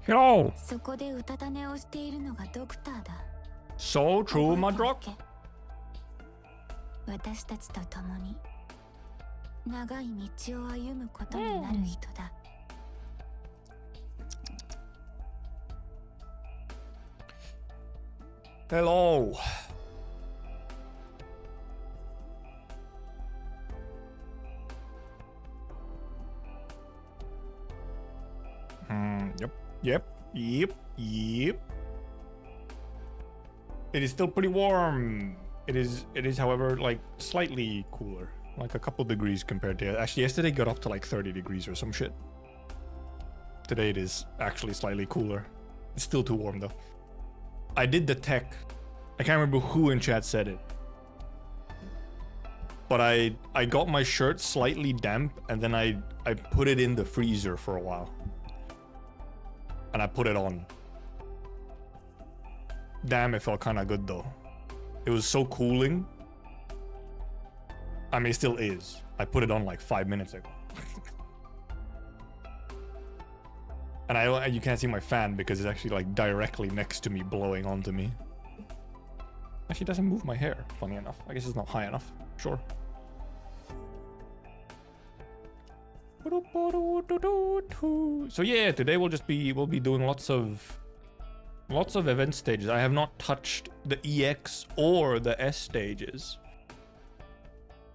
Hello. そこでうたた寝をしているのがドクターだ。 So true, my drop. 私たちと共に長い道を歩むことになる人だ。Hello. Yep. It is still pretty warm. It is, however, like slightly cooler, like a couple degrees compared to actually yesterday got up to like 30 degrees or some shit. Today it is actually slightly cooler. It's still too warm though. I did the tech. I can't remember who in chat said it. But I got my shirt slightly damp and then I put it in the freezer for a while. And I put it on. Damn, it felt kind of good though. It was so cooling. I mean, it still is. I put it on like 5 minutes ago. And you can't see my fan because it's actually like directly next to me, blowing onto me. Actually, doesn't move my hair, funny enough. I guess it's not high enough. Sure. So yeah, today we'll be doing lots of event stages. I have not touched the EX or the S stages,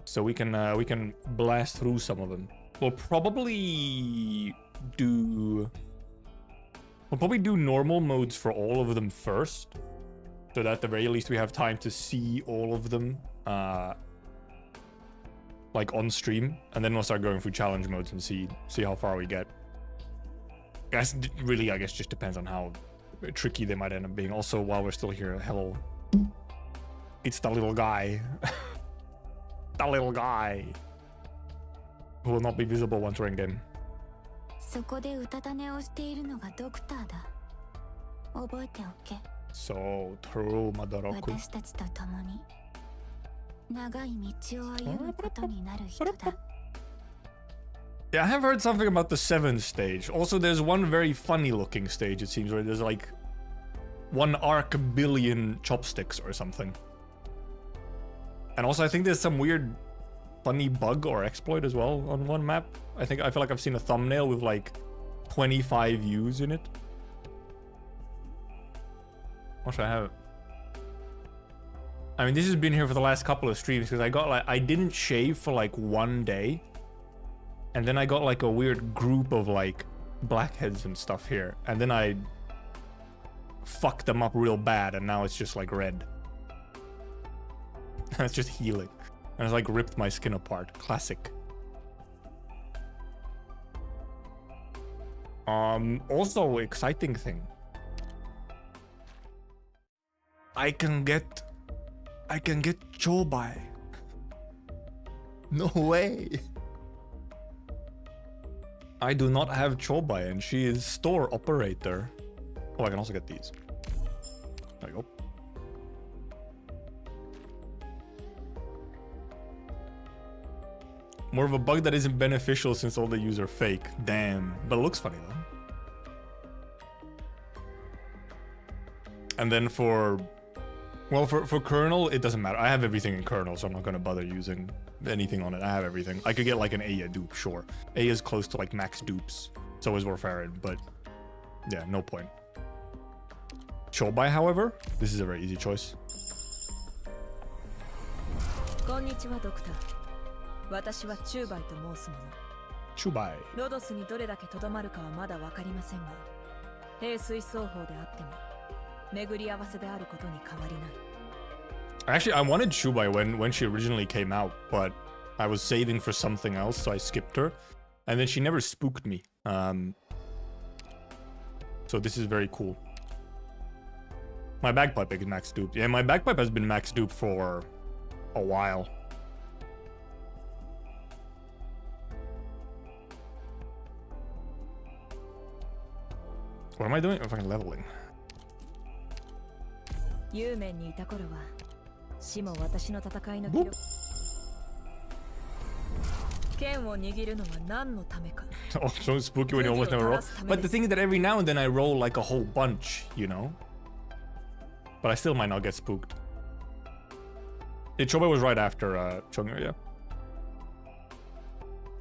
so we can blast through some of them. We'll probably do normal modes for all of them first, so that at the very least we have time to see all of them like on stream, and then we'll start going through challenge modes and see how far we get. I guess just depends on how tricky they might end up being. Also, while we're still here, hello. It's the little guy. The little guy. Who will not be visible once we're in game. そこでうたた寝をしているのがドクターだ。覚えておけ。So true, Madaraku. 私たちと共に長い道を歩むことになる人だ。Yeah, I have heard something about the 7th stage. Also, there's one very funny looking stage, it seems, where there's like 1 arc billion chopsticks or something. And also, I think there's some weird funny bug or exploit as well on one map. I feel like I've seen a thumbnail with like 25 views in it. What should I have? I mean, this has been here for the last couple of streams because I didn't shave for like 1 day. And then I got like a weird group of like blackheads and stuff here. And then I fucked them up real bad and now it's just like red. And it's just healing. And it's like ripped my skin apart. Classic. Also exciting thing. I can get Chobai. No way. I do not have Chobai and she is store operator. Oh, I can also get these. There you go. More of a bug that isn't beneficial since all the users are fake. Damn. But it looks funny though. And then for kernel, it doesn't matter. I have everything in kernel, so I'm not gonna bother using anything on it. I have everything. I could get like an Aya dupe, sure. Aya is close to like max dupes. So is Warfarin, but yeah, no point. Chobai, however, this is a very easy choice. Konnichiwa, Doctor. 私はチューバイと申すもの。チューバイ。ロドスにどれだけとどまるかはまだわかりませんが、兵水双方であっても巡り合わせであることに変わりない。Actually, I wanted Chubai when she originally came out, but I was saving for something else, so I skipped her. And then she never spooked me. So this is very cool. My bagpipe is max duped. Yeah, my bagpipe has been max duped for a while. What am I doing? I'm fucking leveling. ユーメンにいた頃は死も私の戦いの記録。剣剣を握るのは何のためか。 Oh, so spooky when you almost never roll. But the thing is that every now and then I roll like a whole bunch, you know? But I still might not get spooked. Choba was right after Chungyo, yeah.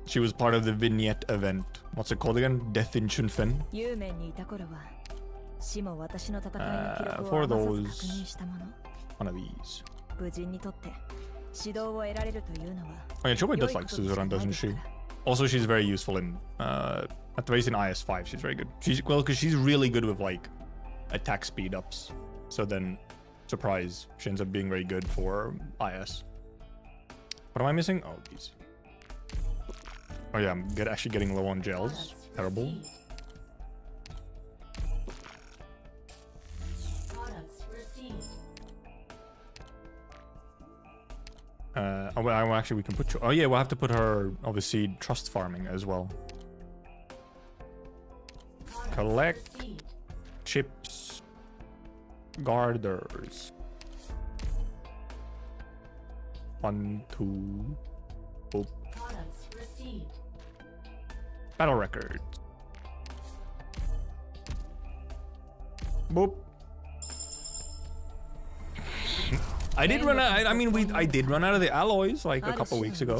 She was part of the vignette event. What's it called again? Death in Chunfen. For those, one of these. Oh yeah, Choba does like Suzerain, doesn't she? Also, she's very useful in, at the least in IS5, she's very good. Well, because she's really good with like attack speed ups. So then, surprise, she ends up being very good for IS. What am I missing? Oh, these. Oh yeah, I'm actually getting low on gels. Terrible. Oh, well, actually, we can put. Oh yeah, we'll have to put her obviously trust farming as well. Collect chips, garters. 1, 2. Boop. Battle record. Boop. I did run out. I mean, I did run out of the alloys like a couple weeks ago. I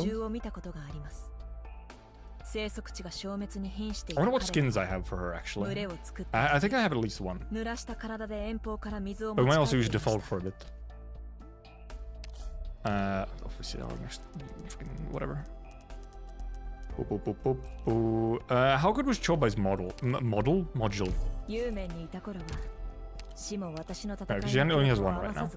wonder what skins I have for her actually. I think I have at least one. But we might also use default for a bit. Obviously, whatever. Boop, boop, boop, boop, boop. How good was Choba's module? Because she only has one right now.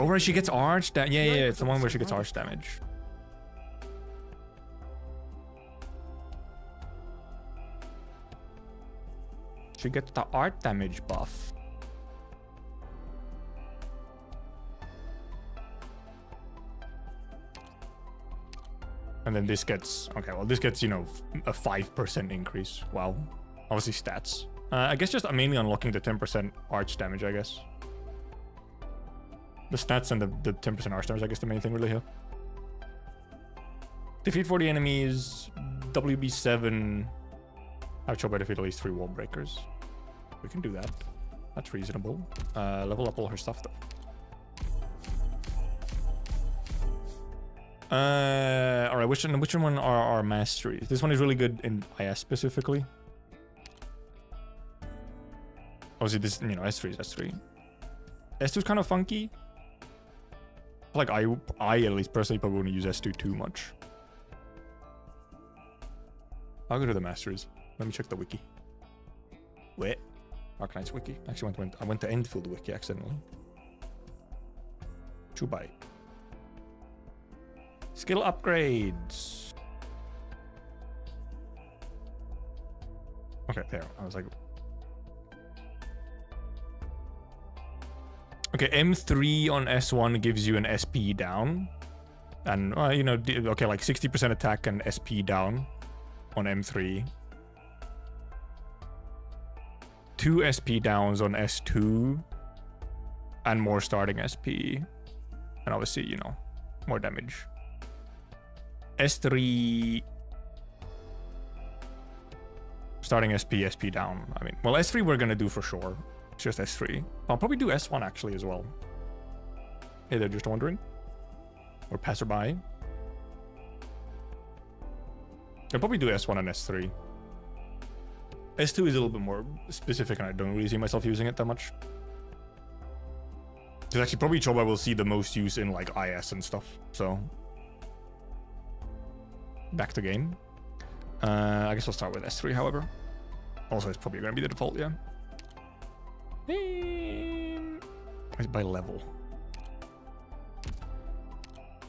Oh, where she gets arch damage. Yeah, it's the one where she gets arch damage. She gets the art damage buff. And then this gets, okay, well, this gets, you know, a 5% increase. Wow. Obviously stats. I guess just mainly unlocking the 10% arch damage, I guess. The stats and the 10% arch damage, I guess the main thing really here. Defeat 40 enemies, WB7. Have Choba defeat at least 3 wall breakers. We can do that. That's reasonable. Level up all her stuff though. Alright, which one are our masteries? This one is really good in IS specifically. Obviously this, you know, S3 is S3. S2 is kind of funky. Like I at least personally probably wouldn't use S2 too much. I'll go to the masteries. Let me check the wiki. Wait. Arknights wiki. Actually I went to Enfield wiki accidentally. Chubai. Skill upgrades. Okay, there. I was like... Okay, M3 on S1 gives you an SP down. And, you know, okay, like 60% attack and SP down on M3. 2 SP downs on S2. And more starting SP. And obviously, you know, more damage. S3 starting SP down. I mean, well, S3 we're gonna do for sure. It's just S3. I'll probably do S1 actually as well. Hey there, just wondering. Or passerby. I'll probably do S1 and S3. S2 is a little bit more specific and I don't really see myself using it that much. Because actually probably Choba will see the most use in like IS and stuff, so. Back to game. I guess I'll start with S3, however. Also, it's probably going to be the default, yeah. It's by level.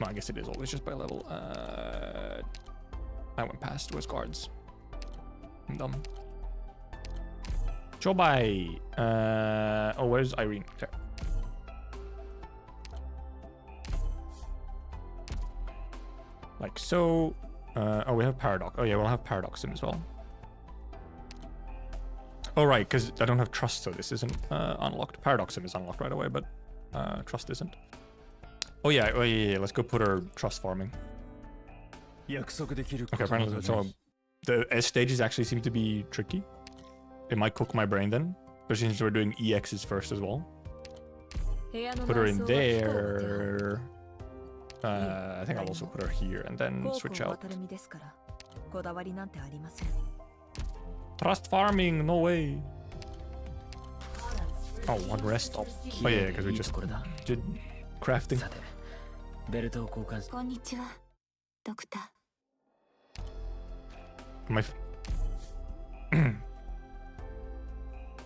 No, I guess it is always just by level. I went past. Where's guards? I'm dumb. Chobai. Oh, where's Irene? There. Like so. Oh, we have Paradox. Oh yeah, we'll have Paradox in as well. Oh right, because I don't have Trust, so this isn't unlocked. Paradoxim is unlocked right away, but Trust isn't. Oh yeah, let's go put her trust farming. Okay, apparently, so the S stages actually seem to be tricky. It might cook my brain then, especially since we're doing EXs first as well. Put her in there. I think I'll also put her here and then switch out. Trust farming, no way. Oh, one rest stop. Oh yeah, because we just did crafting. こんにちは、ドクター。 My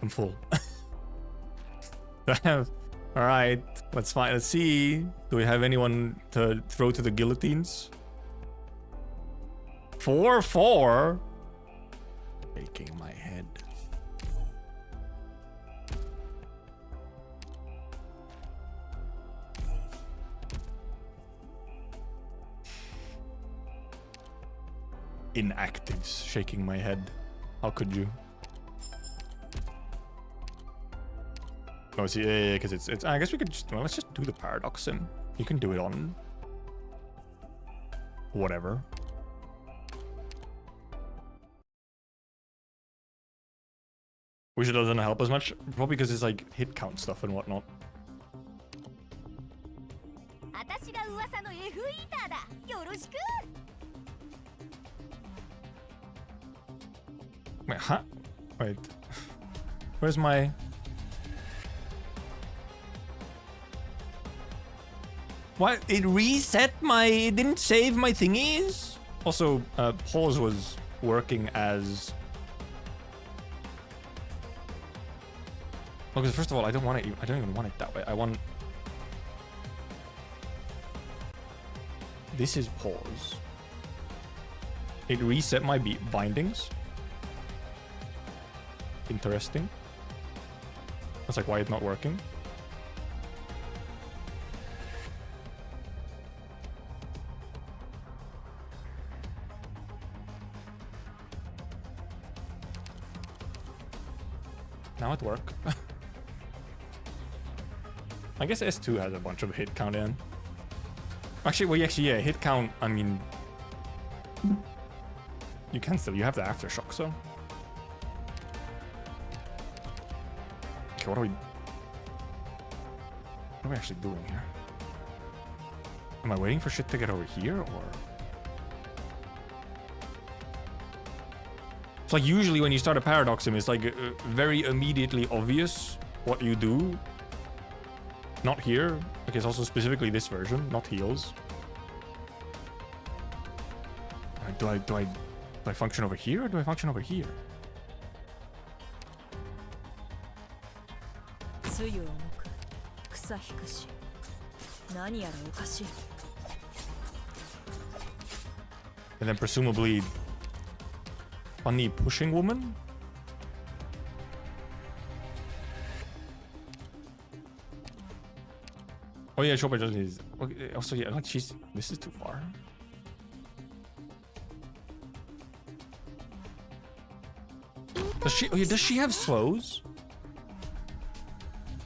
I'm full. Alright, let's find. Let's see. Do we have anyone to throw to the guillotines? 4-4? Shaking my head. Inactives, shaking my head. How could you? Oh, see, yeah, because it's. I guess we could just. Well, let's just do the paradox sim. You can do it on whatever. Wish it doesn't help as much, probably because it's like hit count stuff and whatnot. Wait, huh? Wait. Where's my... What? It reset my... It didn't save my thingies? Also, pause was working as... Well, because first of all, I don't want it... I don't even want it that way. I want... This is pause. It reset my bindings. Interesting. That's like why it's not working. Now it works. I guess S2 has a bunch of hit count in. Actually, well, yeah, hit count, I mean... You can still, you have the aftershock, so... Okay, what are we actually doing here? Am I waiting for shit to get over here, or...? It's like usually when you start a paradox sim, it's like very immediately obvious what you do. Not here. Okay, it's also specifically this version, not heals. Do I function over here, or do I function over here? And then presumably funny pushing woman? Oh yeah, Chopper doesn't need... Okay, also, yeah, like she's... This is too far. Does she... Oh yeah, does she have slows?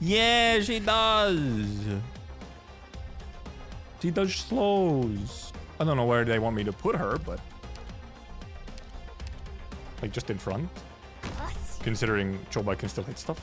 Yeah, she does! She does slows. I don't know where they want me to put her, but... Like, just in front? Considering Chobai can still hit stuff.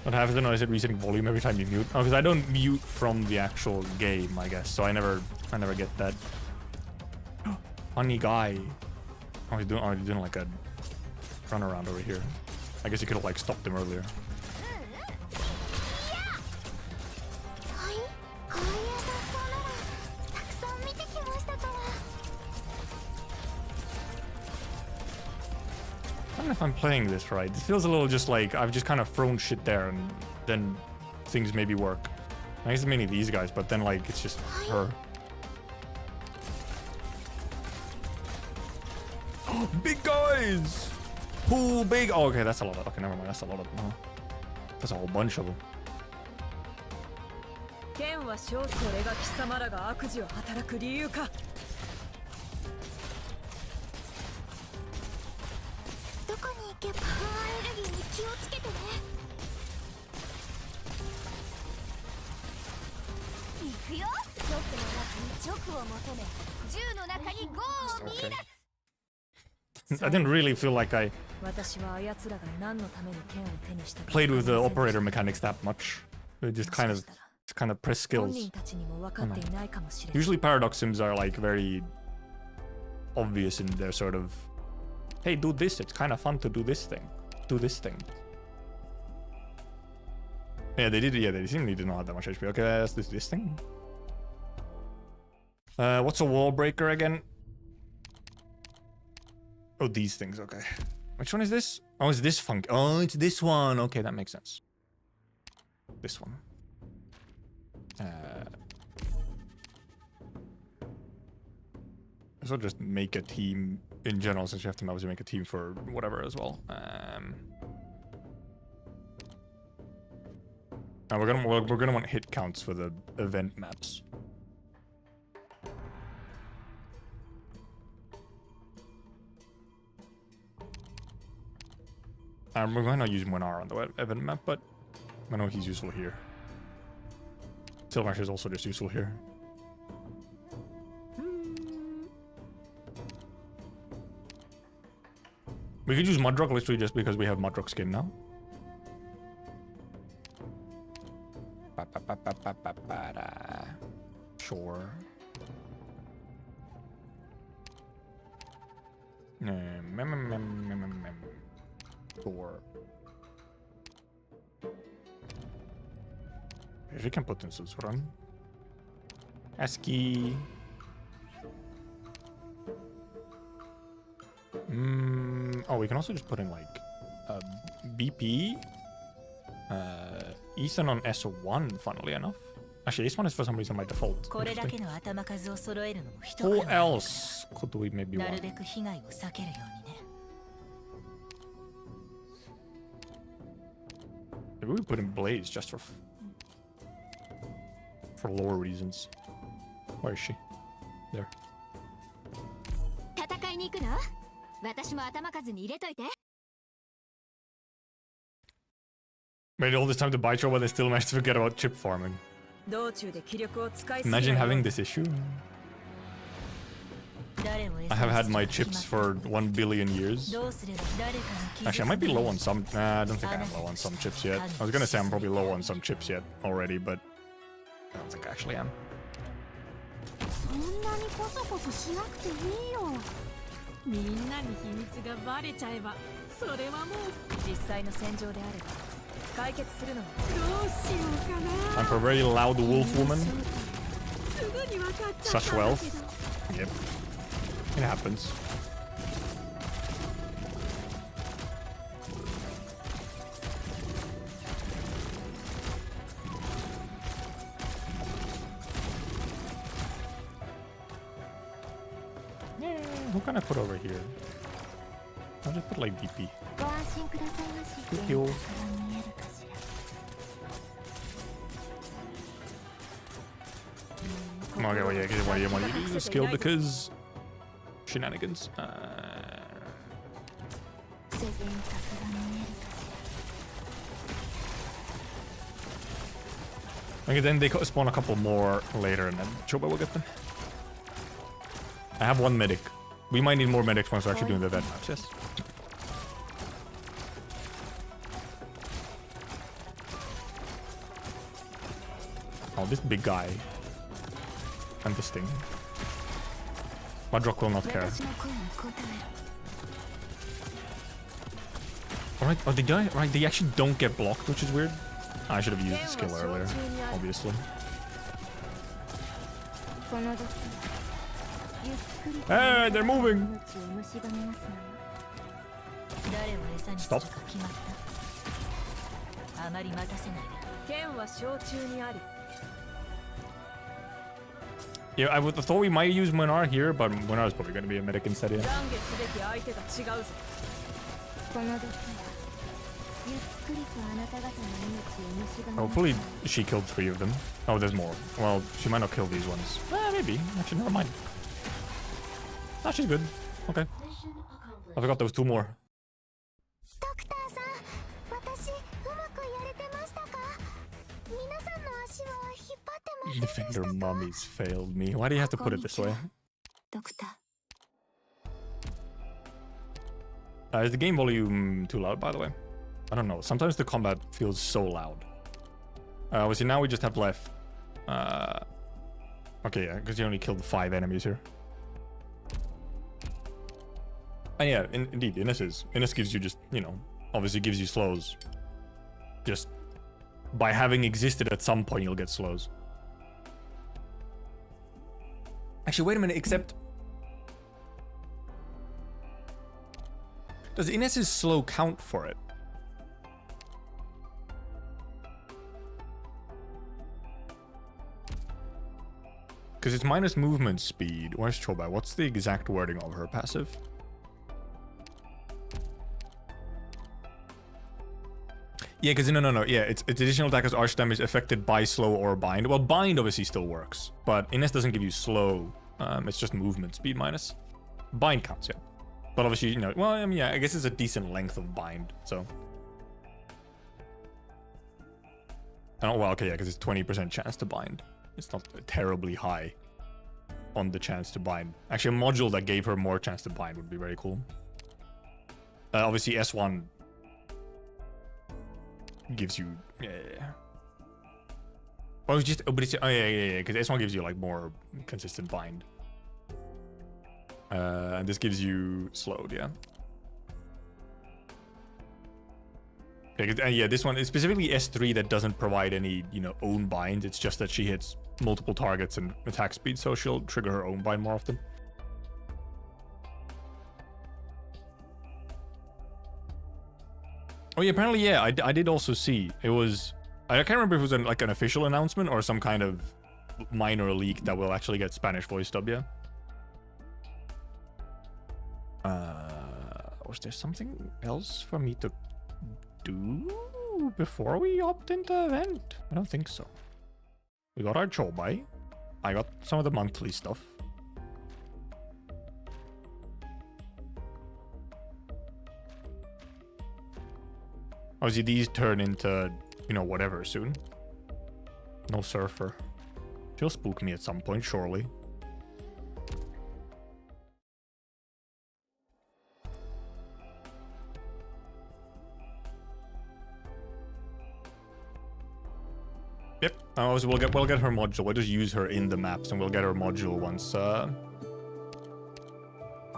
What happens to know is it resetting volume every time you mute? Oh, because I don't mute from the actual game, I guess. So I never get that. Funny guy. Oh, he's doing like a run around over here. I guess you could have like stopped him earlier. I don't know if I'm playing this right. It feels a little just like I've just kind of thrown shit there and then things maybe work. I guess it's mainly these guys, but then like it's just her. Big guys! Who big? Oh, okay, that's a lot of... Okay, never mind. That's a lot of them, huh? That's a whole bunch of them. 剣は少々俺が貴様らが悪事を働く理由か。どこに行けばアレルギーに気をつけてね。行くよ。チョクの中にチョクを求め、銃の中にゴーを見出す。 I didn't really feel like I 私はあやつらが何のために剣を手にしたか played with the operator mechanics that much. It just kind of press 本 skills. 人たちにも分かっていないかもしれない。 Usually paradox sims are like very obvious in their sort of, hey, do this, it's kind of fun to do this thing. Do this thing. Yeah, they seem to not have that much HP. Okay, let's do this thing. What's a wall breaker again? Oh, these things, okay. Which one is this? Oh, it's this funk. Oh, it's this one. Okay, that makes sense. This one. So just make a team in general, since you have to obviously make a team for whatever as well. Now we're gonna want hit counts for the event maps. We're going to use Monar on the event map, but I know he's useful here. Silvermash is also just useful here. We could use Mudrock literally just because we have Mudrock skin now. Sure. Sure. If we can put in Suzuran. ASCII. Oh, we can also just put in like BP. Ethan on S1, funnily enough. Actually, this one is for some reason by default. Who else could we maybe want? Maybe we put in Blaze just for lore reasons. Where is she? There. Made all this time to buy trouble, but they still managed to forget about chip farming. Imagine having this issue. I have had my chips for 1 billion years. Actually, I might be low on some. Nah, I don't think I am low on some chips yet. I was gonna say I'm probably low on some chips yet already, but I don't think I actually am. I'm for a very loud wolf woman. Such wealth. Yep. It happens. Yeah, who can I put over here? I'll just put like DP. Thank you. Okay, well, yeah, why do you want to use the skill? Because shenanigans. Okay, then they spawn a couple more later, and then Choba will get them. I have one medic. We might need more medics once we're actually doing the event maps, yes. Oh, this big guy. And this thing. Mudrock will not care. Alright, oh, they die? Right, they actually don't get blocked, which is weird. I should have used the skill earlier, obviously. Hey, they're moving! Stop. Yeah, I would have thought we might use Monar here, but Monar is probably going to be a medic instead, yeah. Hopefully she killed 3 of them. Oh, there's more. Well, she might not kill these ones. Maybe. Actually, never mind. Ah, she's good. Okay. I forgot there was 2 more. Defender mummies failed me. Why do you have to put it this way? Is the game volume too loud, by the way? I don't know. Sometimes the combat feels so loud. Obviously, now we just have left. Okay, yeah, because you only killed 5 enemies here. And yeah, indeed, Innes gives you just, you know, obviously gives you slows. Just by having existed at some point, you'll get slows. Actually, wait a minute, except... Does Innes's slow count for it? Because it's minus movement speed. Where's Chobai? What's the exact wording of her passive? Yeah, because no. Yeah, it's additional attack as arch damage affected by slow or bind. Well, bind obviously still works, but Innes doesn't give you slow. It's just movement speed minus. Bind counts, yeah. But obviously, you know, well, I mean, yeah, I guess it's a decent length of bind, so. Oh, well, okay, yeah, because it's 20% chance to bind. It's not terribly high on the chance to bind. Actually, a module that gave her more chance to bind would be very cool. Obviously, S1 gives you, yeah. Well, it's just, but it's, oh yeah, because S1 gives you like more consistent bind. And this gives you slowed, yeah. Yeah, this one is specifically S3 that doesn't provide any, you know, own bind. It's just that she hits multiple targets and attack speed, so she'll trigger her own bind more often. Oh yeah, apparently, yeah, I did also see. It was, I can't remember if it was like an official announcement or some kind of minor leak that will actually get Spanish voice dub, yeah. Was there something else for me to do before we opt into the event? I don't think so. We got our Chobai. I got some of the monthly stuff. Obviously, these turn into, you know, whatever soon. No surfer. She'll spook me at some point, surely. Yep. We'll get her module. We'll just use her in the maps, and we'll get her module once.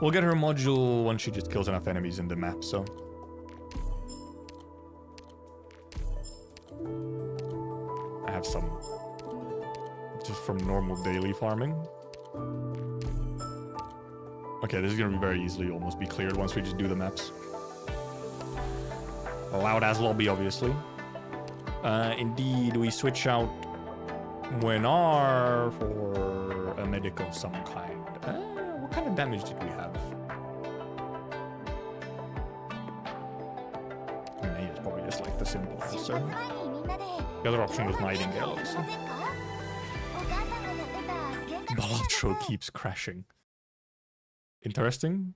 We'll get her module once she just kills enough enemies in the map. So. I have some just from normal daily farming. Okay, this is gonna be very easily almost be cleared once we just do the maps. A loud ass lobby, obviously. Indeed, we switch out Wenar for a medic of some kind. What kind of damage did we have? Nay is probably just like the simple answer. The other option was Nightingale, obviously. Balatro keeps crashing. Interesting.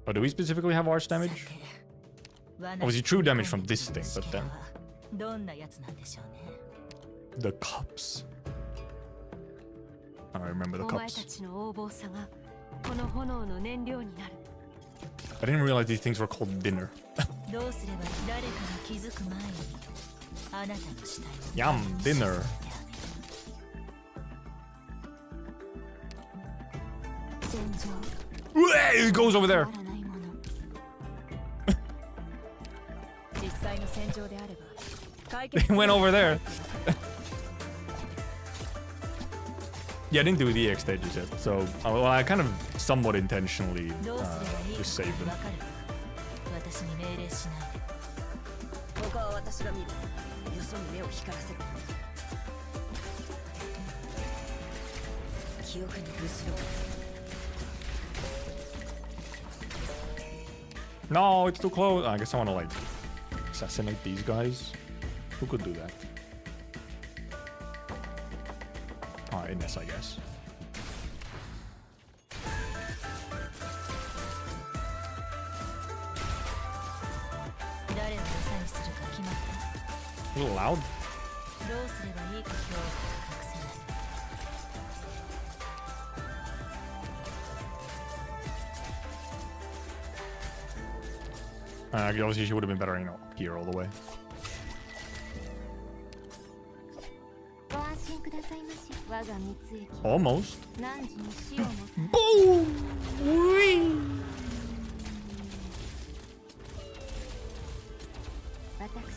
Oh, do we specifically have arch damage? Obviously true damage from this thing, but then the cups. I remember the cups. I didn't realize these things were called dinner. Yum, dinner. It goes over there. They went over there. Yeah, I didn't do the EX stages yet, so well, I kind of somewhat intentionally just saved them. No, it's too close. I guess I want to like assassinate these guys. Who could do that? Ah, Ines, I guess. A little loud. Obviously, she would have been better, you know, up here all the way. Almost. Boom! Whee!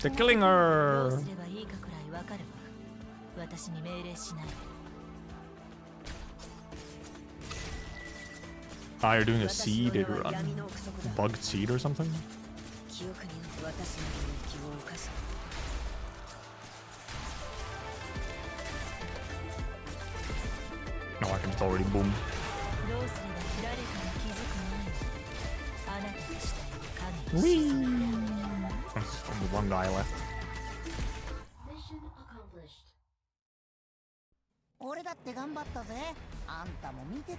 They're killing her! Ah, you're doing a seed run. Bugged seed or something? No, I can just already boom. Whee! There's only one guy left. Mission accomplished.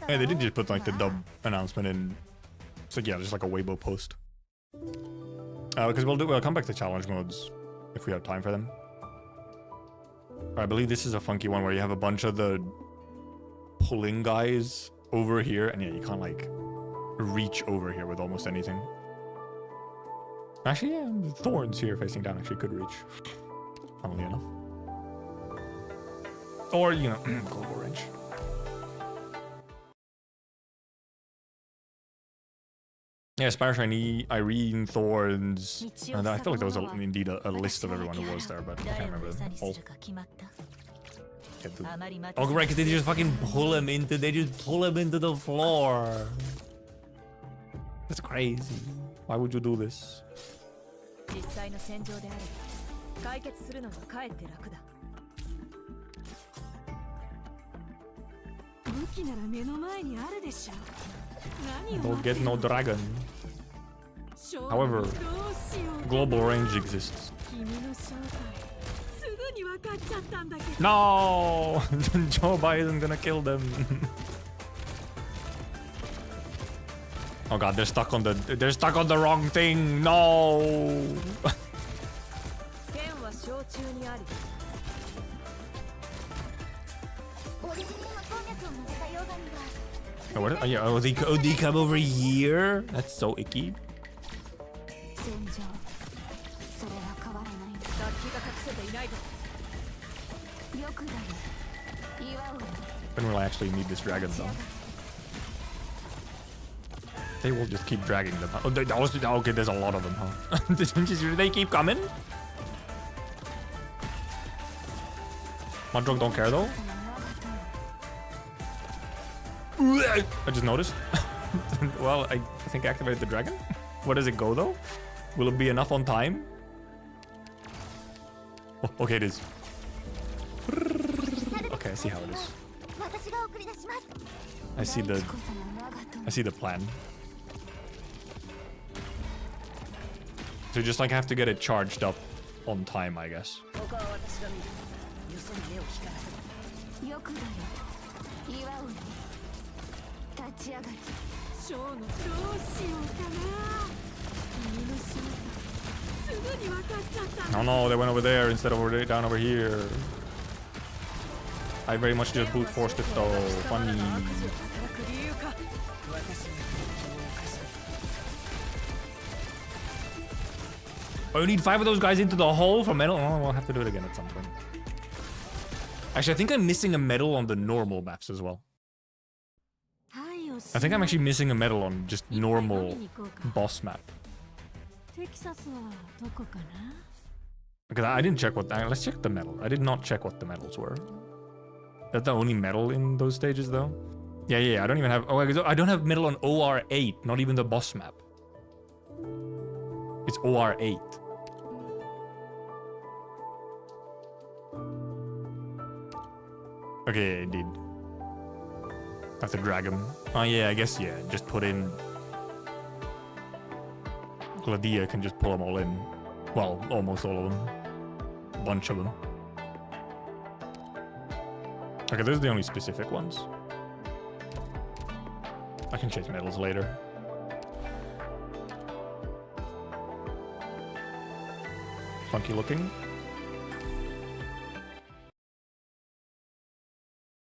Hey, they did just put like the dub announcement in. So yeah, just like a Weibo post. Because we'll come back to challenge modes if we have time for them. I believe this is a funky one where you have a bunch of the pulling guys over here, and yeah, you can't like reach over here with almost anything. Actually, yeah, the thorns here facing down actually could reach. Funnily enough. Or, you know, global range. Yeah, Spanish, Irene, Thorns. I feel like there was indeed a list of everyone who was there, but I can't remember them all. Oh, right, because they just fucking pull him into the floor. That's crazy. Why would you do this? Don't get no dragon. However, global range exists. No! Joe Biden gonna kill them. Oh god, they're stuck on the wrong thing. No! Oh, they come over here? That's so icky. When will I actually need this dragon though? They will just keep dragging them. Oh, okay, there's a lot of them, huh? Do they keep coming? Modrog don't care though. I just noticed. Well, I think I activated the dragon. Where does it go though? Will it be enough on time? Oh, okay, it is. Okay, I see how it is. I see the plan. So you just like have to get it charged up on time, I guess. Oh no, they went over there instead of down over here. I very much just brute forced it though. Funny. Oh, you need 5 of those guys into the hole for medal? Oh, we'll have to do it again at some point. Actually, I think I'm missing a medal on the normal maps as well. I think I'm actually missing a medal on just normal boss map. Because I didn't check what... let's check the medal. I did not check what the medals were. That's the only medal in those stages, though? Yeah, I don't even have... Oh, I don't have medal on OR8, not even the boss map. It's OR8. Okay, indeed. I have to drag him. Oh yeah, I guess, yeah. Just put in... Gladia can just pull them all in. Well, almost all of them. A bunch of them. Okay, those are the only specific ones. I can chase medals later. Funky looking.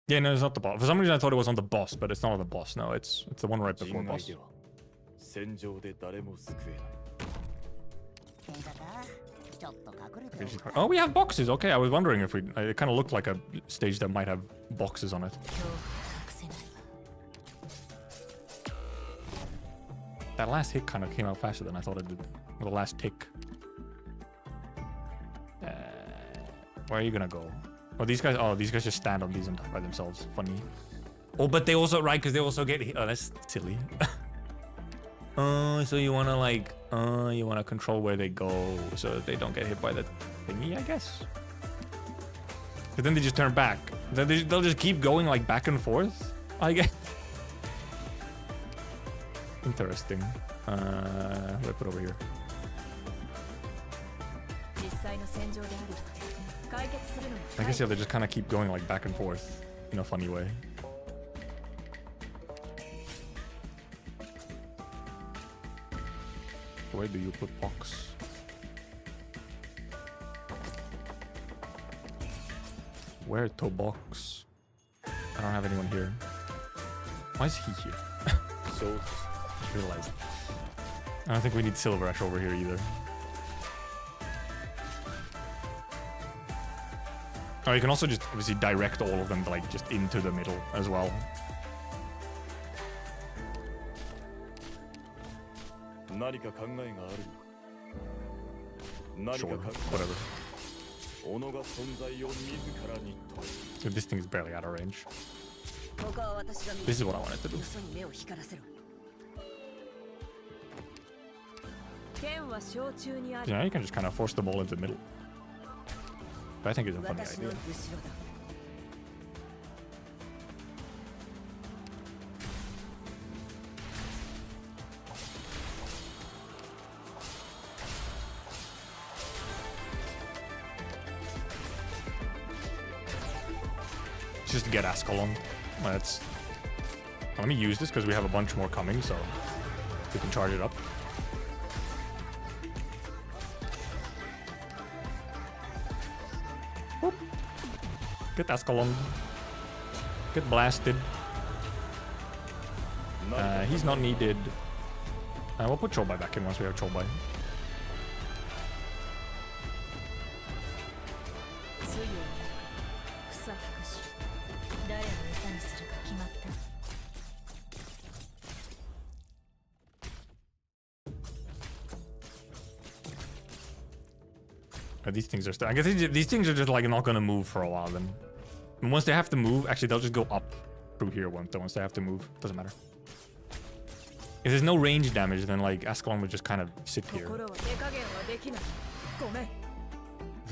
Yeah, no, it's not the boss. For some reason I thought it was on the boss, but it's not on the boss. No, it's the one right before boss. Oh, we have boxes. Okay, I was wondering if it kind of looked like a stage that might have boxes on it. That last hit kind of came out faster than I thought it did. The last tick. Where are you gonna go? Oh, these guys. Oh, these guys just stand on these and die by themselves. Funny. Oh, but they also because they also get hit. Oh, that's silly. So you wanna you wanna control where they go so that they don't get hit by the thingy, I guess. But then they just turn back. Then they'll just keep going like back and forth, I guess. Interesting. Let's put it over here. I guess yeah, they just kind of keep going like back and forth in a funny way. Where do you put box? Where to box? I don't have anyone here. Why is he here? So realized. I don't think we need Silver Ash over here either. Oh, you can also just obviously direct all of them like just into the middle as well. Sure, whatever. So this thing is barely out of range. This is what I wanted to do. Yeah, you can just kind of force the ball into the middle. But I think it's a funny idea. Just to get Ascalon. Let's. Let me use this because we have a bunch more coming, so we can charge it up. Whoop. Get Ascalon. Get blasted. He's not needed. We'll put Chobai back in once we have Chobai. These things are still. I guess these things are just like not gonna move for a while. Then, and once they have to move, actually they'll just go up through here. Once they have to move, doesn't matter. If there's no range damage, then like Ascalon would just kind of sit here.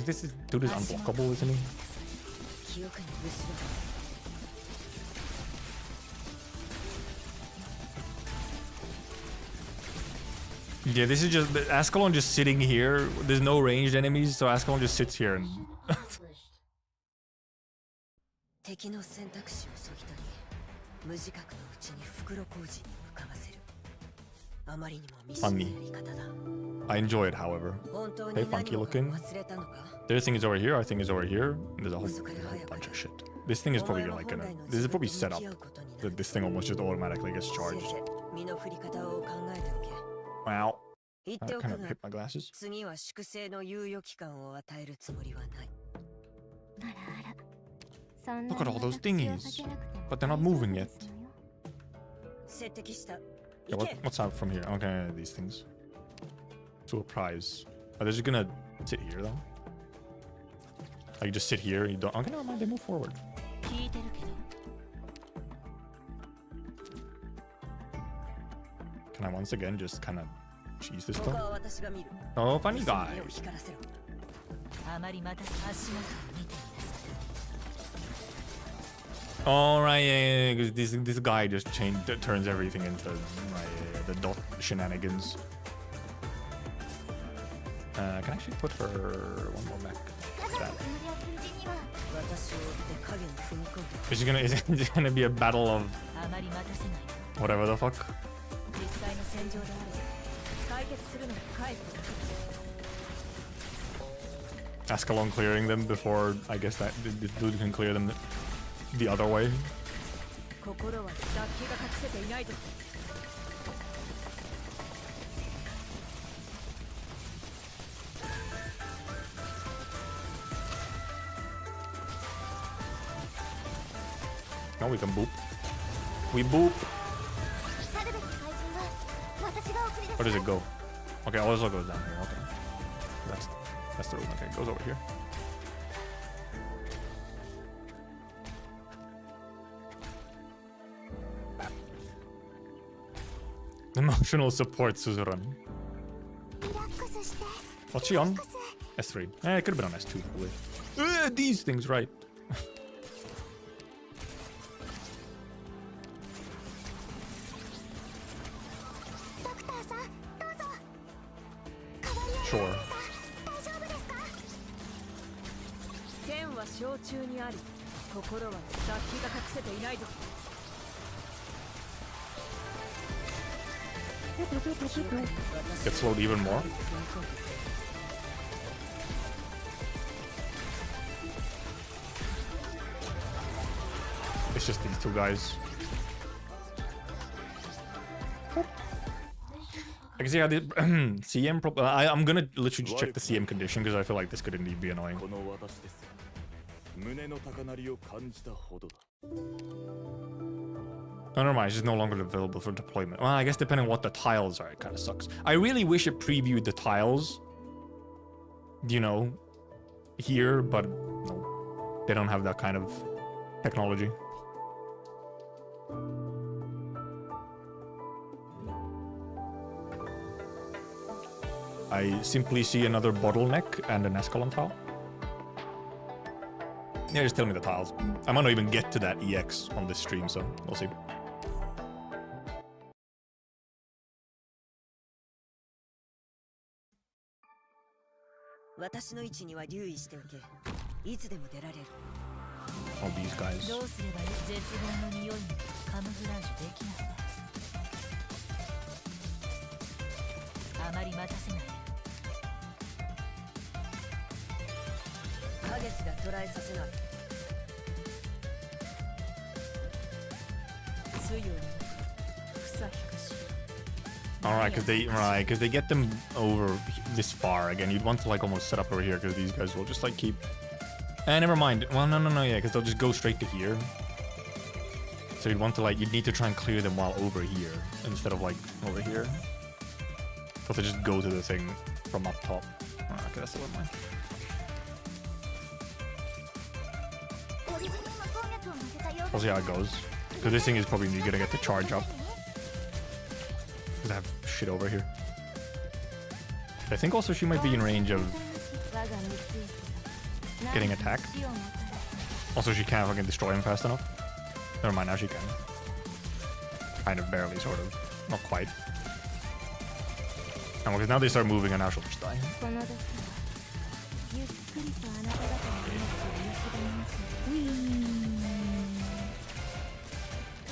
This dude is unblockable, isn't he? Yeah, this is just Ascalon just sitting here. There's no ranged enemies, so Ascalon just sits here and. Funny. I enjoy it, however. Hey, funky looking. Their thing is over here. Our thing is over here. There's a whole bunch of shit. This thing is probably like gonna. This is probably set up that this thing almost just automatically gets charged. Wow. I kind of hit my glasses. Look at all those thingies. But they're not moving yet. Yeah, what's out from here? Okay, these things. To a prize. Are they just gonna sit here though? Like just sit here and you don't. Okay, never mind, they move forward. Can I once again just kind of cheese this stuff? Oh, funny guy. All right, yeah, because this guy just turns everything into the dot shenanigans. Can I actually put her one more mech? That. Is it gonna be a battle of whatever the fuck? Ascalon clearing them before I guess that this dude can clear them the other way. Now we can boop. We boop. Where does it go? Okay, also goes down here. Okay, that's the room. Okay, it goes over here. Emotional support, Suzuran. What's she on? S3. It could have been on S2 probably. These things, right? Sure. Get slowed even more. It's just these two guys. I can see how the CM I'm gonna literally just check the CM condition because I feel like this could indeed be annoying. Oh, never mind, it's just no longer available for deployment. Well, I guess depending on what the tiles are, it kind of sucks. I really wish it previewed the tiles, you know, here, but no, they don't have that kind of technology. I simply see another bottleneck and an Escalon tile. Yeah, just tell me the tiles. I might not even get to that EX on this stream, so we'll see. All these guys. Alright, because they get them over this far. Again, you'd want to like almost set up over here because these guys will just like keep... never mind. Well, no, yeah, because they'll just go straight to here. So you'd want to like, you'd need to try and clear them while over here instead of like over here. So to just go to the thing from up top. Okay, that's a little more. We'll see how it goes. Because this thing is probably gonna get the charge up. Because I have shit over here. I think also she might be in range of getting attacked. Also, she can't fucking destroy him fast enough. Never mind, now she can. Kind of, barely, sort of. Not quite. And because now they start moving and now she'll just die.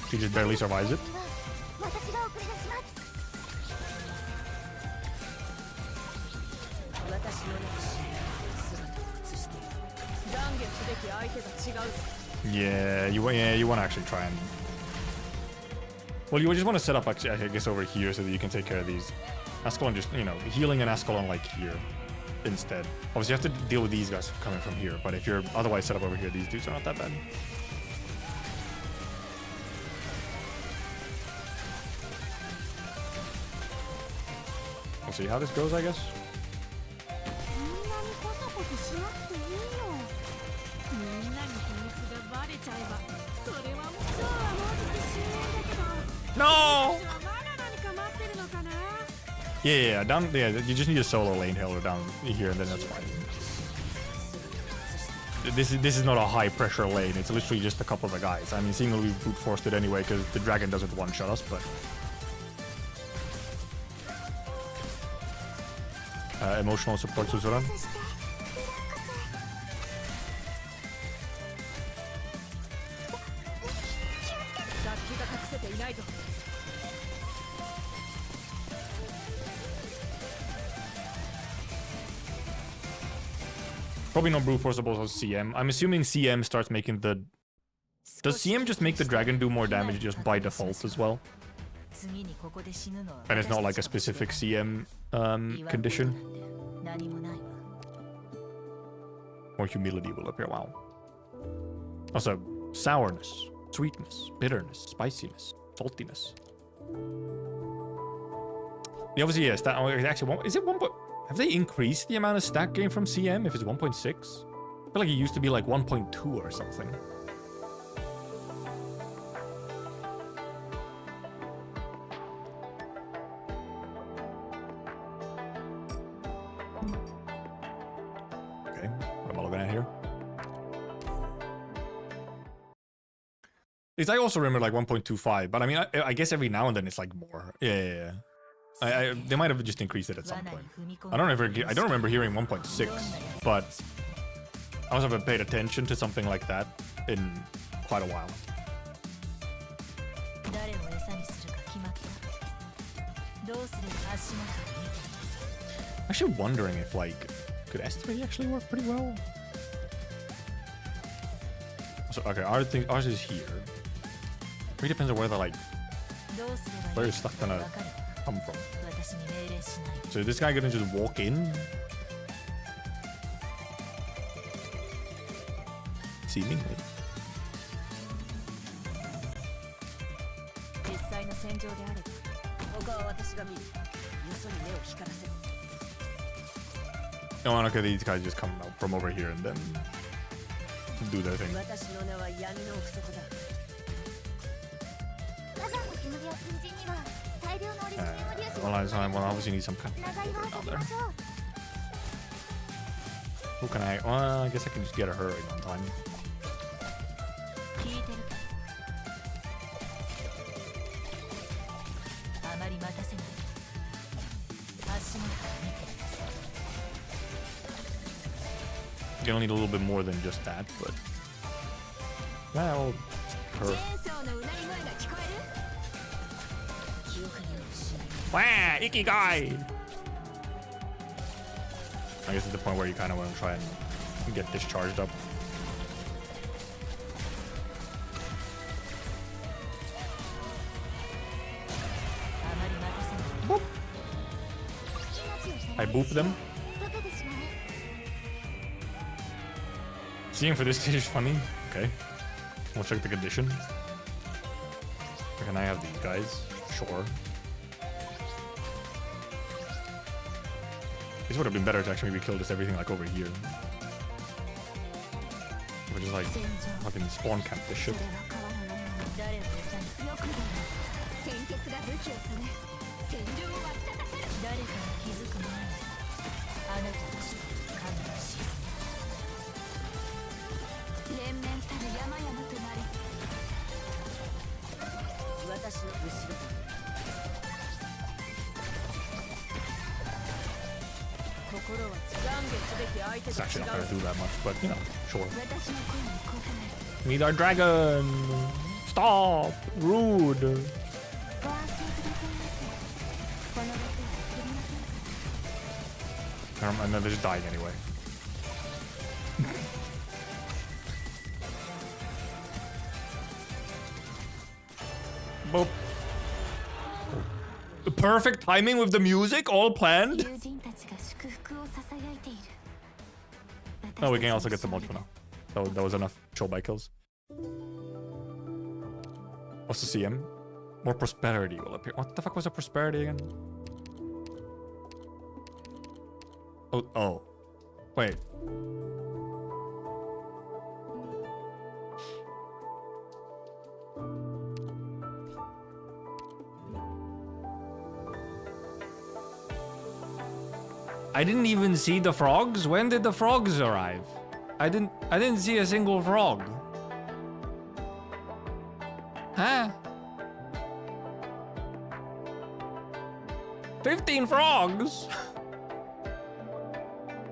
She just barely survives it. Yeah, you want to actually try and... Well, you just want to set up, actually, I guess, over here so that you can take care of these. Ascalon just, you know, healing an Ascalon like here instead. Obviously, you have to deal with these guys coming from here, but if you're otherwise set up over here, these dudes are not that bad. We'll see how this goes, I guess. No! Yeah, down. Yeah, you just need a solo lane healer down here, and then that's fine. This is not a high pressure lane. It's literally just a couple of the guys. I mean, seemingly we brute forced it anyway because the dragon doesn't one-shot us, but emotional support Suzuran. Probably no brute force support CM. I'm assuming CM starts making the... Does CM just make the dragon do more damage just by default as well? And it's not like a specific CM condition? More humility will appear. Wow. Also, sourness, sweetness, bitterness, spiciness, saltiness. Yeah, obviously, yes. That actually, is it 1. Have they increased the amount of stack gain from CM if it's 1.6? I feel like it used to be like 1.2 or something. Okay, what am I looking at here? I also remember like 1.25, but I mean, I guess every now and then it's like more. Yeah. They might have just increased it at some point. I don't remember hearing 1.6, but I also haven't paid attention to something like that in quite a while. Actually wondering if like, could estimate actually work pretty well? So okay, ours is here. It really depends on where the like, where is stuff gonna come from. So is this guy gonna just walk in? Seemingly. Oh, okay, these guys just come out from over here and then do their thing. Well, obviously need some kind of down there. Who can I? Well, I guess I can just get her in on time. You'll need a little bit more than just that, but well, her. Wah, icky guy. I guess it's the point where you kind of want to try and get discharged up. Boop. I boop them. Seeing for this stage is funny. Okay. We'll check the condition. Can I have these guys? Sure. This would have been better to actually maybe kill just everything like over here. Or just like fucking spawn camp this shit. It's actually not gonna do that much, but you know, sure. Meet our dragon! Stop! Rude! And then they're just dying anyway. Boop. Perfect timing with the music, all planned. Oh, we can also get the mod for now. So that was enough troll by kills. What's the CM? More prosperity will appear. What the fuck was a prosperity again? Oh. Wait. I didn't even see the frogs. When did the frogs arrive? I didn't see a single frog. Huh? 15 frogs?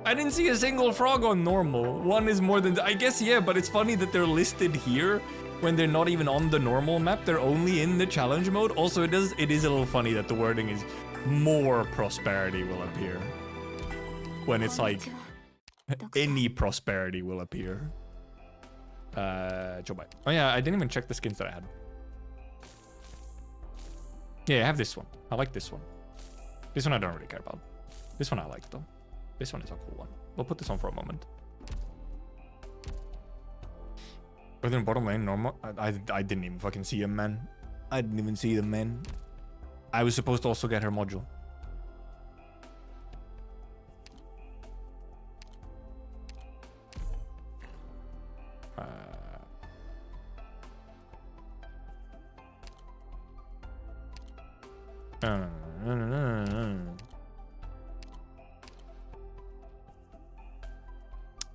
I didn't see a single frog on normal. One is more than... I guess, yeah, but it's funny that they're listed here when they're not even on the normal map. They're only in the challenge mode. Also, it is a little funny that the wording is more prosperity will appear. When it's like, any prosperity will appear. Oh yeah, I didn't even check the skins that I had. Yeah, I have this one. I like this one. This one I don't really care about. This one I like though. This one is a cool one. We'll put this on for a moment. Whether in bottom lane normal, I didn't even fucking see him, man. I didn't even see them, man. I was supposed to also get her module.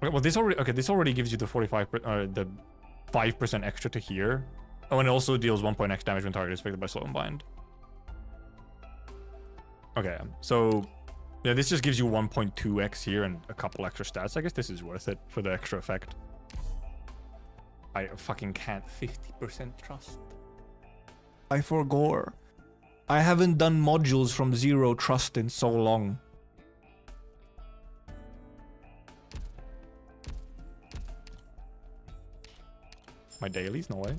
Well, this already gives you the 5% extra to here. Oh, and it also deals 1 point X damage when target is affected by slow and bind. Okay, so yeah, this just gives you 1.2x here and a couple extra stats. I guess this is worth it for the extra effect. I fucking can't 50% trust. I forgore. I haven't done modules from 0 trust in so long. My dailies? No way.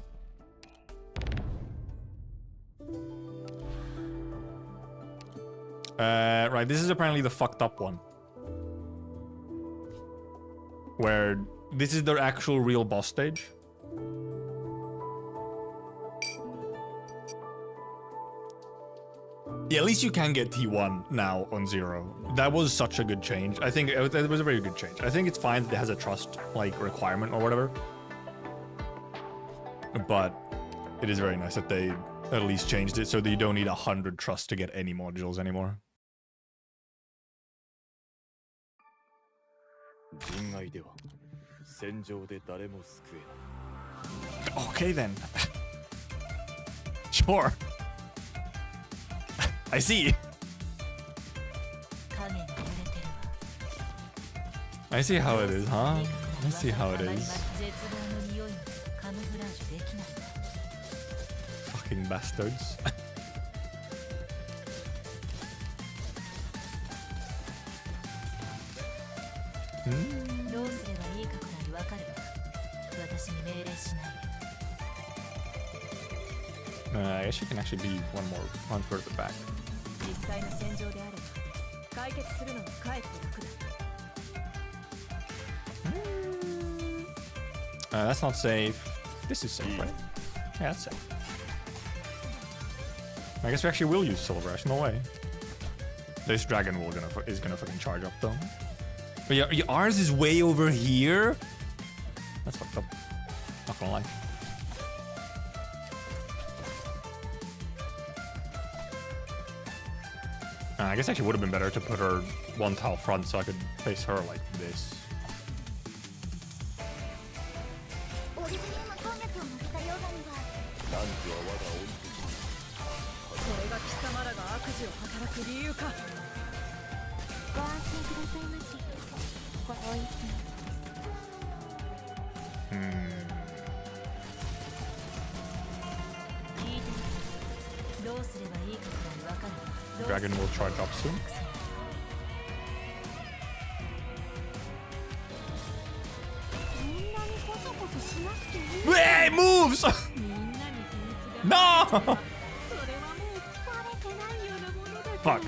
Right, this is apparently the fucked up one. Where this is their actual real boss stage. Yeah, at least you can get T1 now on 0. That was such a good change. I think it was a very good change. I think it's fine that it has a trust like requirement or whatever. But it is very nice that they at least changed it so that you don't need 100 trust to get any modules anymore. Okay then. Sure. I see. I see how it is, huh? I see how it is. Fucking bastards. I guess you can actually be one further back. That's not safe. This is safe, right? Yeah, that's safe. I guess we actually will use Silver Ash. No way. This dragon is gonna fucking charge up though. But yeah, ours is way over here. That's fucked up. Not gonna lie. I guess actually would have been better to put her one tile front so I could face her like this. Dragon will charge up soon. Hey, moves! No! Fuck.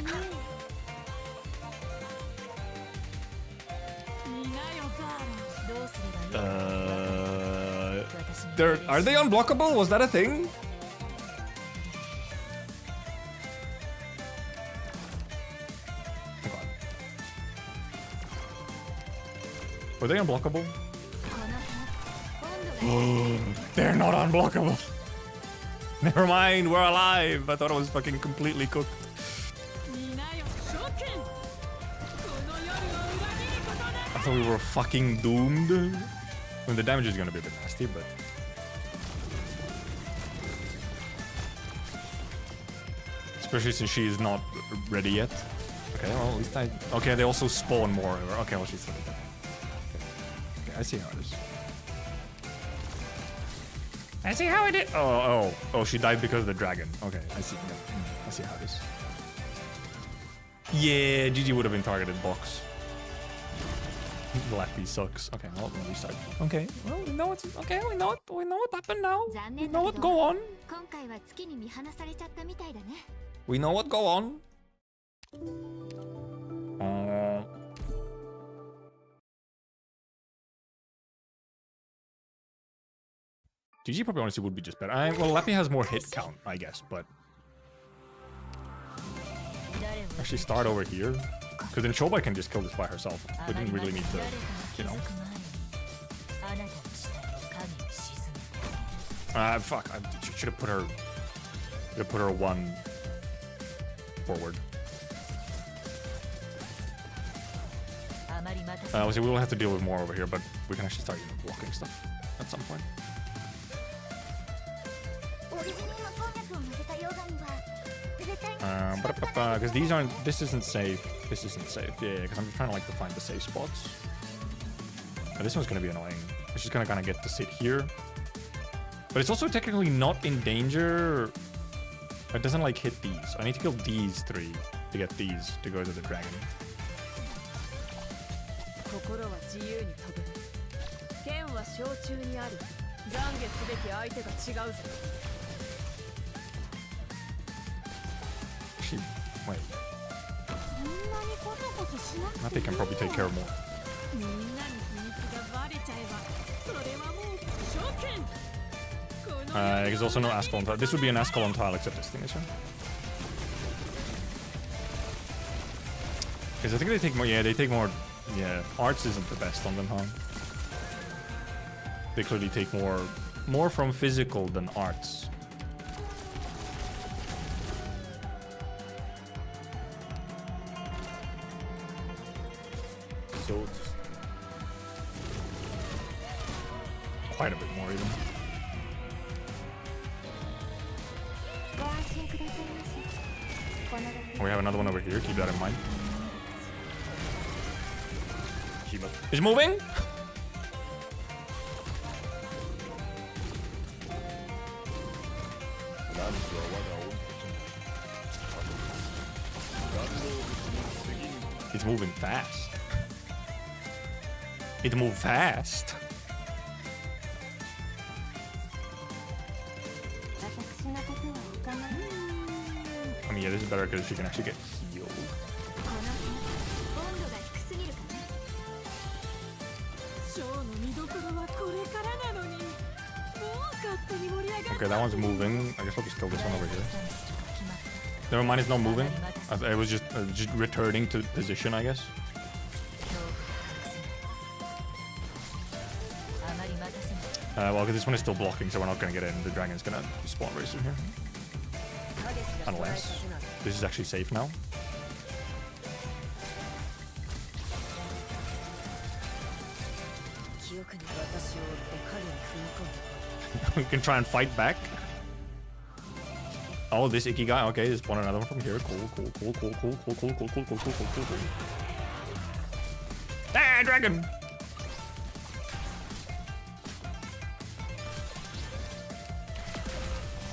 Are they unblockable? Was that a thing? Were they unblockable? They're not unblockable. Never mind, we're alive. I thought it was fucking completely cooked. I thought we were fucking doomed. I mean, the damage is gonna be a bit nasty, but... Especially since she is not ready yet. Okay, well, at least I... Okay, they also spawn more. Okay, well, she's... Okay, I see how it is. I see how it is. Oh, she died because of the dragon. Okay, I see. Yeah. I see how it is. Yeah, GG would have been targeted box. Lappy sucks. Okay, well, let me restart. Okay, well, we know what's... Okay, we know what happened now. We know what go on. We know what go on. GG probably honestly would be just better. Well, Lappy has more hit count, I guess, but... Actually start over here. Because then Shobai can just kill this by herself. We didn't really need to, you know. Fuck. I should have put her... one forward. Obviously, we will have to deal with more over here, but we can actually start blocking stuff at some point. Because these aren't... This isn't safe. This isn't safe. Yeah, because I'm just trying to find the safe spots. But this one's going to be annoying. It's just going to kind of get to sit here. But it's also technically not in danger. It doesn't hit these. I need to kill these three to get these to go to the dragon. Actually, wait. Nappy can probably take care of more. There's also no Ascalon tile. This would be an Ascalon tile except this thing, isn't it? Because I think they take more. Yeah, they take more. Yeah, arts isn't the best on them, huh? They clearly take more from physical than arts. So quite a bit more even. We have another one over here. Keep that in mind. Keep up. Is moving. It's moving fast. It moved fast. I mean, yeah, this is better because she can actually get healed. Okay, that one's moving. I guess I'll just kill this one over here. Never mind, it's not moving. It was just returning to position, I guess. Well, because this one is still blocking, so we're not going to get in. The dragon's going to spawn very soon here. Unless this is actually safe now. We can try and fight back. Oh, this icky guy. Okay, there's spawn another one from here. Cool. Ah, dragon!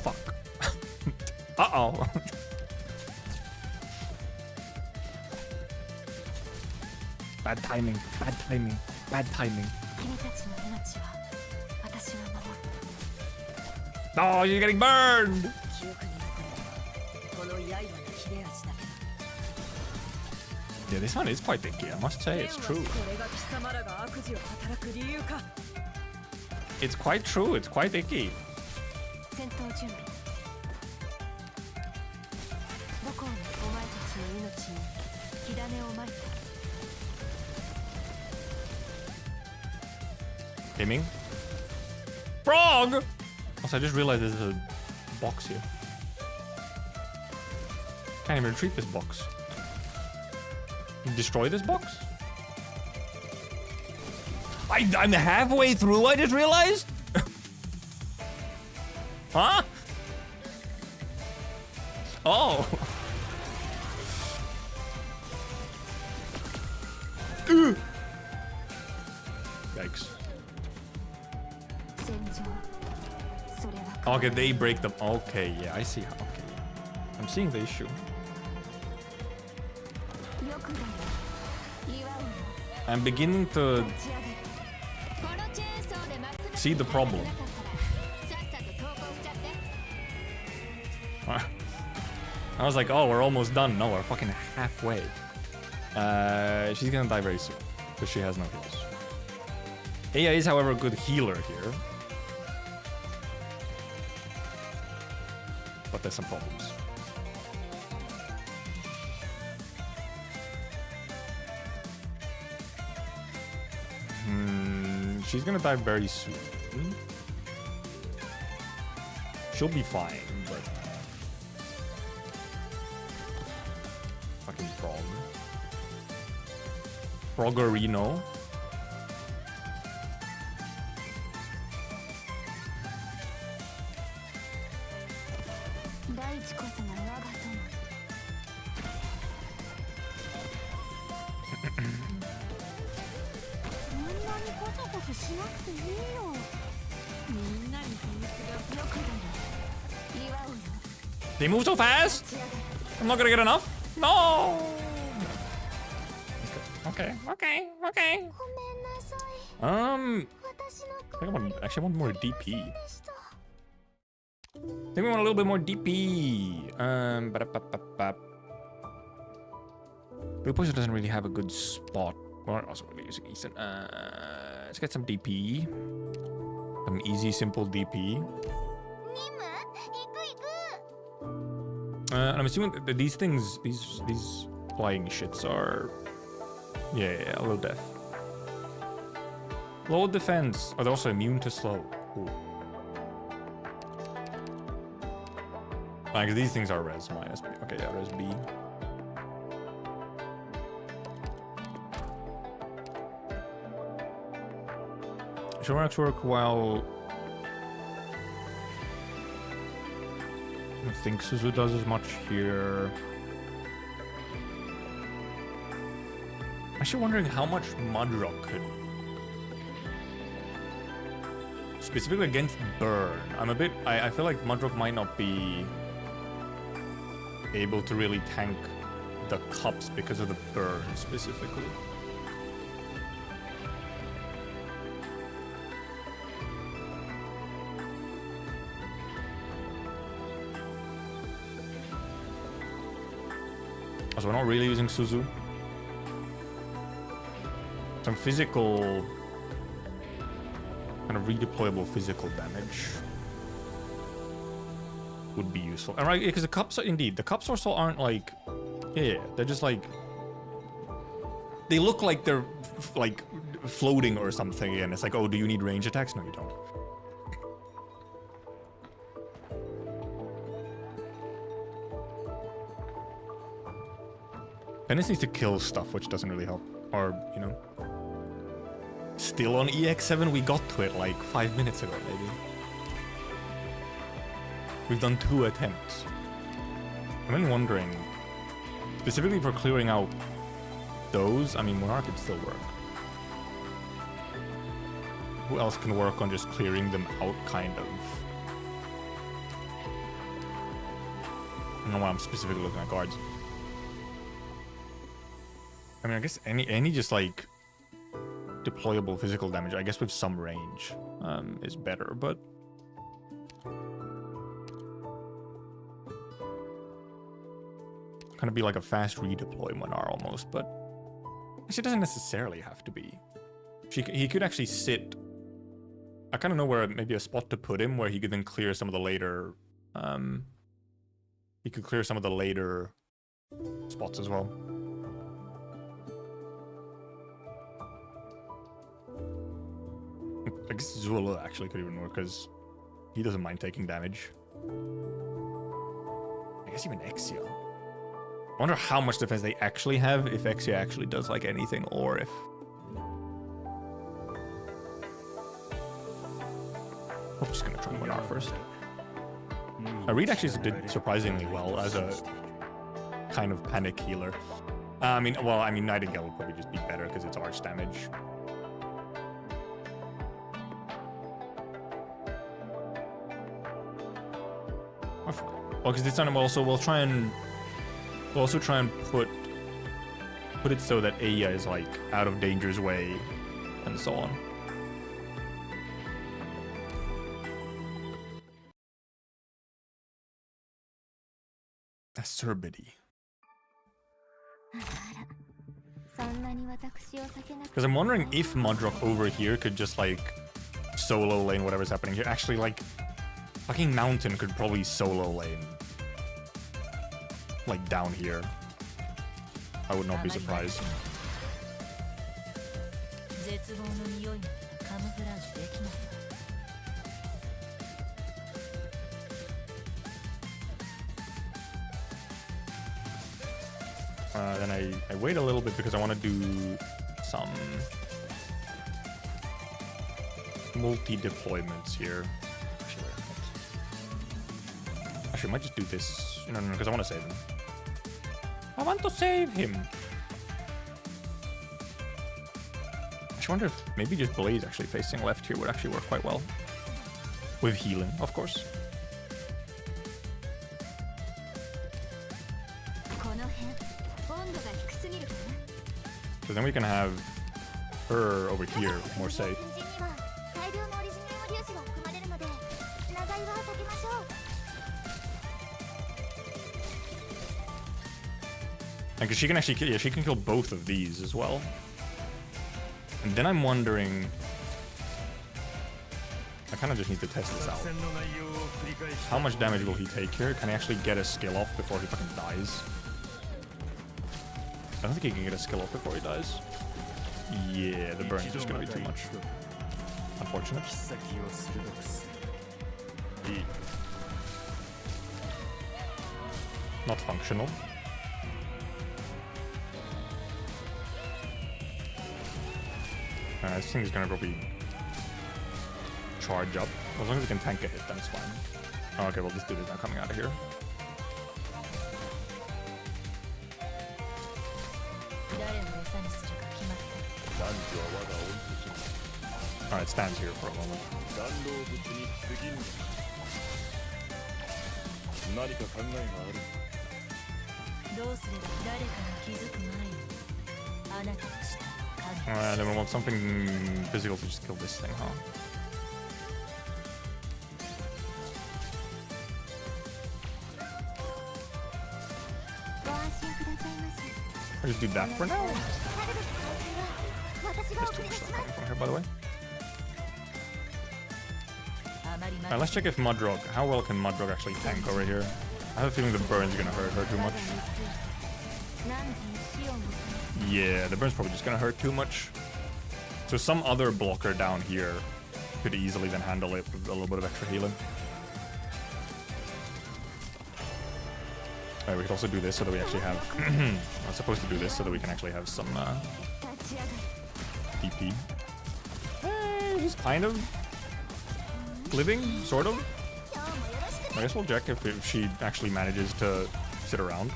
Fuck. Uh-oh. Bad timing. No, you're getting burned! Yeah, this one is quite icky, I must say, it's true. It's quite true, it's quite icky. Aiming. Frog! Also, I just realized there's a box here. Can't even retreat this box. Destroy this box? I'm halfway through, I just realized? Huh? Yikes. Okay, they break them. Okay, yeah, I see how. Okay. I'm seeing the issue. I'm beginning to see the problem. I was like, oh, we're almost done. No, we're fucking halfway. She's gonna die very soon because she has no heals. Aya is, however, a good healer here. But there's some problems. She's gonna die very soon. She'll be fine, but... Fucking frog. Froggerino. They move so fast! I'm not gonna get enough? No! Okay. I actually want more DP. I think we want a little bit more DP. Blue Poison doesn't really have a good spot. We're also really using Ethan. Let's get some DP. Some easy, simple DP. And I'm assuming that these things, these flying shits are, yeah, low def. Low defense. Are they also immune to slow? Ooh. Like these things are res minus B. Okay, yeah, res B. Shorax work well. I don't think Suzu does as much here. I'm actually wondering how much Mudrock could. Specifically against Burn. I feel like Mudrock might not be able to really tank the cups because of the Burn specifically. So we're not really using Suzu. Some physical, kind of redeployable physical damage would be useful. And right, because the cups are indeed, the cups also aren't like, yeah, they're just like, they look like they're like floating or something, and it's like, oh, do you need range attacks? No, you don't. Venice needs to kill stuff, which doesn't really help. Or, you know. Still on EX7, we got to it like 5 minutes ago, maybe. We've done 2 attempts. I've been wondering, specifically for clearing out those, I mean, Monarch could still work. Who else can work on just clearing them out, kind of? I don't know why I'm specifically looking at guards. I mean, I guess any just like deployable physical damage, I guess with some range, is better, but kind of be like a fast redeploy Monar almost, but actually it doesn't necessarily have to be. He could actually sit. I kind of know where maybe a spot to put him where he could then clear some of the later. He could clear some of the later spots as well. I guess Zula actually could even work because he doesn't mind taking damage. I guess even Exia. I wonder how much defense they actually have if Exia actually does like anything, or if... I'm just gonna try Monar first. Reed actually did surprisingly well as a kind of panic healer. I mean, Nightingale would probably just be better because it's arch damage. Well, because this time we'll also try and put it so that Aya is like out of danger's way, and so on. Acerbity. Because I'm wondering if Modrock over here could just like solo lane whatever's happening here. Actually, like fucking Mountain could probably solo lane like down here. I would not be surprised. Then I wait a little bit because I want to do some multi-deployments here. Actually, I might just do this. No, because I want to save him. I want to save him. I wonder if maybe just Blaze actually facing left here would actually work quite well. With healing, of course. So then we can have her over here, more safe. And because she can actually, yeah, she can kill both of these as well. And then I'm wondering, I kind of just need to test this out. How much damage will he take here? Can he actually get a skill off before he fucking dies? I don't think he can get a skill off before he dies. Yeah, the burn is just gonna be too much. Unfortunate. Not functional. This thing is gonna probably charge up. As long as we can tank a hit, then it's fine. Oh, okay, well, this dude is now coming out of here. Alright, stands here for a moment. Then we want something physical to just kill this thing, huh? I'll just do that for now. There's too much stuff coming from here, by the way. Alright, let's check if Modrock, how well can Modrock actually tank over here? I have a feeling the burn's gonna hurt her too much. Yeah, the burn's probably just gonna hurt too much. So some other blocker down here could easily then handle it with a little bit of extra healing. Alright, we could also do this so that we actually have... I'm supposed to do this so that we can actually have some DP. Hey, he's kind of living, sort of. I guess we'll check if she actually manages to sit around.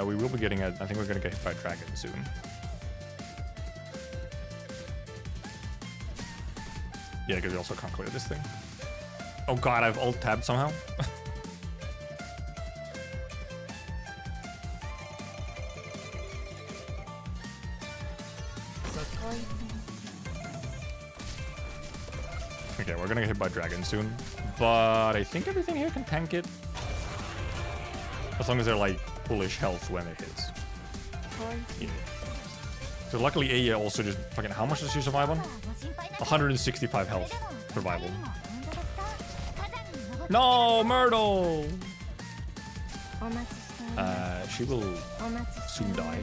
We will be getting a... I think we're going to get hit by a dragon soon. Yeah, because we also can't clear this thing. Oh god, I've alt-tabbed somehow. Okay, we're gonna get hit by dragon soon. But I think everything here can tank it. As long as they're like bullish health when it hits. Yeah. So luckily Aya also just fucking... How much does she survive on? 165 health survival. No, Myrtle! She will soon die.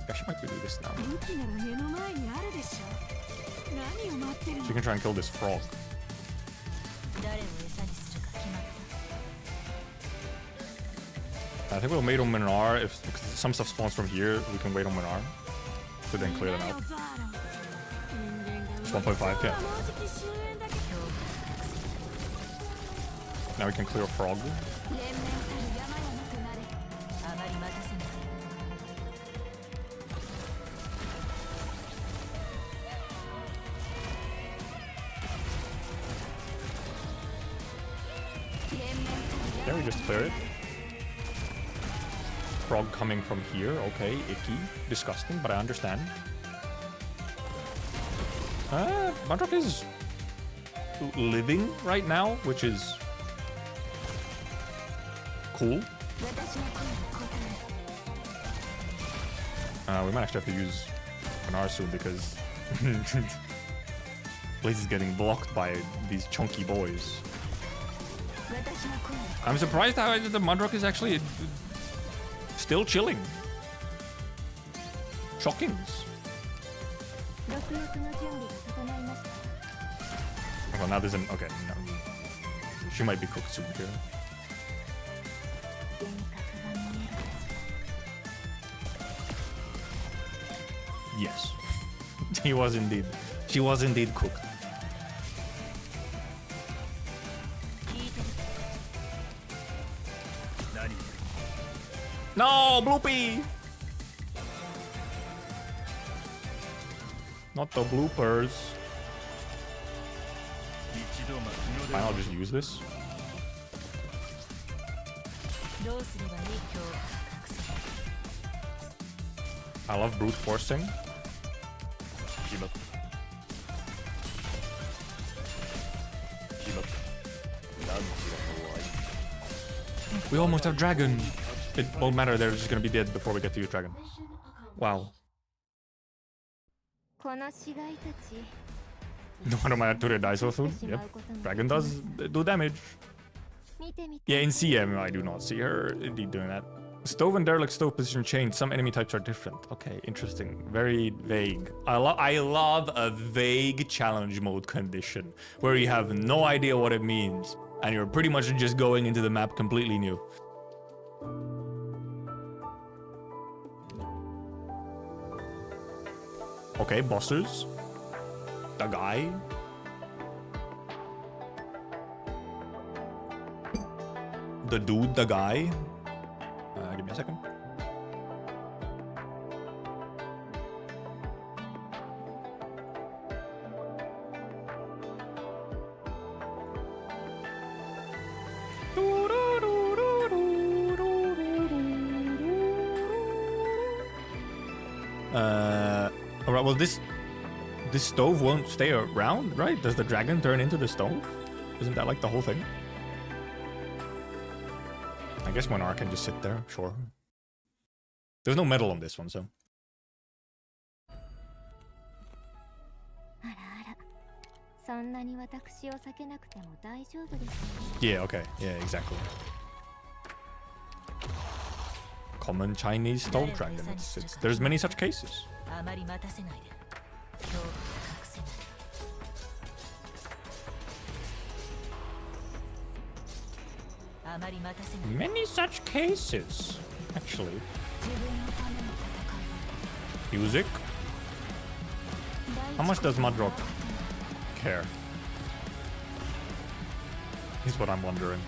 Yeah, she might do this now. She can try and kill this frog. I think we'll wait on Minar. If some stuff spawns from here, we can wait on Minar to then clear them out. It's 1.5, yeah. Now we can clear Frog. just clear it. Frog coming from here. Okay, icky. Disgusting, but I understand. Banter is living right now, which is cool. We might actually have to use an R soon because Blaze is getting blocked by these chunky boys. I'm surprised how the Mudrock is actually still chilling. Shockings. Well, now there's an... Okay, no. She might be cooked soon here. Yes. She was indeed cooked. No, Bloopy! Not the bloopers. Fine, I'll just use this. I love brute forcing. We almost have dragon. It won't matter, they're just gonna be dead before we get to use dragon. Wow. No one of my Arturo dies so soon. Yep. Dragon does do damage. Yeah, in CM I do not see her indeed doing that. Stove and derelict stove position change. Some enemy types are different. Okay, interesting. Very vague. I love a vague challenge mode condition where you have no idea what it means and you're pretty much just going into the map completely new. Okay, bosses. The guy. The dude, the guy. Give me a second. Alright, well this stove won't stay around, right? Does the dragon turn into the stove? Isn't that like the whole thing? I guess Monarch can just sit there, sure. There's no metal on this one, so. Yeah, okay. Yeah, exactly. Common Chinese stove dragon. There's many such cases. Many such cases, actually. Music? How much does Mudrock care? Is what I'm wondering.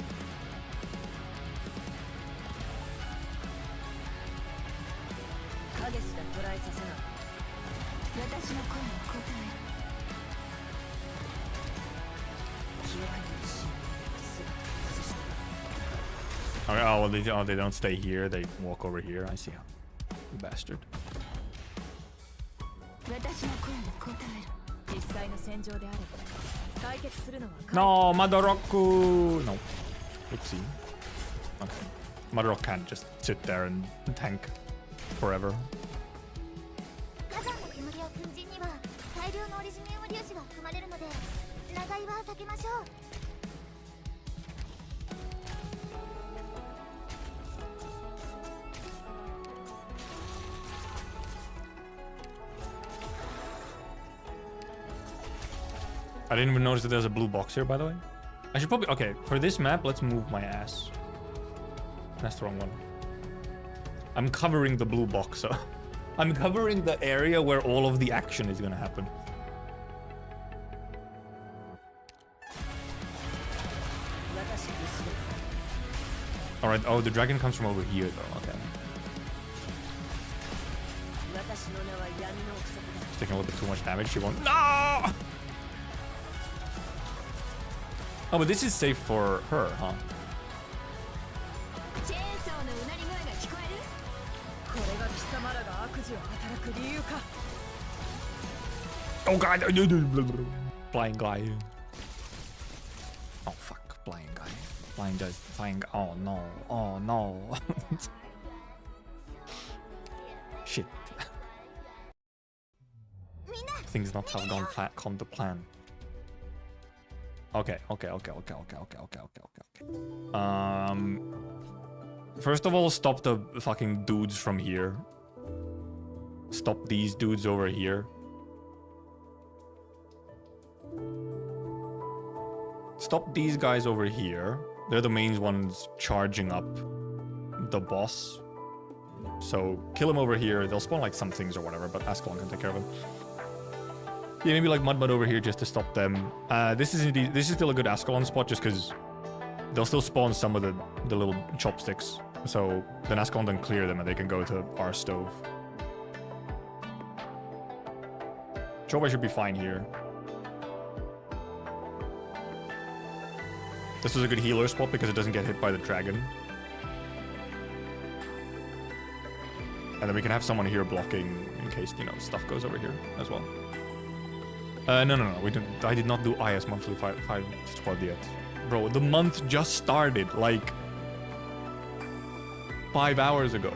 Oh, well, they don't stay here. They walk over here. I see how. Bastard. No, Madoroku. No. Oopsie. Okay. Madoroku can't just sit there and tank forever. I didn't even notice that there's a blue box here, by the way. I should probably... Okay, for this map, let's move my ass. That's the wrong one. I'm covering the blue box, so... I'm covering the area where all of the action is gonna happen. Alright, oh, the dragon comes from over here, though. Okay. She's taking a little bit too much damage. She won't... No! Oh, but this is safe for her, huh? Oh god! Blind guy. Oh fuck, blind guy. Blind guy's flying. Oh no. Oh no. Shit. Things not have gone to plan. Okay. First of all, stop the fucking dudes from here. Stop these dudes over here. Stop these guys over here. They're the main ones charging up the boss. So kill him over here. They'll spawn like some things or whatever, but Ascalon can take care of him. Yeah, maybe like Mud over here just to stop them. This is still a good Ascalon spot just because they'll still spawn some of the little chopsticks. So then Ascalon then clear them and they can go to our stove. Chobai should be fine here. This is a good healer spot because it doesn't get hit by the dragon. And then we can have someone here blocking in case, you know, stuff goes over here as well. No. We didn't. I did not do IS monthly 5 squad yet. Bro, the month just started like 5 hours ago.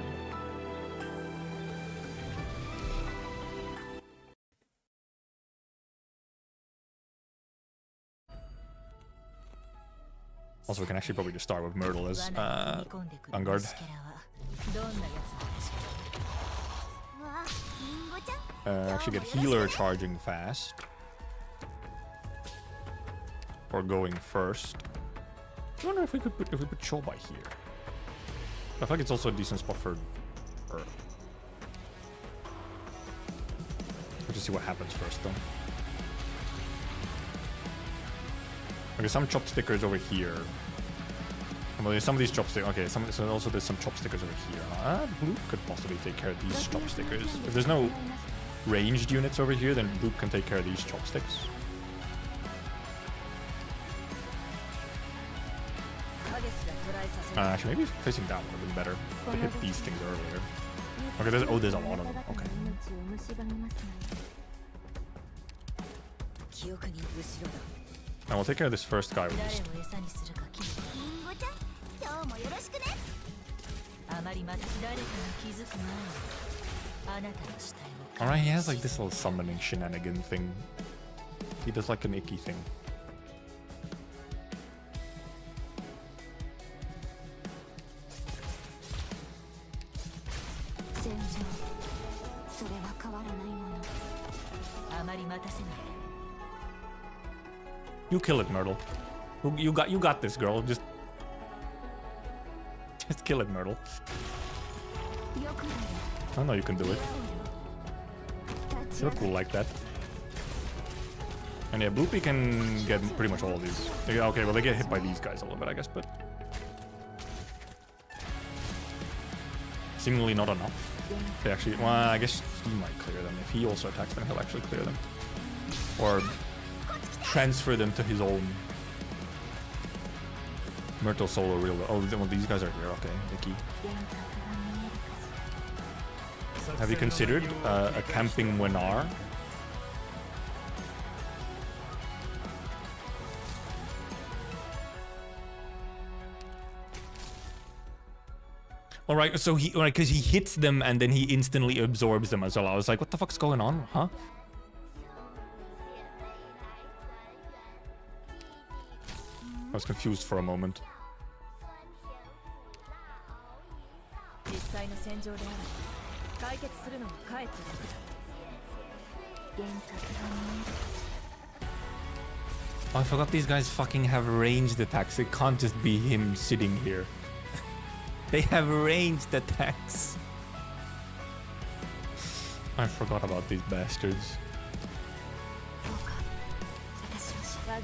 Also, we can actually probably just start with Myrtle as on guard. Actually get healer charging fast. Or going first. I wonder if we put Chobai here. I feel like it's also a decent spot for her. We'll just see what happens first though. Okay, some chopstickers over here. Well, some of these chopsticks. Okay, so also there's some chopstickers over here. Blue could possibly take care of these chopstickers. If there's no ranged units over here, then Blue can take care of these chopsticks. Actually, maybe facing that would have been better. To hit these things earlier. Okay, there's a lot of them. Okay. And we'll take care of this first guy with this. Alright, he has like this little summoning shenanigan thing. He does like an icky thing. You kill it, Myrtle. You got this, girl. Just kill it, Myrtle. I know you can do it. You're cool like that. And yeah, Bloopy can get pretty much all of these. Okay, well they get hit by these guys a little bit, I guess, but seemingly not enough. They actually, well, I guess he might clear them. If he also attacks them, he'll actually clear them. Or transfer them to his own. Myrtle solo real. Oh, well, these guys are here. Okay, Vicky. Have you considered a camping Wenar? All right, so because he hits them and then he instantly absorbs them as well. I was like, what the fuck's going on, huh? I was confused for a moment. Oh, I forgot these guys fucking have ranged attacks. It can't just be him sitting here. They have ranged attacks. I forgot about these bastards. I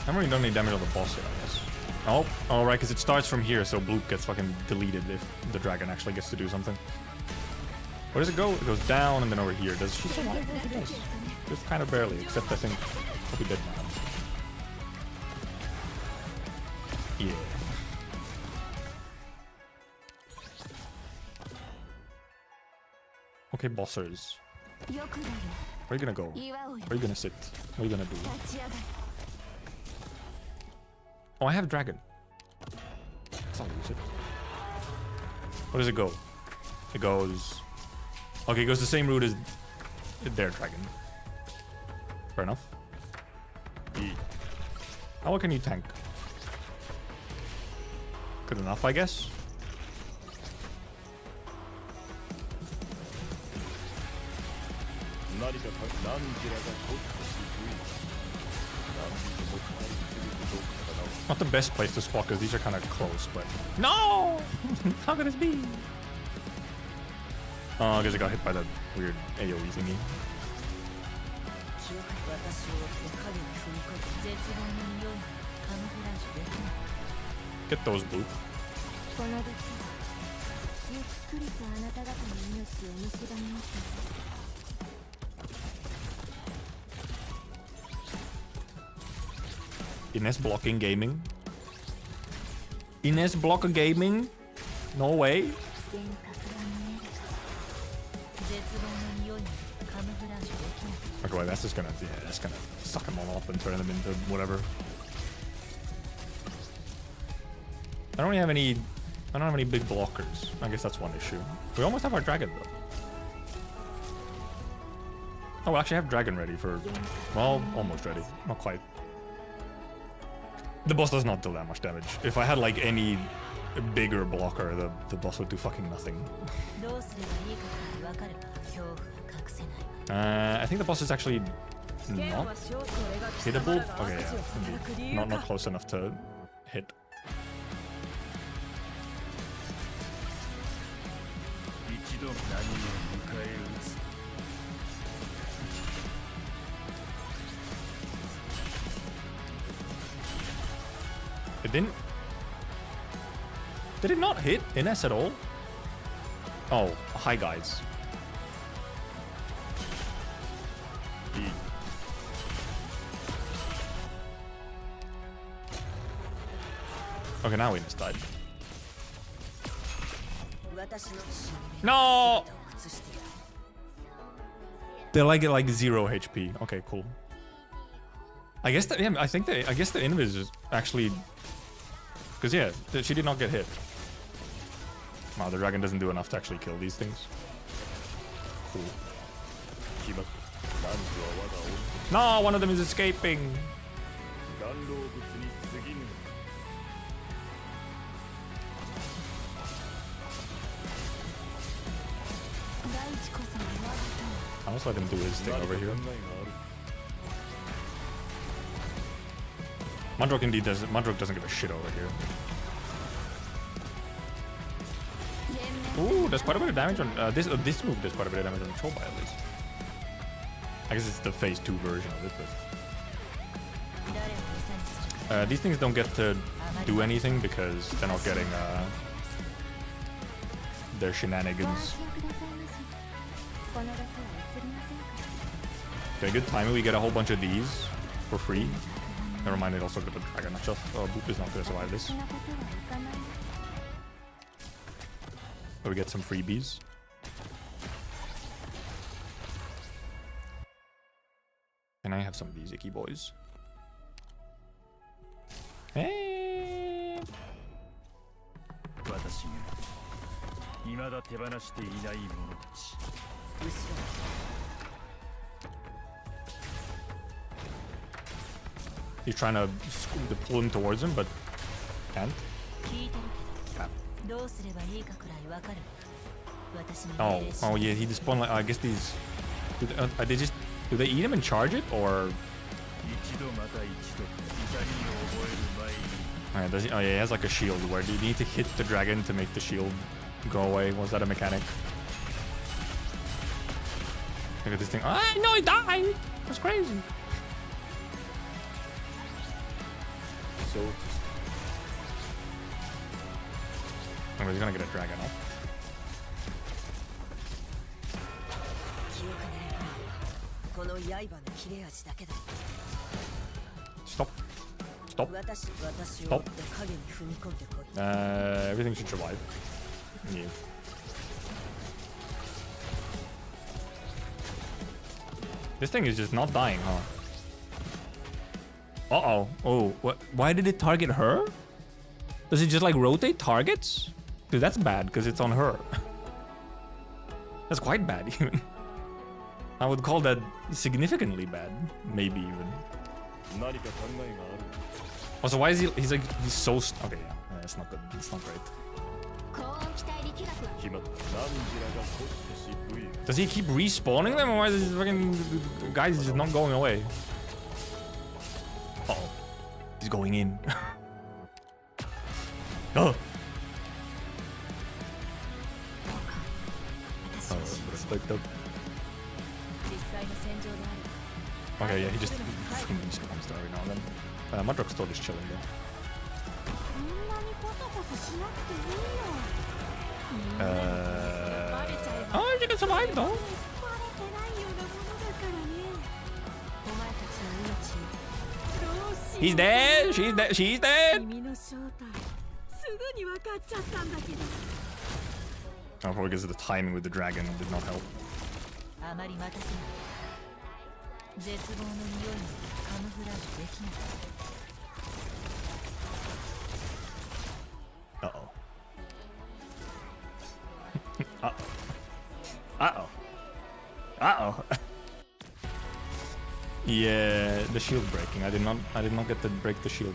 haven't really done any damage on the boss yet, I guess. Oh, all right, because it starts from here, so blue gets fucking deleted if the dragon actually gets to do something. Where does it go? It goes down and then over here. Does she survive? It does. Just kind of barely, except I think probably dead now. Yeah. Okay, bossers. Where are you gonna go? Where are you gonna sit? What are you gonna do? Oh, I have dragon. I'll use it. Where does it go? It goes... Okay, it goes the same route as their dragon. Fair enough. How well can you tank? Good enough, I guess. Not the best place to spot because these are kind of close, but... No! How could this be? Oh, I guess I got hit by that weird AoE thingy. Get those, Blue. Ines blocking gaming. Ines blocker gaming? No way. Okay, wait, that's just gonna, yeah, that's gonna suck them all up and turn them into whatever. I don't have any big blockers. I guess that's one issue. We almost have our dragon though. Oh, we actually have dragon ready for, well, almost ready. Not quite. The boss does not do that much damage. If I had like any bigger blocker, the boss would do fucking nothing. I think the boss is actually not hittable. Okay, yeah, indeed. Not close enough to hit. It didn't. Did it not hit Ines at all? Oh, hi guys. Okay, now Ines died. No! They're like at like 0 HP. Okay, cool. I guess that, yeah, I guess the invis is actually, because yeah, she did not get hit. Wow, the dragon doesn't do enough to actually kill these things. Cool. No, one of them is escaping. I'll just let him do his thing over here. Mudrock indeed doesn't. Mudrock doesn't give a shit over here. Ooh, does quite a bit of damage on this move. Does quite a bit of damage on the troll by at least. I guess it's the phase 2 version of it, but these things don't get to do anything because they're not getting their shenanigans. Okay, good timing. We get a whole bunch of these for free. Never mind, it also got the dragon. Boop is not going to survive this. But we get some freebies. And I have some of these icky boys. Hey! He's trying to pull him towards him, but can't. Oh yeah, he just spawned like, I guess these, are they just, do they eat him and charge it, or? Alright, does he, oh yeah, he has like a shield, where do you need to hit the dragon to make the shield go away? Was that a mechanic? Look at this thing. Ah, no, he died! That's crazy. Anyways, he's gonna get a dragon off. Stop. Stop. Stop. Everything should survive. Yeah. This thing is just not dying, huh? Uh-oh. Oh, what? Why did it target her? Does it just like rotate targets? Dude, that's bad because it's on her. That's quite bad even. I would call that significantly bad, maybe even. Also, why is he's so okay, yeah, that's not good. It's not great. Does he keep respawning them, or why is this fucking guy just not going away? Uh-oh. He's going in. Oh! Okay, yeah, he just respawns there every now and then. My drug's still just chilling though. Oh, you can survive though. He's dead. She's dead. She's dead. Oh, probably because of the timing with the dragon did not help. Uh-oh. Uh-oh. Uh-oh. Uh-oh. Yeah, the shield breaking. I did not get to break the shield.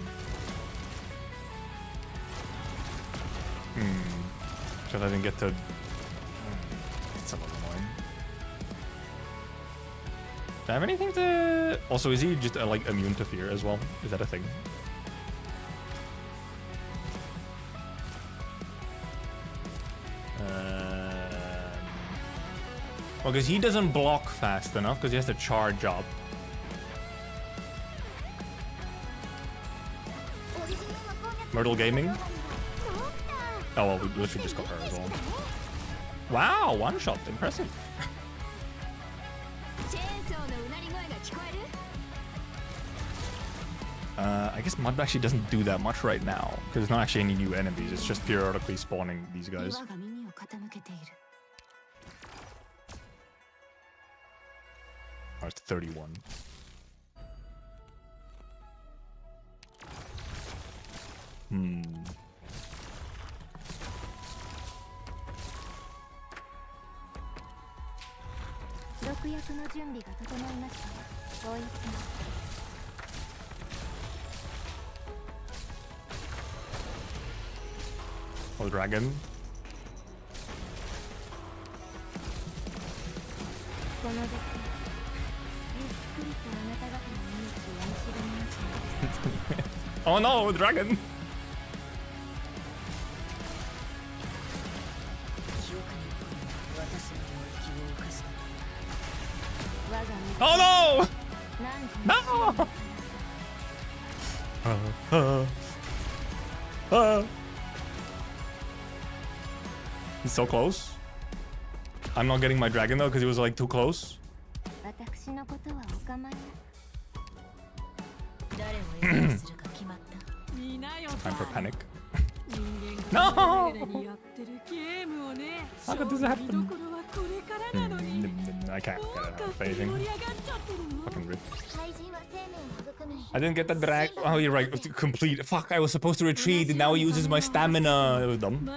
So I didn't get to. It's a little annoying. Do I have anything to? Also, is he just like immune to fear as well? Is that a thing? Well, because he doesn't block fast enough because he has to charge up. Myrtle Gaming? Oh, well, we literally just got her as well. Wow, one shot. Impressive. I guess Mud actually doesn't do that much right now because there's not actually any new enemies. It's just periodically spawning these guys. Oh, it's 31. Oh, dragon. Oh no, dragon! Oh no! No! He's so close. I'm not getting my dragon though because he was like too close. Time for panic. No! How could this happen? I can't get it out phasing. Fucking rip. I didn't get that drag. Oh, you're right. Complete. Fuck, I was supposed to retreat and now he uses my stamina. That was dumb.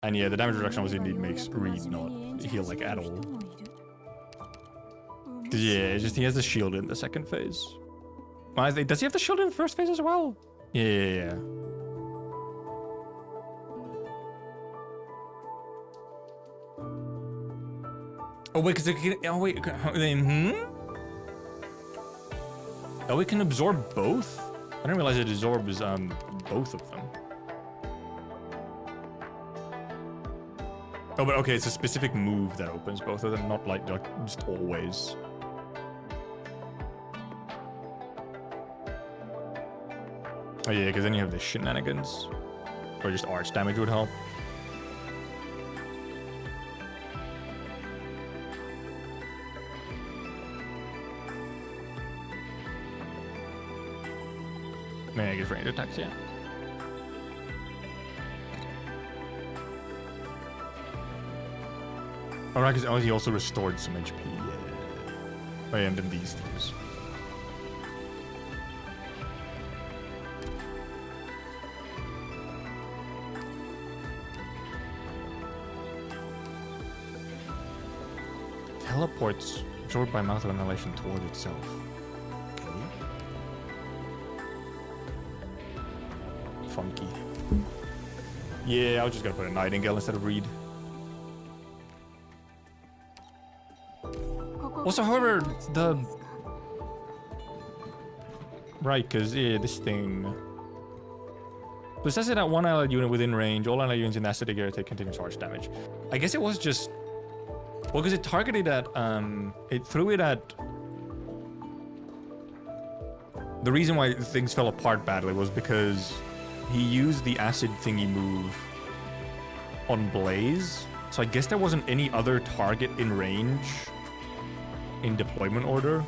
And yeah, the damage reduction was indeed makes Reed not heal like at all. Yeah, it's just he has the shield in the second phase. Does he have the shield in the first phase as well? Yeah. Oh wait, because it can. Oh wait. Oh, it can absorb both. I didn't realize it absorbs both of them. Oh, but okay, it's a specific move that opens both of them, not like just always. Oh yeah, because then you have the shenanigans. Or just arch damage would help. I guess range attacks, yeah. Alright, because he also restored some HP. Yeah. Oh, yeah, and then these things. Teleports absorbed by mouth of annihilation toward itself. Funky. Yeah, I was just gonna put a Nightingale instead of Reed. Also, however, the... Right, because, yeah, this thing... But it says it at one allied unit within range. All allied units in the acidic area take continuous charge damage. I guess it was just... Well, because it targeted at... It threw it at... The reason why things fell apart badly was because he used the acid thingy move on Blaze. So I guess there wasn't any other target in range in deployment order.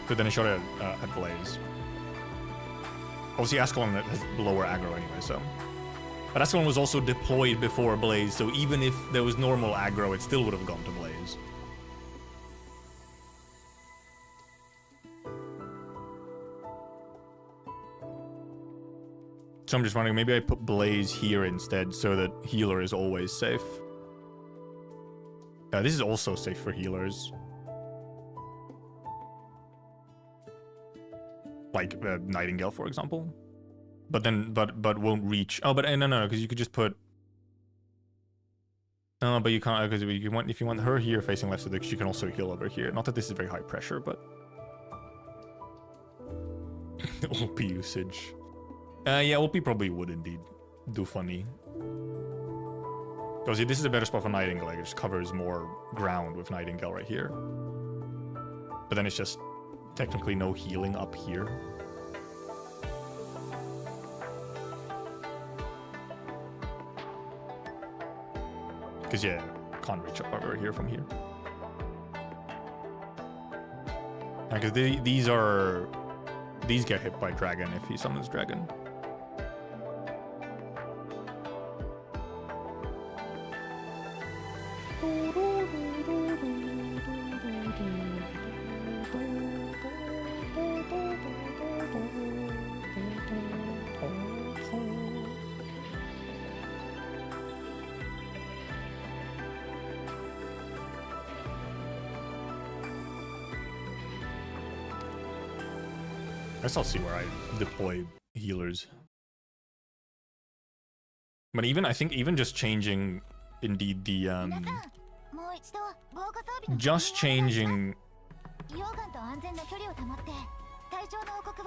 So then it shot it at Blaze. Obviously, Ascalon has lower aggro anyway, so. But Ascalon was also deployed before Blaze, so even if there was normal aggro, it still would have gone to Blaze. So I'm just wondering, maybe I put Blaze here instead so that healer is always safe. This is also safe for healers. Like Nightingale, for example. But then, but won't reach. Oh, but no, because you could just put. No, but you can't, because if you want her here facing left, so that she can also heal over here. Not that this is very high pressure, but OP usage. Yeah, OP probably would indeed do funny. Because this is a better spot for Nightingale. Like, it just covers more ground with Nightingale right here. But then it's just technically no healing up here. Because, yeah, can't reach up over here from here. Because these get hit by Dragon if he summons Dragon. I guess I'll see where I deploy healers. But I think even just changing, indeed, the, just changing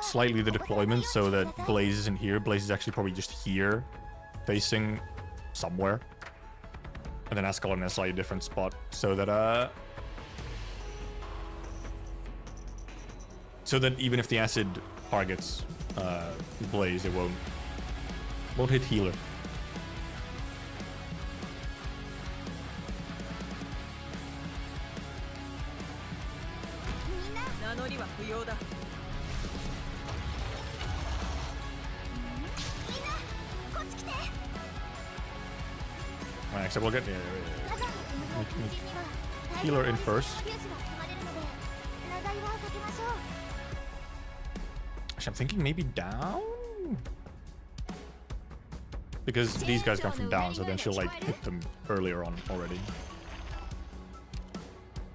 slightly the deployment so that Blaze isn't here. Blaze is actually probably just here, facing somewhere. And then Ascalon in a slightly different spot so that, so that even if the acid targets Blaze, it won't hit healer. Except we'll get healer in first. Actually, I'm thinking maybe down? Because these guys come from down, so then she'll like hit them earlier on already.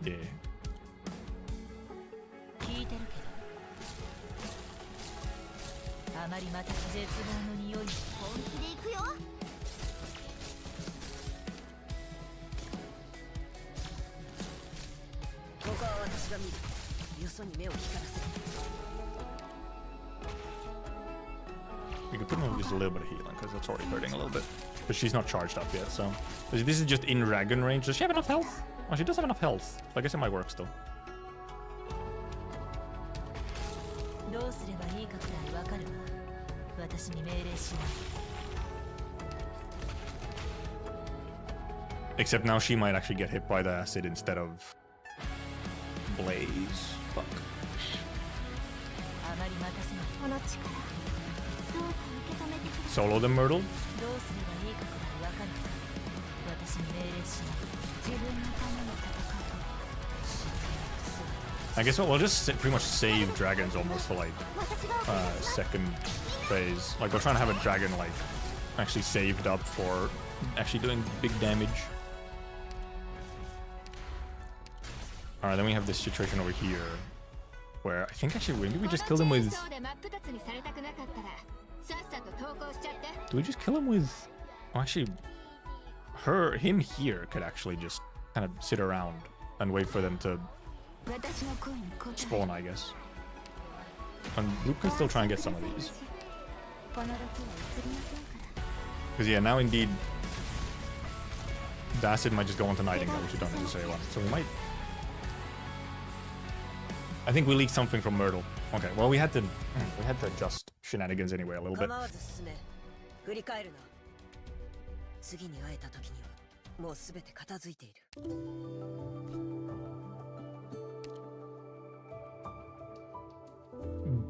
Yeah. We could put in just a little bit of healing because that's already hurting a little bit. But she's not charged up yet, so this is just in dragon range. Does she have enough health? Oh, she does have enough health. I guess it might work still. いいかくらいわかるわ。私に命令しない。 Except now she might actually get hit by the acid instead of Blaze. Fuck. あまり待たせない。この力どうか受け止めてください。 Solo the Myrtle? どうすればいいかくらいわかるわ。私に命令しない。自分のための戦い。 I guess we'll just pretty much save dragons almost for like second phase. Like we're trying to have a dragon like actually saved up for actually doing big damage. Alright, then we have this situation over here where I think actually maybe we just kill him with... Do we just kill him with... Oh, actually, him here could actually just kind of sit around and wait for them to spawn, I guess. And Luke can still try and get some of these. Because yeah, now indeed, the acid might just go onto Nightingale, which we don't necessarily want. So we might... I think we leaked something from Myrtle. Okay, well we had to adjust shenanigans anyway a little bit.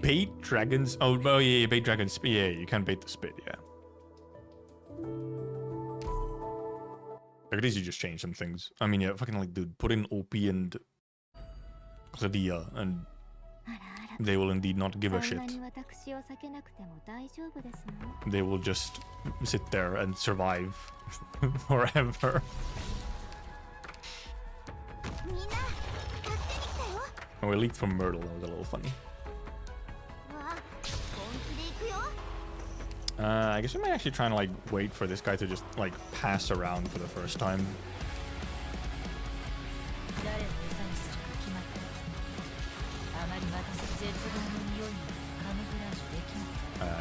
Bait dragons? Oh yeah, bait dragons. Yeah, you can bait the spit, yeah. Like, at least you just change some things. I mean, yeah, fucking like, dude, put in OP and Radia, and they will indeed not give a shit. They will just sit there and survive forever. And we leaked from Myrtle, that was a little funny. I guess we might actually try and like wait for this guy to just like pass around for the first time.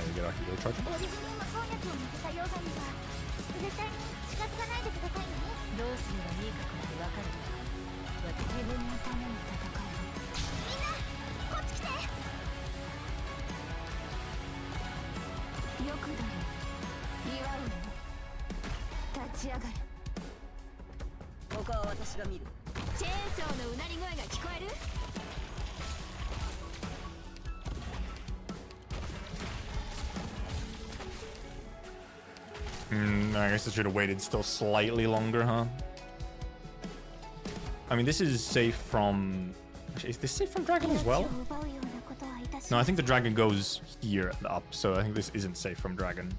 You get our hero charge. I guess I should have waited still slightly longer, huh? I mean, this is safe from... Actually, is this safe from dragon as well? No, I think the dragon goes here and up, so I think this isn't safe from dragon.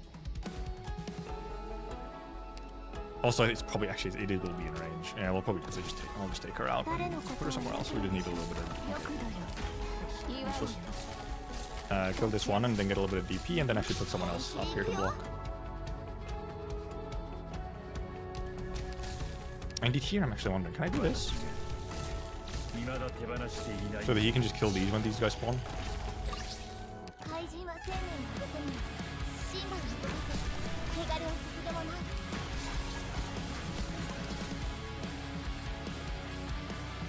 Also, it's probably... Actually, it will be in range. Yeah, we'll probably I'll just take her out and put her somewhere else. We just need a little bit of... kill this one and then get a little bit of DP and then actually put someone else up here to block. Indeed, here I'm actually wondering, can I do this? So that he can just kill these when these guys spawn?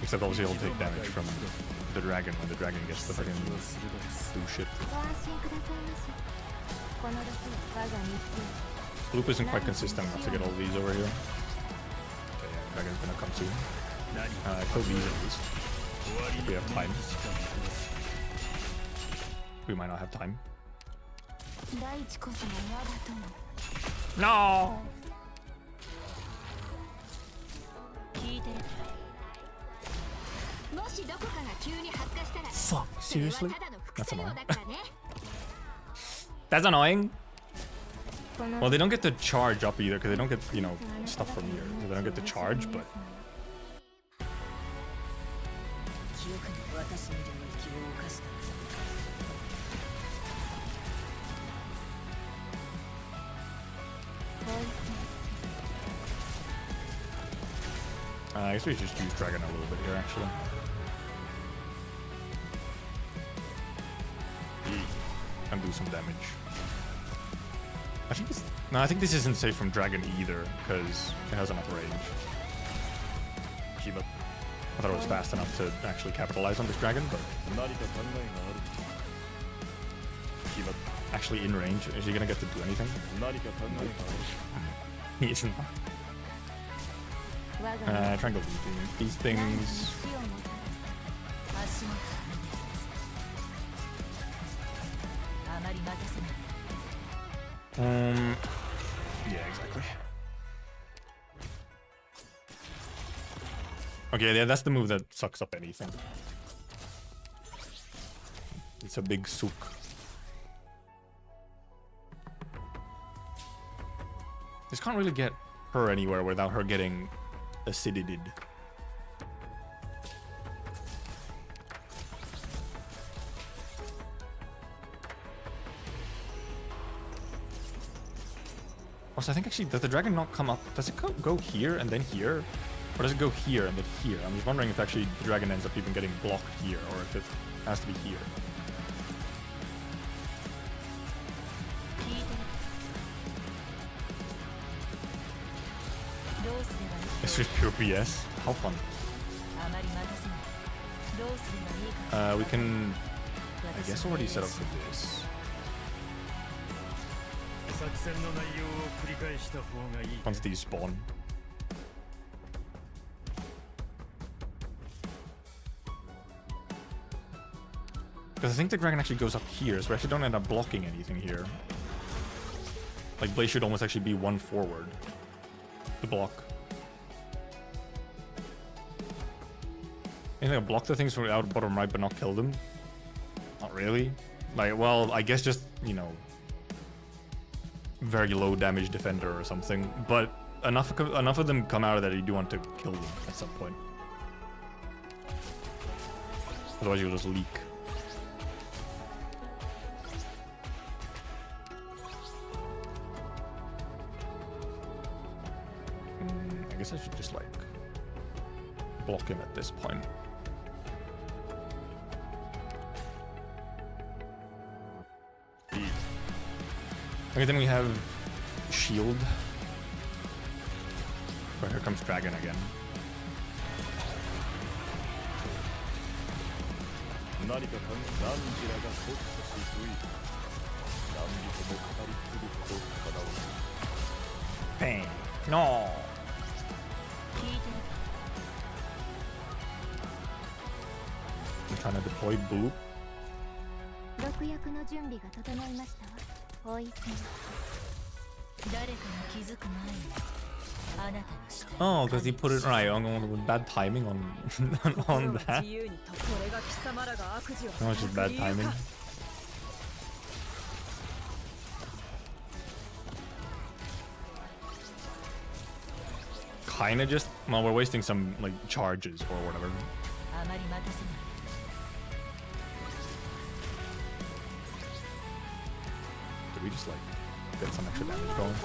Except obviously he'll take damage from the dragon when the dragon gets the fucking blue shit. Loop isn't quite consistent enough to get all these over here. Dragon's gonna come soon. Kill these at least. If we have time. We might not have time. No! Fuck, seriously? That's annoying. That's annoying! Well, they don't get to charge up either, because they don't get, you know, stuff from here. They don't get to charge, but... I guess we should just use Dragon a little bit here, actually. And do some damage. I think this... No, I think this isn't safe from Dragon either, because it has enough range. But I thought it was fast enough to actually capitalize on this Dragon, but... actually in range. Is he gonna get to do anything? He isn't. Triangle these things. Yeah, exactly. Okay, yeah, that's the move that sucks up anything. It's a big souk. This can't really get her anywhere without her getting acided. Also, I think actually, does the dragon not come up? Does it go here and then here? Or does it go here and then here? I'm just wondering if actually the dragon ends up even getting blocked here, or if it has to be here. It's just pure BS. How fun. We can, I guess, already set up for this. Once these spawn. Because I think the dragon actually goes up here, so we actually don't end up blocking anything here. Like, Blaze should almost actually be one forward to block. Anything to block the things from out bottom right but not kill them? Not really. Like, well, I guess just, you know, very low damage defender or something. But enough of them come out of that you do want to kill them at some point. Otherwise you'll just leak. I guess I should just like block him at this point. Okay, then we have shield. But here comes dragon again. Bang. No. I'm trying to deploy boop. Oh, because he put it right on bad timing on on that. No, it's just bad timing. Kinda just, well, we're wasting some like charges or whatever. Did we just like get some extra damage going?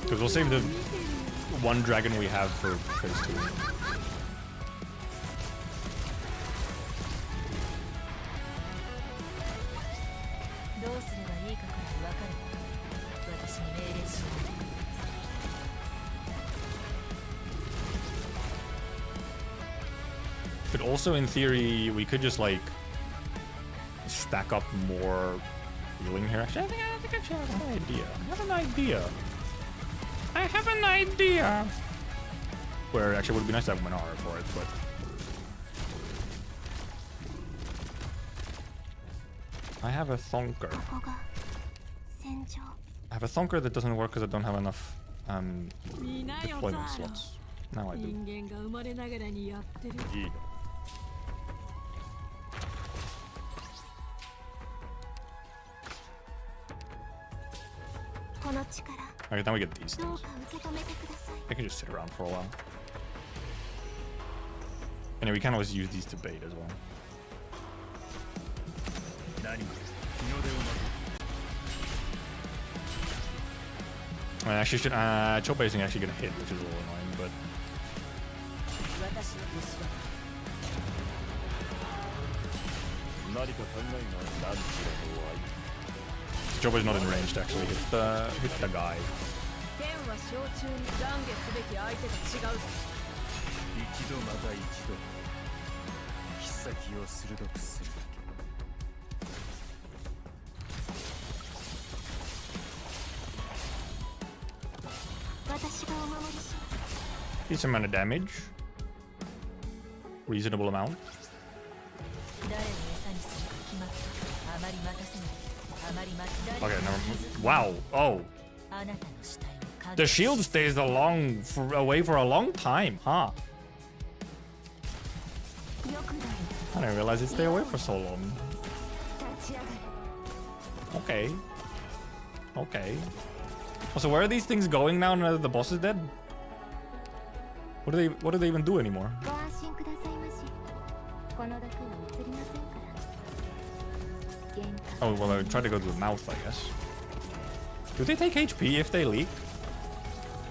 Because we'll save the one dragon we have for phase 2. But also, in theory, we could just like stack up more healing here. Actually, I think I actually have an idea. I have an idea. Where actually it would be nice to have Manara for it, but I have a thonker. I have a thonker that doesn't work because I don't have enough deployment slots. Now I do. Okay, now we get these things. I can just sit around for a while. Anyway, we can always use these to bait as well. I actually should, Chopa isn't actually gonna hit, which is a little annoying, but Chopa's not in range to actually hit the guy. Decent amount of damage. Reasonable amount. Okay, never. Wow. Oh. The shield stays away for a long time, huh? I didn't realize it stayed away for so long. Okay. Okay. So where are these things going now that the boss is dead? What do they even do anymore? Oh, well, I tried to go to the mouth, I guess. Do they take HP if they leak?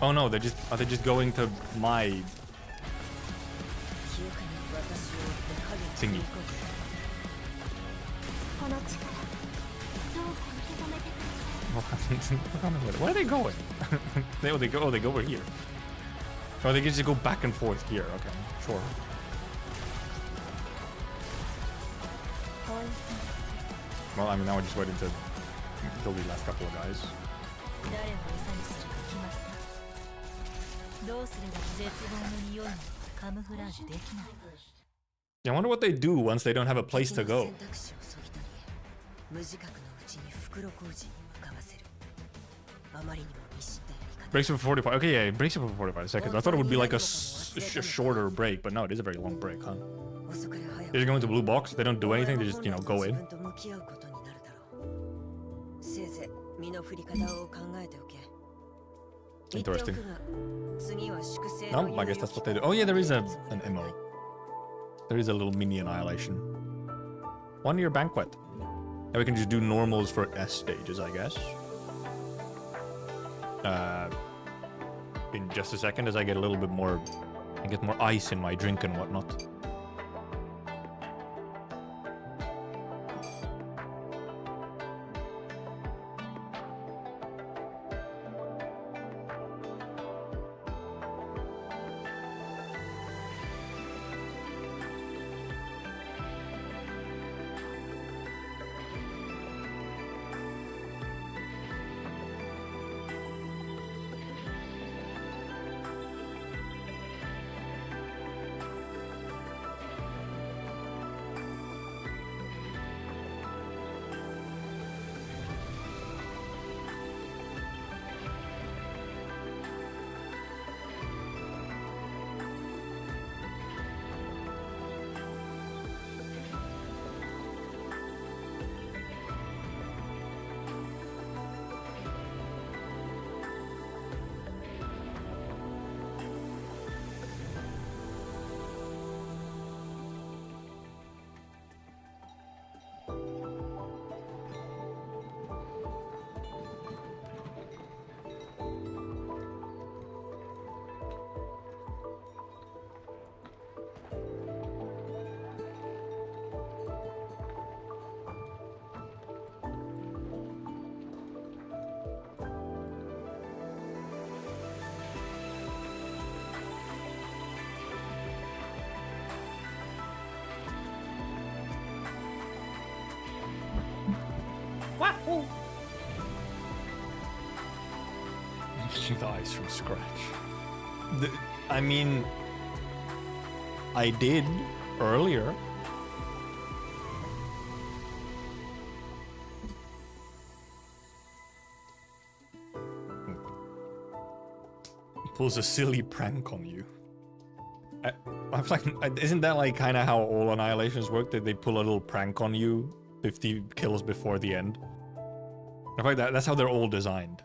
Oh no, are they just going to my thingy? Where are they going? they go over here. Or they can just go back and forth here. Okay, sure. Well, I mean, now we're just waiting to kill the last couple of guys. Yeah, I wonder what they do once they don't have a place to go. Breaks for 45. Okay, yeah, it breaks for 45 seconds. I thought it would be like a shorter break, but no, it is a very long break, huh? They just go into blue box. They don't do anything. They just, you know, go in. Interesting. No, I guess that's what they do. Oh yeah, there is an emote. There is a little mini annihilation. 1 year banquet. And we can just do normals for S stages, I guess. In just a second, as I get a little bit more, I get more ice in my drink and whatnot. The ice from scratch. I mean, I did earlier. Pulls a silly prank on you. I'm like, isn't that like kind of how all annihilations work? That they pull a little prank on you 50 kills before the end? In fact, that's how they're all designed.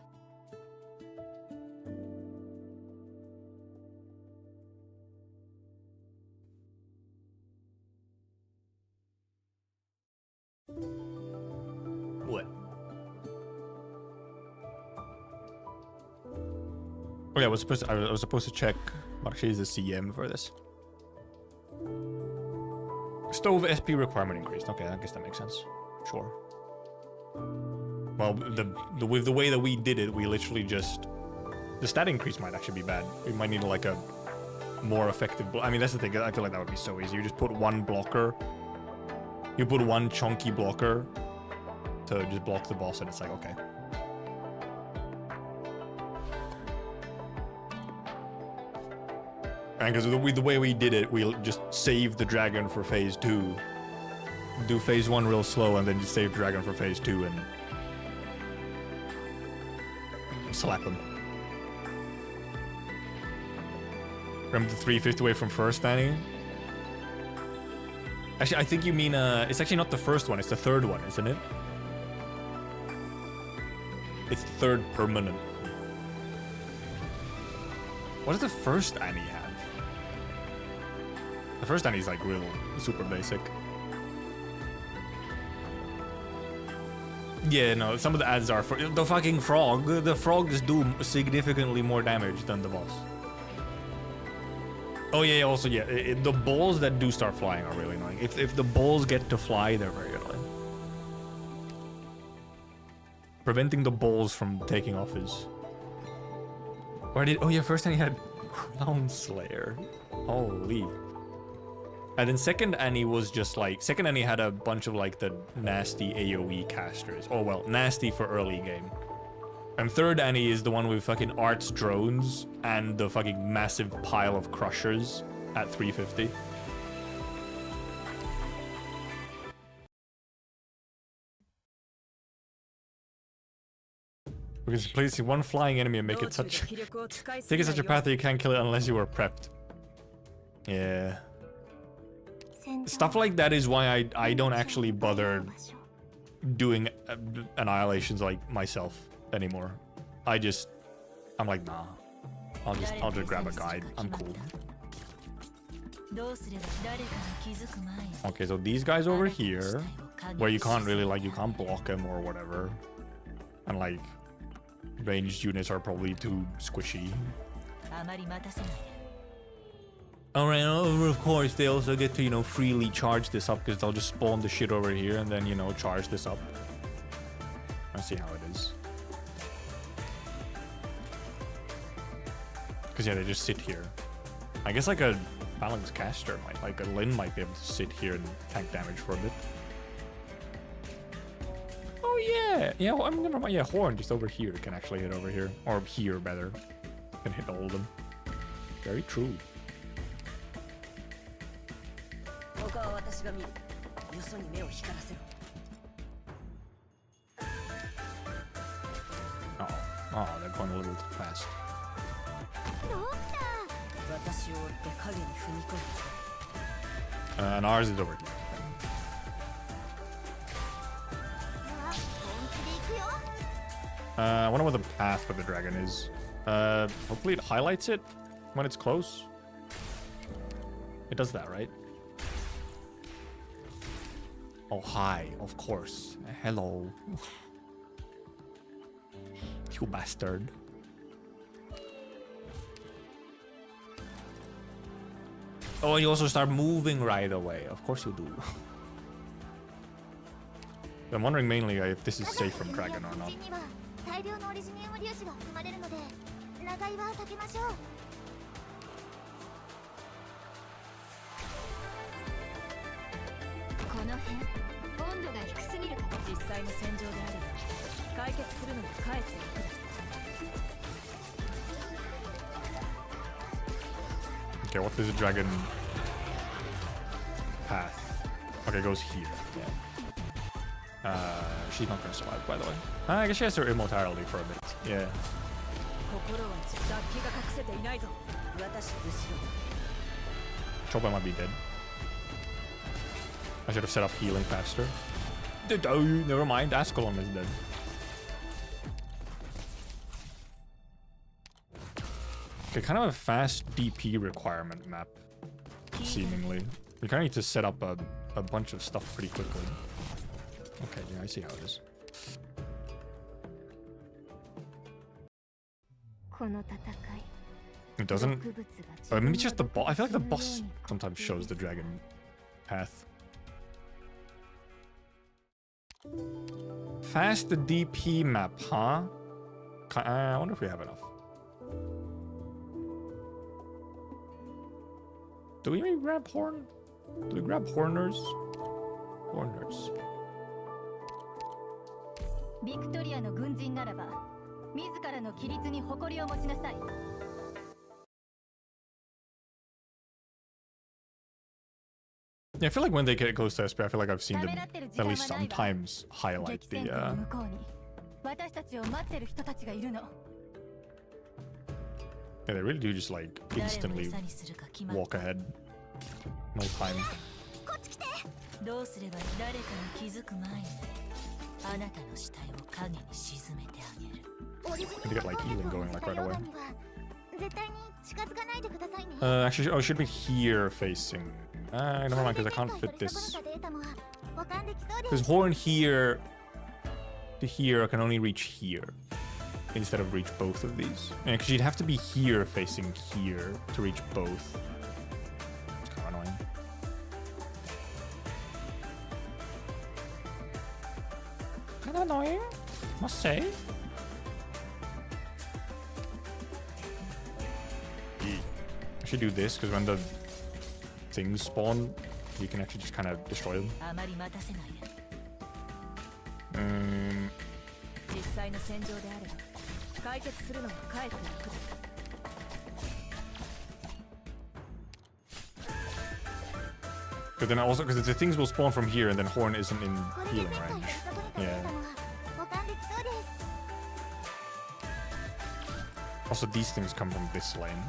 What? Oh yeah, I was supposed to check Marche's the CM for this. Stove SP requirement increased. Okay, I guess that makes sense. Sure. Well, with the way that we did it, we literally just... The stat increase might actually be bad. We might need like a more effective. I mean, that's the thing. I feel like that would be so easy. You just put one blocker. You put one chunky blocker to just block the boss, and it's like, okay. And because the way we did it, we'll just save the dragon for phase 2. Do phase 1 real slow, and then just save dragon for phase 2 and slap him. Remember the 350 away from first, Danny? Actually, I think you mean, it's actually not the first one, it's the third one, isn't it? It's the third permanent. What does the first Annie have? The first Annie's like real, super basic. Yeah, no, some of the ads are for the fucking frog. The frogs do significantly more damage than the boss. Oh yeah, also yeah, the balls that do start flying are really annoying. If the balls get to fly, they're very annoying. Preventing the balls from taking off is... Where did... Oh yeah, first time he had Crown Slayer. Holy. And then second Annie was just like... Second Annie had a bunch of like the nasty AoE casters. Oh well, nasty for early game. And third Annie is the one with fucking arts drones and the fucking massive pile of crushers at 350. Because place one flying enemy and make it such... Take it such a path that you can't kill it unless you are prepped. Yeah. Stuff like that is why I don't actually bother doing annihilations like myself anymore. I'm like, nah. I'll just grab a guide. I'm cool. Okay, so these guys over here, where you can't really like, you can't block them or whatever. And like, ranged units are probably too squishy. Alright, of course, they also get to, you know, freely charge this up because they'll just spawn the shit over here and then, you know, charge this up. Let's see how it is. Because, yeah, they just sit here. I guess, like, a balanced caster might, like, a Lin might be able to sit here and tank damage for a bit. Oh, yeah! Yeah, well, I mean, never mind. Yeah, Horn just over here can actually hit over here. Or here, better. Can hit all of them. Very true. Oh, they're going a little too fast. And ours is over here. I wonder what the path for the dragon is. Hopefully it highlights it when it's close. It does that, right? Oh, hi, of course. Hello. You bastard. Oh, and you also start moving right away. Of course you do. I'm wondering mainly if this is safe from dragon or not. Okay, what is the dragon path? Okay, it goes here. Yeah. She's not gonna survive, by the way. I guess she has her immortality for a bit. Yeah. Chopa might be dead. I should have set up healing faster. Oh, never mind. Ascalon is dead. Okay, kind of a fast DP requirement map, seemingly. We kind of need to set up a bunch of stuff pretty quickly. Okay, yeah, I see how it is. It doesn't... maybe it's just the boss. I feel like the boss sometimes shows the dragon path. Fast DP map, huh? I wonder if we have enough. Do we maybe grab horn? Do we grab horners? Horners. ビクトリアの軍人ならば自らの規律に誇りを持ちなさい。 Yeah, I feel like when they get close to SP, I feel like I've seen them at least sometimes highlight the yeah, they really do just like instantly walk ahead. No time. どうすれば誰かに気づく前にあなたの死体を影に沈めてあげる。 To get like healing going like right away. 絶対に近づかないでくださいね。 Actually, oh, it should be here facing. Never mind, because I can't fit this. Because horn here to here, I can only reach here instead of reach both of these. Yeah, because you'd have to be here facing here to reach both. It's kind of annoying. Kind of annoying, must say. I should do this because when the things spawn, you can actually just kind of destroy them. But then also, because the things will spawn from here and then horn isn't in healing range. Yeah. Also, these things come from this lane.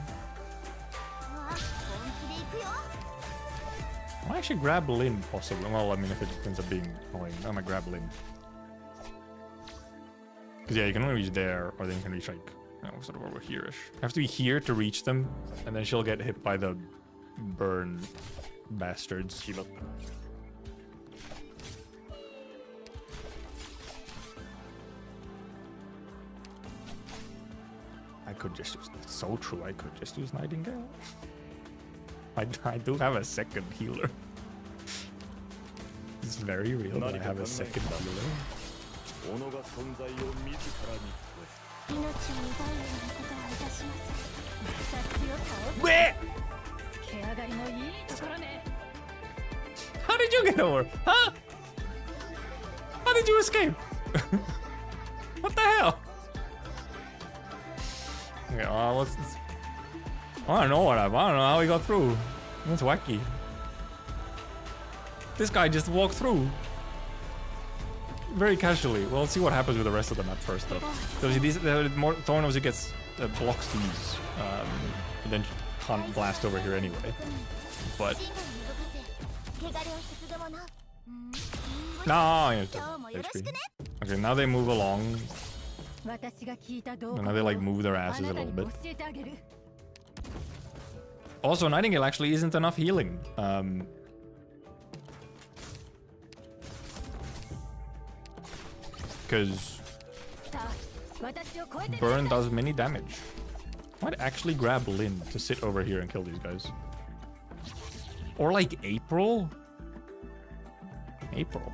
I might actually grab Lin, possibly. Well, I mean, if it ends up being annoying, I might grab Lin. Because, yeah, you can only reach there, or then you can reach, like, you know, sort of over here-ish. I have to be here to reach them, and then she'll get hit by the burn bastards. I could just use... That's so true, I could just use Nightingale. I do have a second healer. It's very real that I have a second healer. Where? How did you get over? Huh? How did you escape? What the hell? Okay, what's this? I don't know what I don't know how he got through. That's wacky. This guy just walked through. Very casually. Well, let's see what happens with the rest of them at first, though. So these, more Thorn obviously gets blocks these, and then can't blast over here anyway. But no, yeah, HP. Okay, now they move along. Now they like move their asses a little bit. Also, Nightingale actually isn't enough healing. Because burn does many damage. Might actually grab Lin to sit over here and kill these guys. Or like April? April.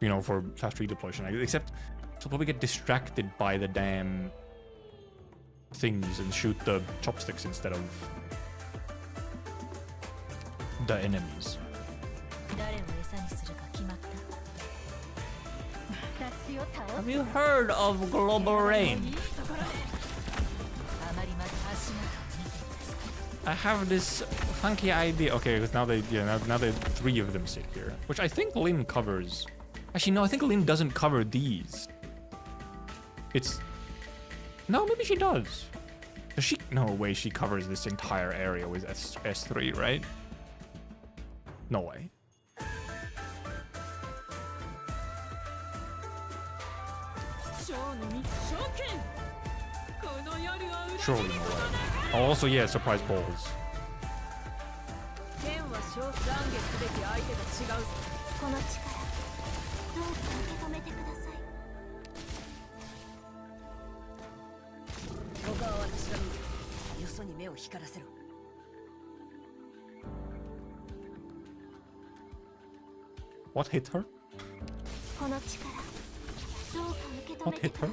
You know, for fast redeployment. Except she'll probably get distracted by the damn things and shoot the chopsticks instead of the enemies. Have you heard of global range? I have this funky idea. Okay, because now now they 3 of them sit here, which I think Lin covers. Actually, no, I think Lin doesn't cover these. It's no, maybe she does. Does she? No way, she covers this entire area with S3, right? No way. Surely no way. Oh, also, yeah, surprise balls. What hit her? What hit her?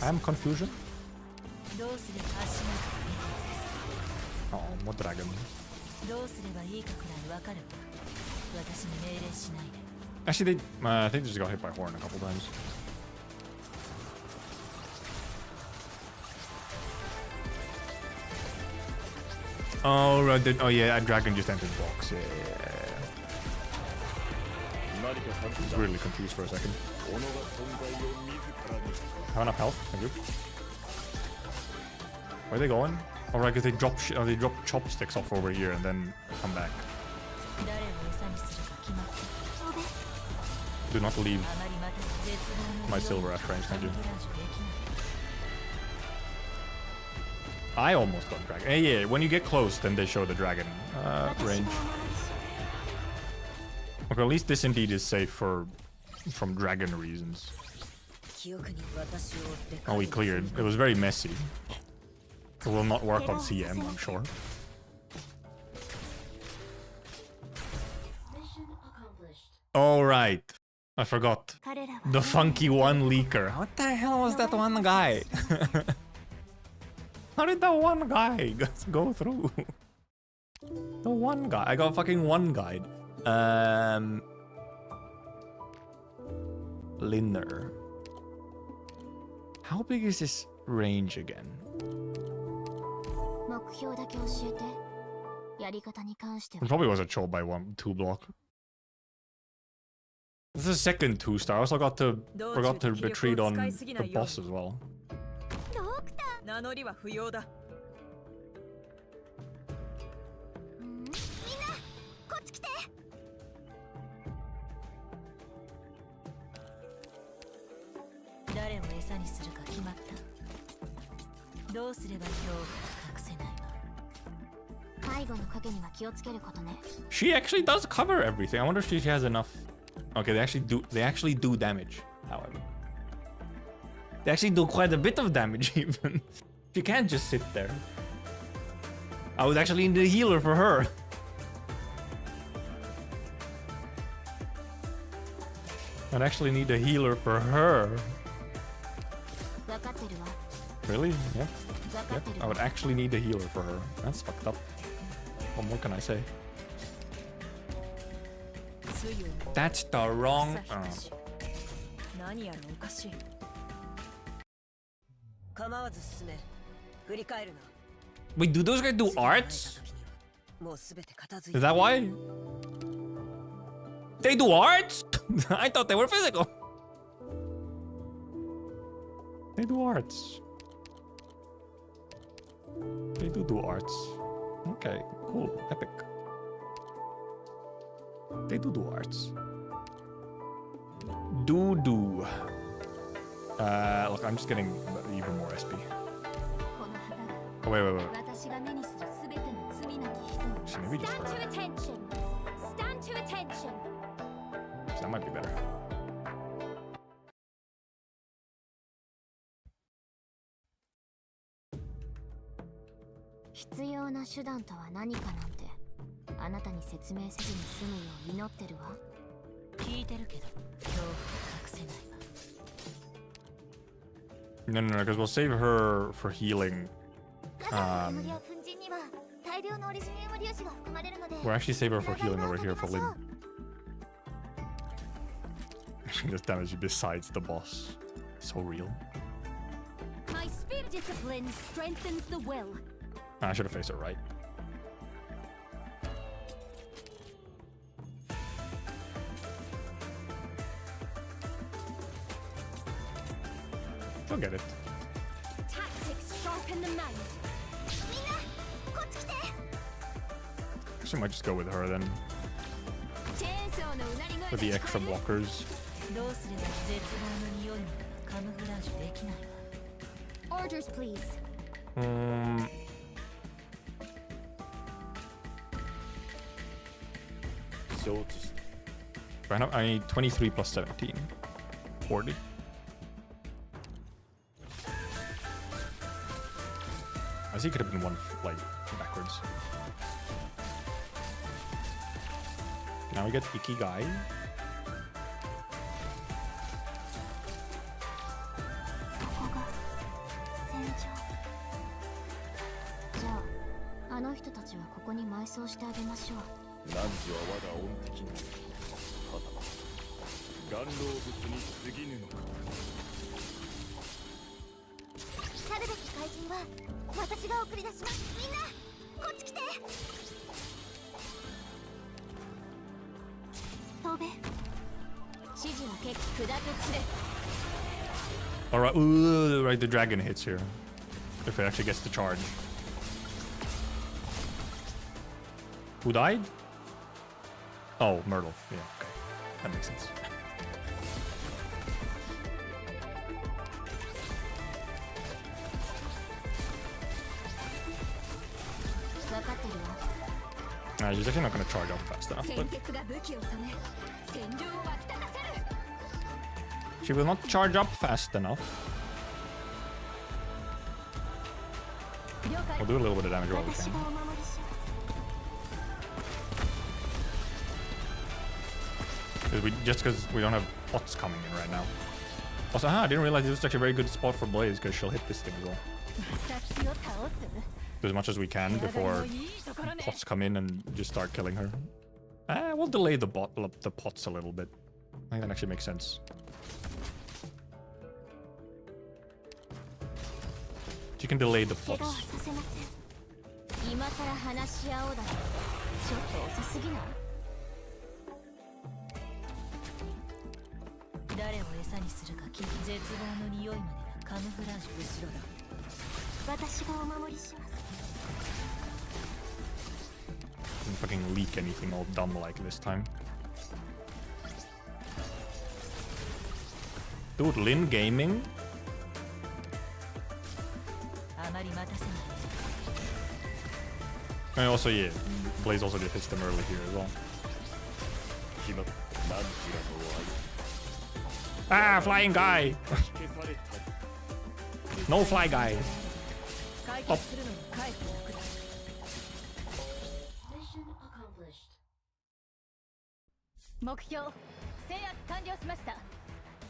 I am confusion. What dragon? どうすればいいかくらいわかるわ。私に命令しないで。 Actually, I think they just got hit by Horn a couple times. Oh, right. Oh, yeah, a dragon just entered the box. Yeah. I was really confused for a second. Have enough health. Thank you. Where are they going? Oh, right, because they drop chopsticks off over here and then come back. Do not leave my silver ash range, thank you. I almost got dragon. Yeah, when you get close, then they show the dragon range. Okay, at least this indeed is safe from dragon reasons. Oh, we cleared. It was very messy. It will not work on CM, I'm sure. All right. I forgot. The funky one leaker. What the hell was that one guy? How did that one guy go through? The one guy. I got fucking one guide. Linner. How big is this range again? It probably was a chop by 2 block. This is a second 2-star. I also forgot to retreat on the boss as well. She actually does cover everything. I wonder if she has enough. Okay, they actually do damage, however. They actually do quite a bit of damage even. She can't just sit there. I would actually need a healer for her. I'd actually need a healer for her. Really? Yeah. Yep. I would actually need a healer for her. That's fucked up. What more can I say? That's the wrong... Wait, do those guys do arts? Is that why? They do arts? I thought they were physical. They do arts. They do arts. Okay, cool, epic. They do arts. Do. Look, I'm just getting even more SP. Oh, wait. Actually, maybe just her. That might be better. No, because we'll save her for healing. We'll actually save her for healing over here for Lin. This damage besides the boss. So real. My spirit discipline strengthens the will. I should have faced it right. She'll get it. Tactics sharpen the mind. Actually, might just go with her then. For the extra blockers. Orders, please. So just I need 23 plus 17. 40. I see it could have been one, like, backwards. Now we get Ikigai. 装してあげましょう。汝は我が恩敵にはたまた顔老物に過ぎぬのか。去るべき怪人は私が送り出します。みんなこっち来て。飛べ。指示は結構砕け散れ。 Alright, ooh, right, the dragon hits here. If it actually gets to charge. Who died? Oh, Myrtle. Yeah, okay. That makes sense. She's actually not going to charge up fast enough, but... She will not charge up fast enough. We'll do a little bit of damage while we can. Just because we don't have pots coming in right now. Also, I didn't realize this was actually a very good spot for Blaze because she'll hit this thing as well. Do as much as we can before pots come in and just start killing her. We'll delay the pots a little bit. I think that actually makes sense. You can delay the pots. Didn't fucking leak anything all dumb like this time. Dude, Lin Gaming? And also, yeah, Blaze also just hits them early here as well. Ah, flying guy! No fly guy! Up.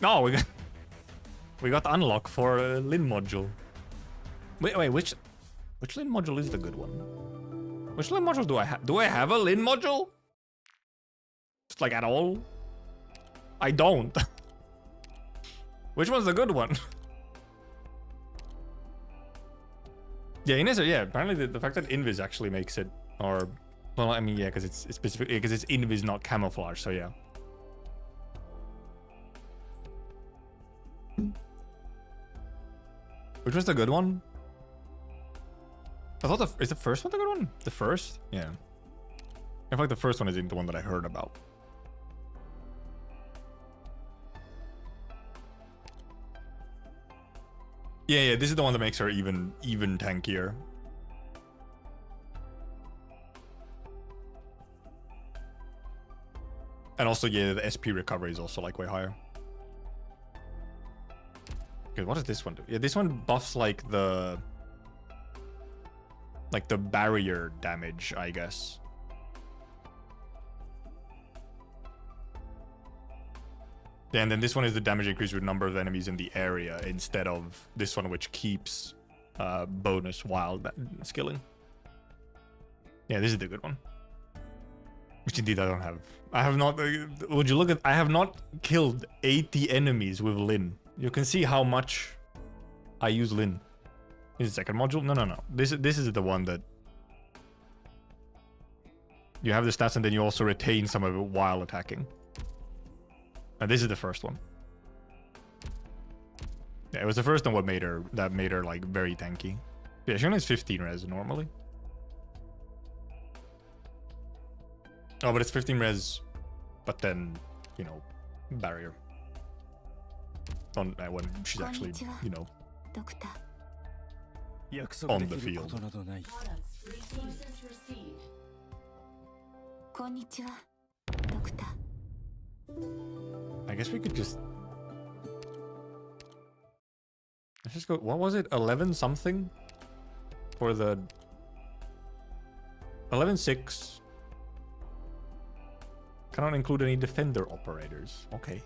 No, we got unlock for Lin module. Wait, which Lin module is the good one? Which Lin module do I have? Do I have a Lin module? Just like at all? I don't. Which one's the good one? Yeah, Invis, yeah, apparently the fact that Invis actually makes it, or, well, I mean, yeah, because it's specific, because it's Invis, not camouflage, so yeah. Which was the good one? I thought is the first one the good one? The first? Yeah. I feel like the first one isn't the one that I heard about. Yeah, this is the one that makes her even tankier. And also, yeah, the SP recovery is also like way higher. Okay, what does this one do? Yeah, this one buffs like the barrier damage, I guess. Yeah, and then this one is the damage increase with number of enemies in the area instead of this one, which keeps bonus while skilling. Yeah, this is the good one. Which indeed I don't have. I have not. Would you look at? I have not killed 80 enemies with Lin. You can see how much I use Lin. Is the second module? No. This is the one that you have the stats and then you also retain some of it while attacking. And this is the first one. Yeah, it was the first one that made her like very tanky. Yeah, she only has 15 res normally. Oh, but it's 15 res, but then, you know, barrier. When she's actually, you know, on the field. I guess we could just... Let's just go... What was it? 11 something? For the... 11.6. Cannot include any defender operators. Okay.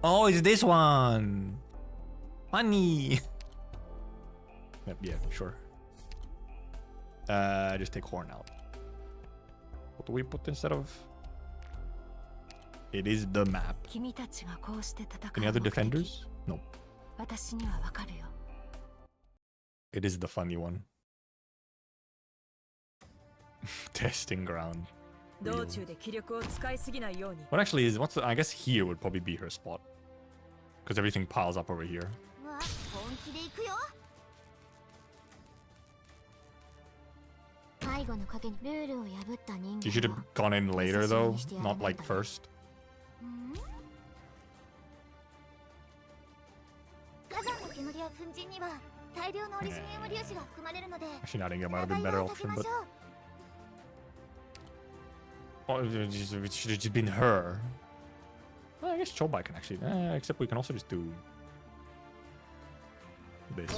Oh, it's this one! Money! Yep, yeah, sure. Just take horn out. What do we put instead of? It is the map. Any other defenders? Nope. It is the funny one. Testing ground. Real. What actually is? What's the? I guess here would probably be her spot, because everything piles up over here. You should have gone in later though, not like first. Actually, not might have been a better option, but oh, it should have just been her. Well, I guess Chobai can actually, except we can also just do this.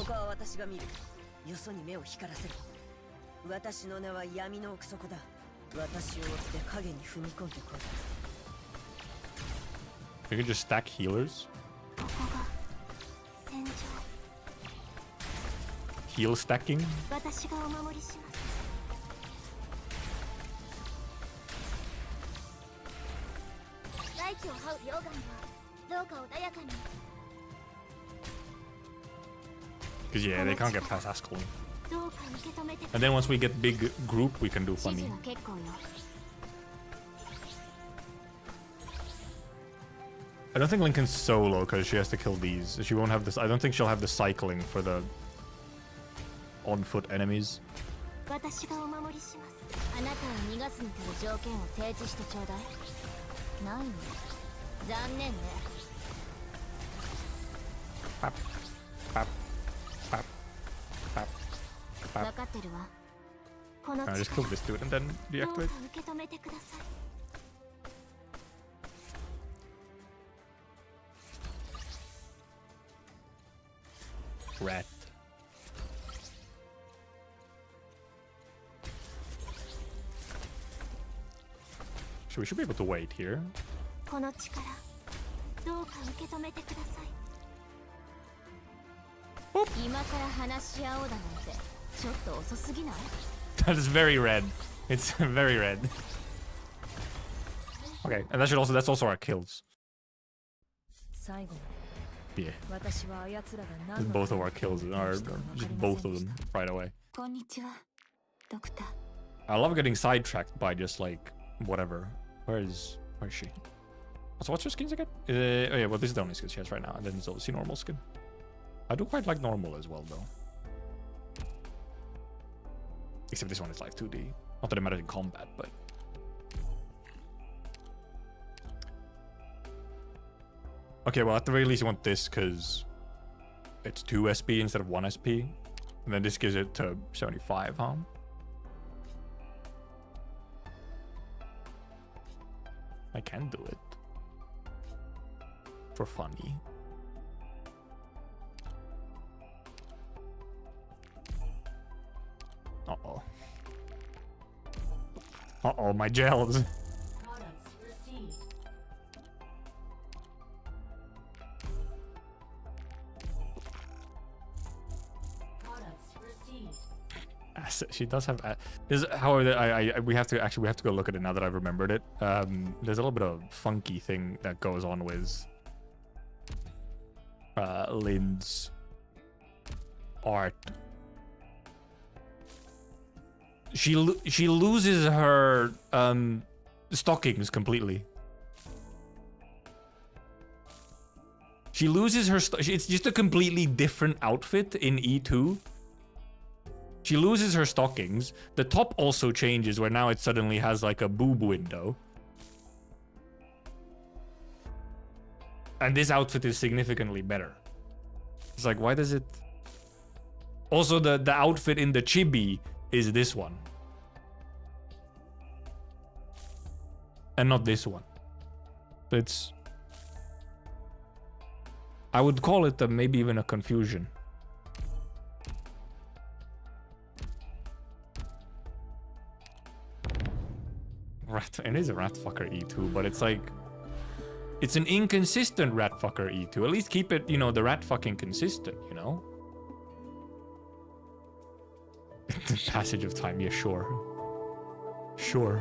We could just stack healers. Heal stacking. Because yeah, they can't get past Askel. And then once we get big group, we can do funny. I don't think Lincoln's solo because she has to kill these. She won't have this. I don't think she'll have the cycling for the on foot enemies. Pap, pap, pap, pap, pap. I just kill this dude and then deactivate. Rat. So we should be able to wait here. That is very red. It's very red. Okay, and that should also, that's also our kills. Yeah. Both of our kills are just both of them right away. I love getting sidetracked by just like whatever. Where is she? So what's her skins again? Oh yeah, well this is the only skin she has right now, and then it's obviously normal skin. I do quite like normal as well though. Except this one is like 2D. Not that it matters in combat, but okay, well at the very least you want this because it's 2 SP instead of 1 SP. And then this gives it to 75, huh? I can do it. For funny. Uh-oh. Uh-oh, my gels. She does have. However, we have to go look at it now that I've remembered it. There's a little bit of funky thing that goes on with Lynn's art. She loses her stockings completely. She loses her. It's just a completely different outfit in E2. She loses her stockings. The top also changes where now it suddenly has like a boob window. And this outfit is significantly better. It's like, why does it... Also, the outfit in the chibi is this one. And not this one. It's... I would call it maybe even a confusion. It is a ratfucker E2, but it's like... It's an inconsistent ratfucker E2. At least keep it, you know, the rat fucking consistent, you know? Passage of time, yeah, sure. Sure.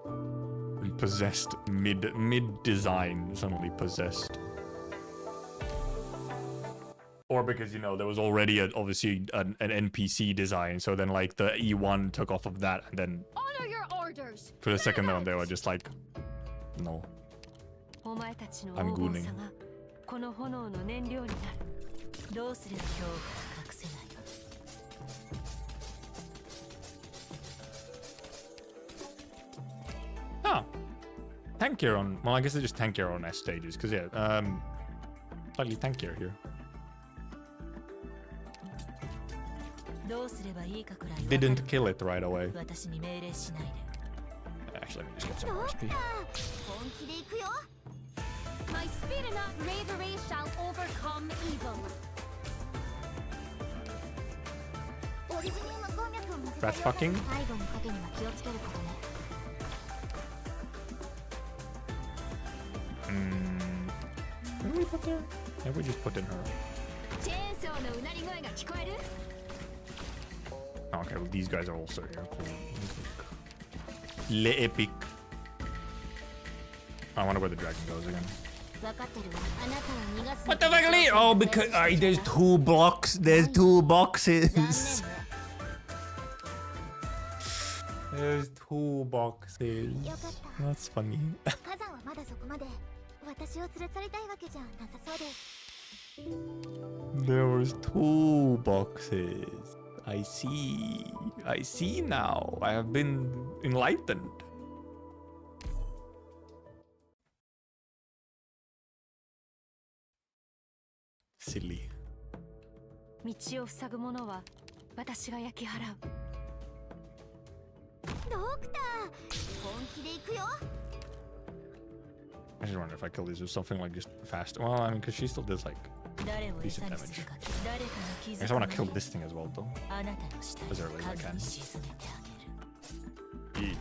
And possessed mid design, suddenly possessed. Or because, you know, there was already obviously an NPC design, so then like the E1 took off of that, and then Honor your orders. for the second one they were just like, no. I'm gooning. この炎の燃料になる。どうすれば恐怖が隠せないか。Ah, tankier on. Well, I guess they just tankier on S stages, because yeah, slightly tankier here. どうすればいいかくらい Didn't kill it right away. 私に命令しないで。 Actually, let me just get some more XP. 本気で行くよ。My spirit and bravery shall overcome evil. Rat fucking. 最後の賭けには気をつけることね。What did we put there? Maybe we just put in her. チェーンソーのうなり声が聞こえる？ Oh, okay, well, these guys are also here. Cool. Le epic. I wonder where the dragon goes again. 分かってるわ。あなたは逃がす。 What the fuck? Oh, because there's two blocks. There's two boxes. There's two boxes. That's funny. 火山はまだそこまで。私を連れ去りたいわけじゃなさそうです。 There was two boxes. I see. I see now. I have been enlightened. Silly. 道を塞ぐ者は私が焼き払う。ドクター、本気で行くよ。 I just wonder if I kill these with something like just fast. Well, I mean, because she still does like 誰を decent 餌に damage. するか誰かの I 気 guess づ I く want to kill this thing as well, though. あなたの死体 As を early as I 影 can. に沈めてあげる。いい。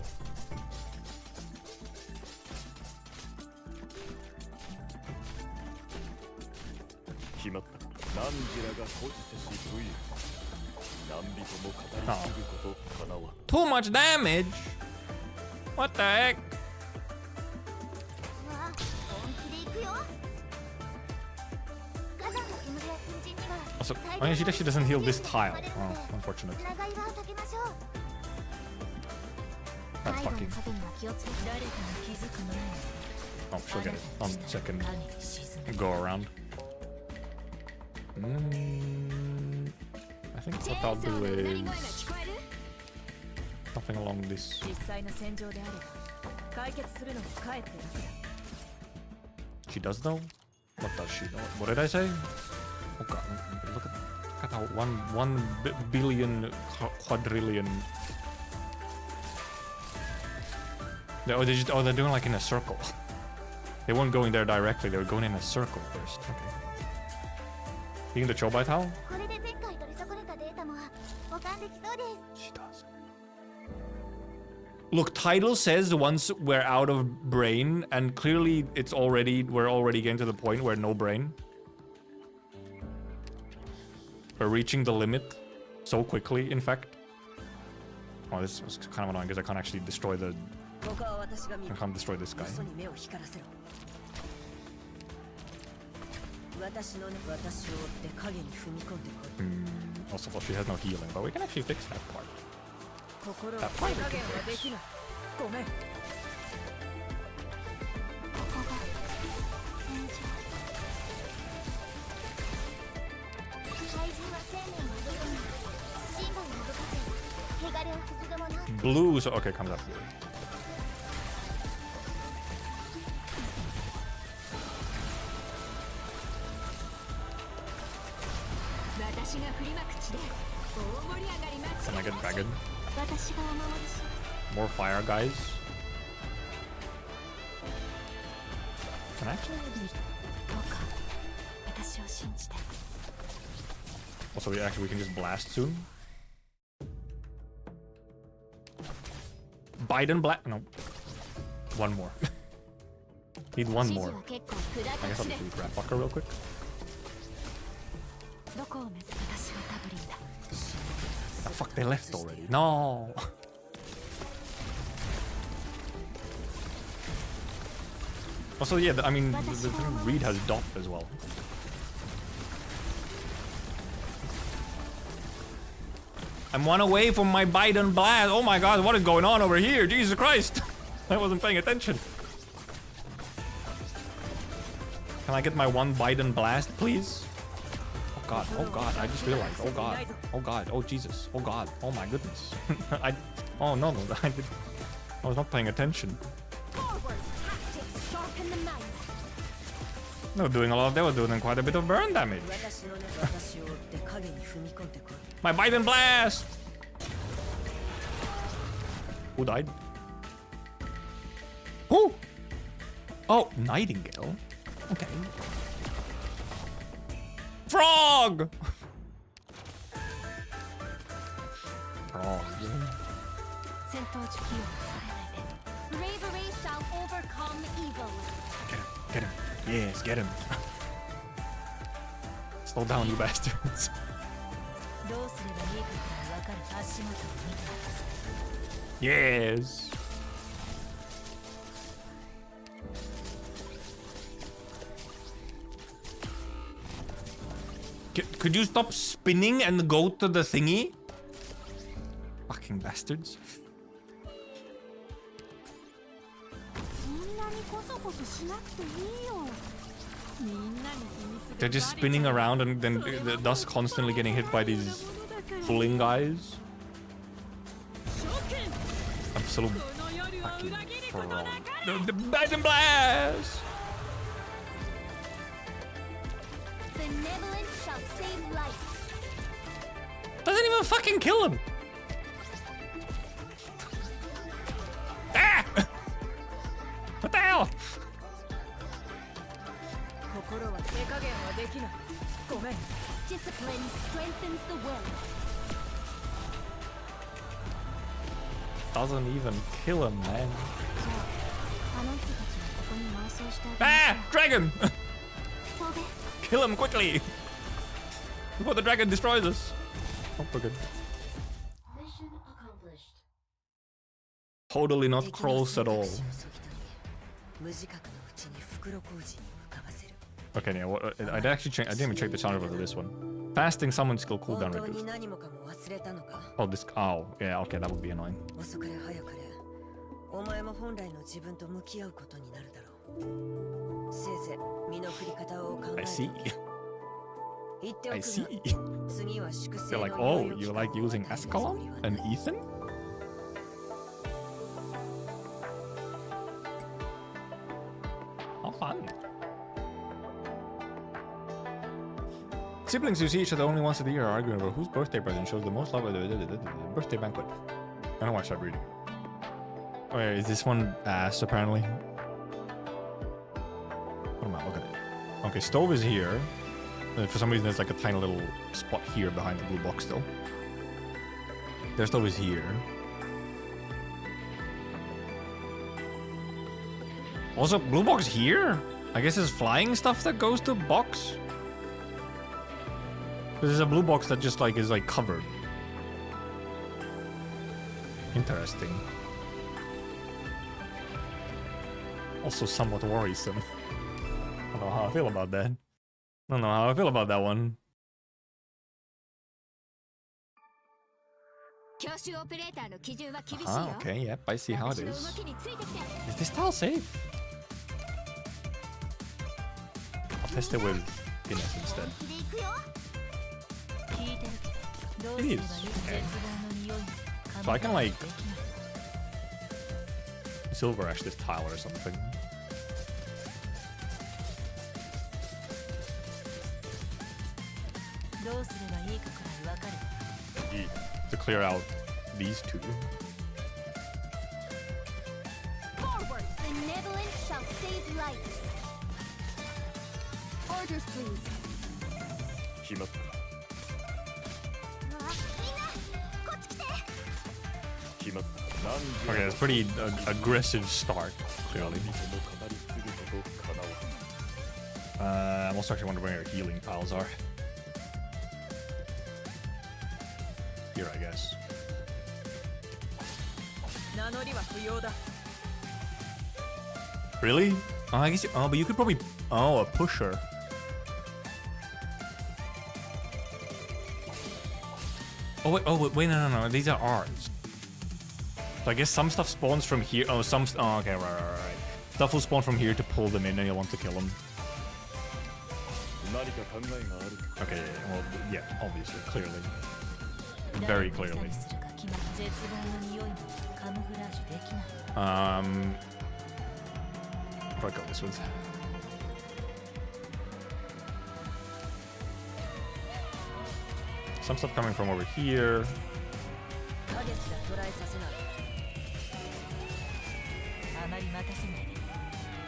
決まった。何時らが固辞せし武勇。何人も語り継ぐことかなわ。Too much damage. What the heck? わあ、本気で行くよ。火山の煙や粉塵には。 Also, I mean, she doesn't heal this tile. Oh, unfortunate. 長いは避けましょう。 That's 最後の fucking. 賭けには気をつけて。誰かの気づく前に Oh, she'll get it on second 影に沈めて go around. I think what I'll do is something along this. 実際の戦場であれば解決するのもかえって楽だ。 She does though? What does she know? What did I say? Oh god, look at how one billion quadrillion. They're doing like in a circle. They weren't going there directly, they were going in a circle first. Okay. You the Chobai towel? これで前回取り損ねたデータも保管できそうです。 She does. Look, title says once we're out of brain, and clearly we're already getting to the point where no brain. We're reaching the limit so quickly, in fact. Oh, this was kind of annoying because I can't actually destroy the... ここは私が見 I る。 can't destroy this guy. 嘘に目を光らせろ。私を追って影に踏み込んでこい。 Also, well, she has no healing, but we can actually fix that part. 心を That 手 part 加 we 減 can はで fix. きない。ごめん。ここが戦場。怪人は生命の部分に神話を動かせ、汚れを防ぐもの。 Blue, so okay, comes up blue. 私が振りまく地で大盛り上がり間 Can I 違い get なし。 dragon? 私がお守りし More fire, guys. Can I actually just... どうか私を信じて。 Also, we can just blast soon. Biden blast. No. One more. Need one 指示 more. は結構砕 I か guess し I'll で just rat fucker real quick. どこを目指す私はタブリンだ。Fuck, they left already. No. Also, yeah, I mean, the Reed has dot as well. I'm one away from my Biden blast. Oh my god, what is going on over here? Jesus Christ. I wasn't paying attention. Can I get my one Biden blast, please? Oh god, I just realized. Oh god, oh Jesus, oh god, oh my goodness. Oh no, I was not paying attention. They were doing quite a bit of burn damage. My Biden blast! Who died? Who? Oh, Nightingale. Okay. Frog! Frog. Bravery shall overcome evil. Get him. Yes, get him. Slow down, you bastards. Yes. Could you stop spinning and go to the thingy? Fucking bastards. They're just spinning around and then thus constantly getting hit by these pulling guys. Absolute fucking fraud. The Biden blast! Benevolence shall save life. Doesn't even fucking kill him. Ah! What the hell? Discipline strengthens the will. Doesn't even kill him, man. Ah! Dragon! Kill him quickly! Before the dragon destroys us. Oh, we're good. Mission accomplished. Totally not close at all. Okay, yeah, I didn't even check the sound for this one. Fasting summon skill cooldown reduced. Oh, this. Oh, yeah, okay, that would be annoying. I see. I see. They're like, oh, you like using Escalon and Ethan? How fun. Siblings who see each other only once a year are arguing about whose birthday present shows the most love. Birthday banquet. I don't know why I started reading. Oh yeah, is this one ass apparently? What am I looking at? Okay, stove is here. For some reason there's like a tiny little spot here behind the blue box still. Their stove is here. Also, blue box here? I guess it's flying stuff that goes to box? There's a blue box that just like is like covered. Interesting. Also somewhat worrisome. I don't know how I feel about that. I don't know how I feel about that one. Okay, yep, I see how it is. Is this tile safe? I'll test it with Finnish instead. It is. Okay. So I can like silver ash this tile or something. To clear out these two. Forward! Benevolence shall save lives. Orders, please. Okay, it's pretty aggressive start, clearly. I'm also actually wondering where healing tiles are. here, I guess. 名乗りは不要だ Really? Oh, I guess. Oh, but you could probably. Oh, a pusher. Oh wait. Oh wait. No. These are ours. So I guess some stuff spawns from here. Oh, some. Oh, okay. Right. Stuff will spawn from here to pull them in, and you'll want to kill them. Okay. Well, yeah. Obviously, clearly, very clearly. I got this with. Some stuff coming from over here.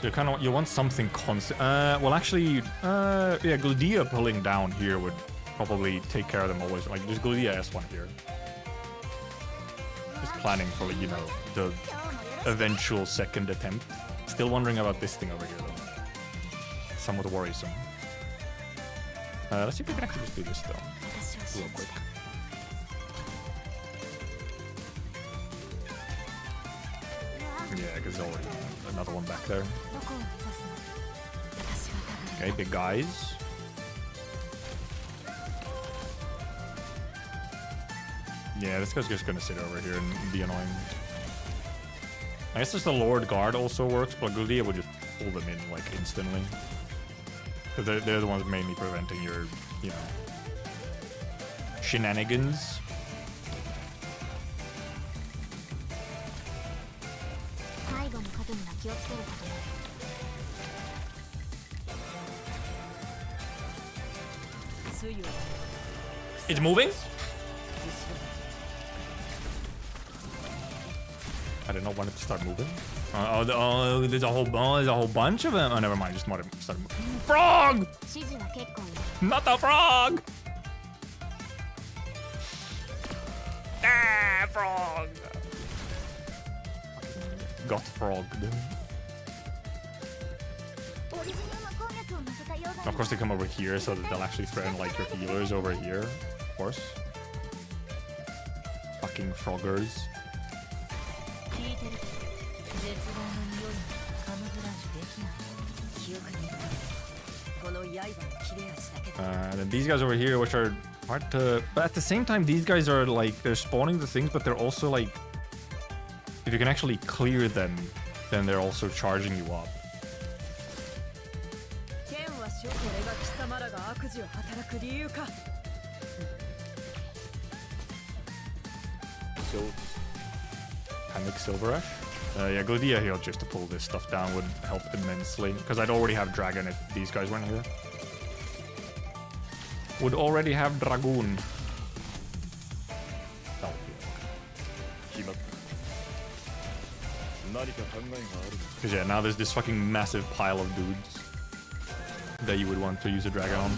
So you want something constant. Well, actually, yeah, Gludia pulling down here would probably take care of them always. Like, there's Gludia S1 here. Just planning for, you know, the eventual second attempt. Still wondering about this thing over here, though. Somewhat worrisome. Let's see if we can actually just do this, though. Real quick. Yeah, because there's already another one back there. Okay, big guys. Yeah, this guy's just gonna sit over here and be annoying. I guess just the Lord Guard also works, but Gludia would just pull them in, like, instantly. Because they're the ones mainly preventing your, you know, shenanigans. It's moving? I did not want it to start moving. There's a whole bunch of them. Oh, never mind. Just want to start moving. Frog! Not the frog! Ah, frog! Got frogged. Of course, they come over here so that they'll actually threaten, like, your healers over here. Of course. Fucking froggers. And then these guys over here, which are hard to... But at the same time, these guys are, like, they're spawning the things, but they're also, like... If you can actually clear them, then they're also charging you up. Panic Silver Ash? Yeah, Gludia here just to pull this stuff down would help immensely. Because I'd already have Dragon if these guys weren't here. Would already have Dragoon. That would be okay. Because yeah, now there's this fucking massive pile of dudes that you would want to use a Dragon on.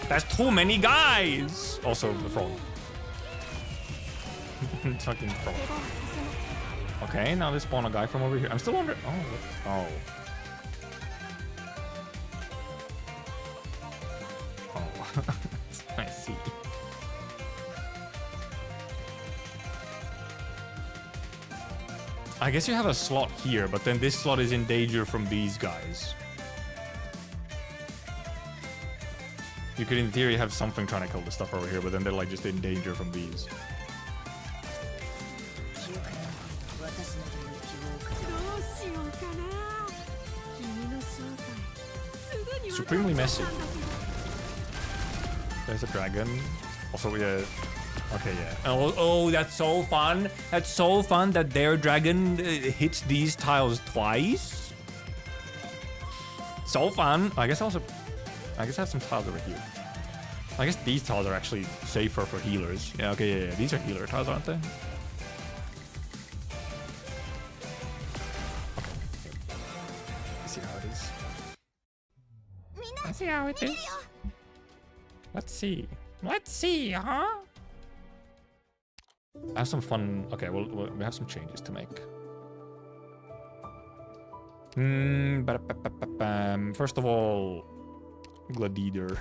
That's too many guys! Also, the frog. Fucking frog. Okay, now they spawn a guy from over here. I'm still wondering. Oh. I see. I guess you have a slot here, but then this slot is in danger from these guys. You could, in theory, have something trying to kill the stuff over here, but then they're, like, just in danger from these. Supremely messy. There's a dragon. Also, yeah. Okay, yeah. Oh, that's so fun. That's so fun that their dragon hits these tiles twice. So fun. I guess I have some tiles over here. I guess these tiles are actually safer for healers. Yeah, okay, yeah. These are healer tiles, aren't they? Okay. Let's see how it is. Let's see how it is. Let's see. Let's see, huh? I have some fun. Okay, well, we have some changes to make. First of all, Gladiator.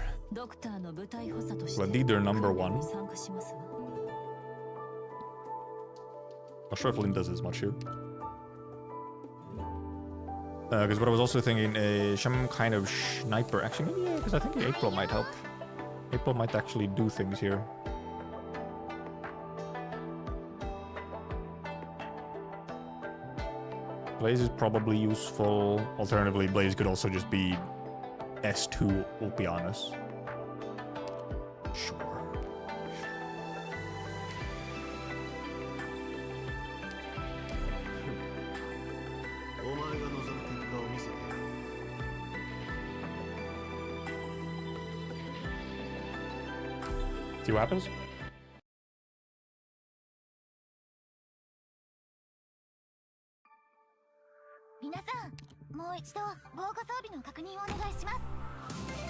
Gladiator number 1. Not sure if Lynn does as much here. Because what I was also thinking, some kind of sniper. Actually, maybe, because I think April might help. April might actually do things here. Blaze is probably useful. Alternatively, Blaze could also just be S2 Ulpianus. Sure. See what happens? 皆さん、もう一度防護装備の確認をお願いします。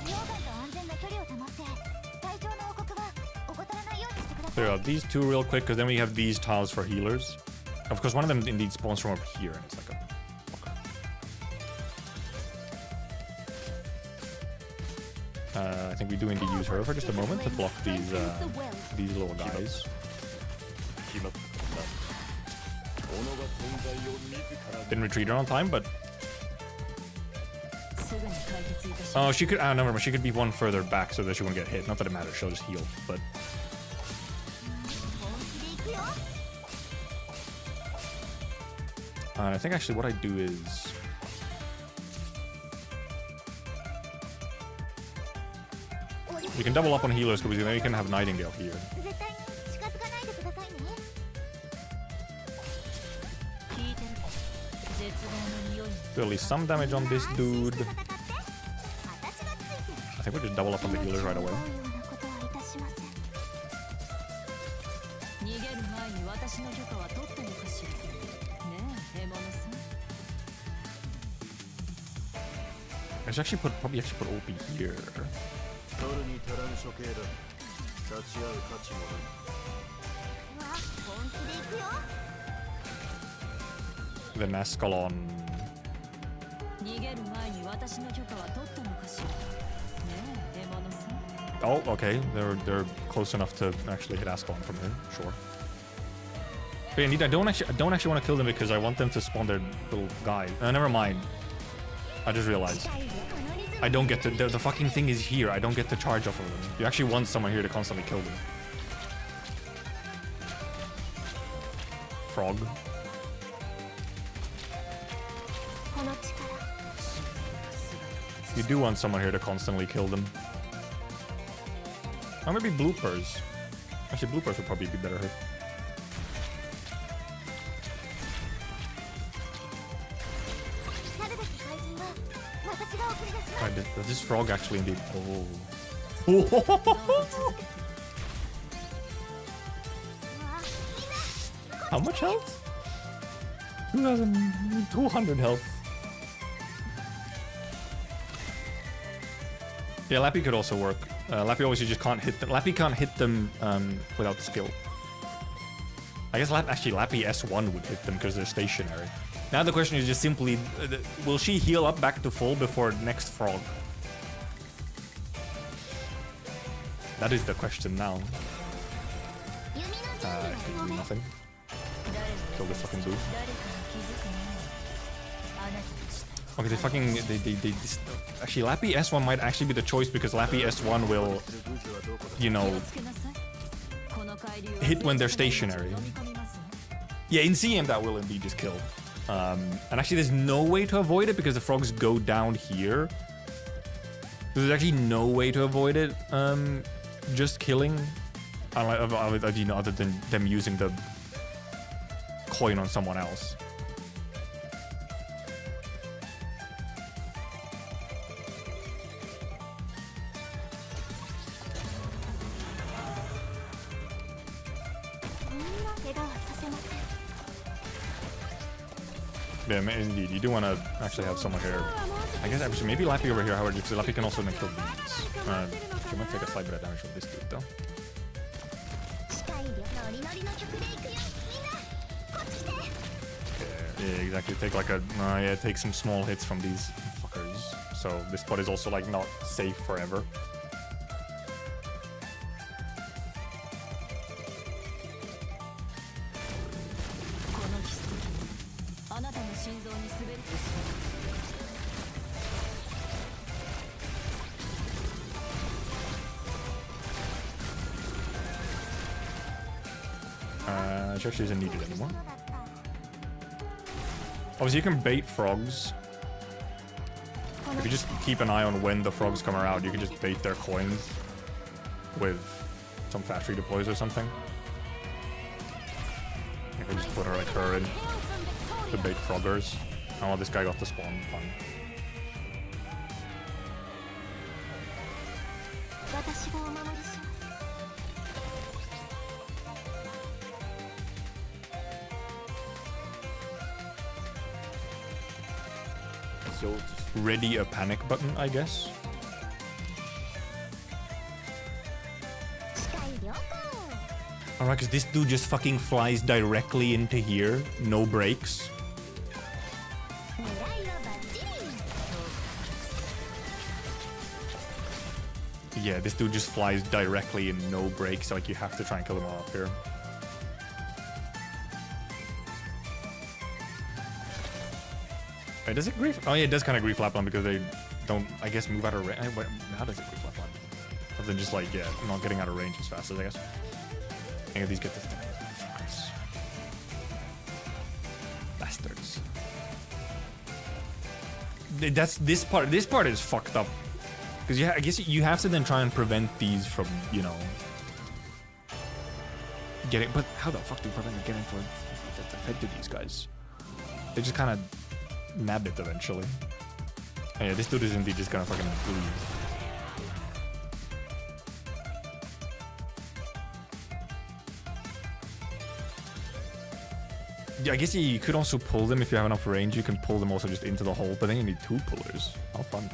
溶岩と安全な距離を保って、体調の報告は怠らないようにしてください。 There are these two real quick, because then we have these tiles for healers. Of course, one of them indeed spawns from over here, and it's like a... I think we do indeed use her for just a moment to block these little guys. Didn't retreat her on time, but... Oh, she could... Oh, never mind. She could be one further back so that she won't get hit. Not that it matters. She'll just heal, but... I think actually what I do is... We can double up on healers because then we can have Nightingale here. Do at least some damage on this dude. I think we'll just double up on the healers right away. I should probably actually put OP here. The Nascalon. Oh, okay. They're close enough to actually hit Ascalon from here. Sure. But indeed, I don't actually want to kill them because I want them to spawn their little guy. Never mind. I just realized. I don't get to... The fucking thing is here. I don't get to charge off of them. You actually want someone here to constantly kill them. Frog. You do want someone here to constantly kill them. Or maybe bloopers. Actually, bloopers would probably be better here. Does this frog actually indeed... Oh. How much health? 2,200 health. Yeah, Lappy could also work. Lappy obviously just can't hit them. Lappy can't hit them without skill. I guess actually Lappy S1 would hit them because they're stationary. Now the question is just simply, will she heal up back to full before next frog? That is the question now. Can do nothing. Kill this fucking dude. Okay, actually Lappy S1 might actually be the choice because Lappy S1 will, you know, hit when they're stationary. Yeah, in CM that will indeed just kill. And actually there's no way to avoid it because the frogs go down here. There's actually no way to avoid it. Just killing, you know, other than them using the coin on someone else. Yeah, indeed. You do want to actually have someone here. I guess actually maybe Lappy over here, however, because Lappy can also then kill these. She might take a slight bit of damage from this dude, though. Yeah, exactly. Take like a yeah, take some small hits from these fuckers. So this spot is also like not safe forever. Which actually isn't needed anymore. Obviously, you can bait frogs. If you just keep an eye on when the frogs come around, you can just bait their coins with some factory deploys or something. You can just put her like her in to bait froggers. Oh, this guy got the spawn. Fun. Ready a panic button, I guess. Alright, because this dude just fucking flies directly into here. No brakes. Yeah, this dude just flies directly in no brakes. Like, you have to try and kill him all up here. Wait, does it grief? Oh yeah, it does kind of grief Lapland because they don't, I guess, move out of range. How does it grief Lapland? Other than just like, yeah, not getting out of range as fast as I guess. Hang on, these get this thing. Fuckers. Bastards. This part is fucked up. Because I guess you have to then try and prevent these from, you know, getting. But how the fuck do you prevent them getting fed to these guys? They just kind of nab it eventually. Oh, yeah, this dude is indeed just gonna fucking leave. Yeah, I guess you could also pull them if you have enough range. You can pull them also just into the hole, but then you need two pullers. How fun.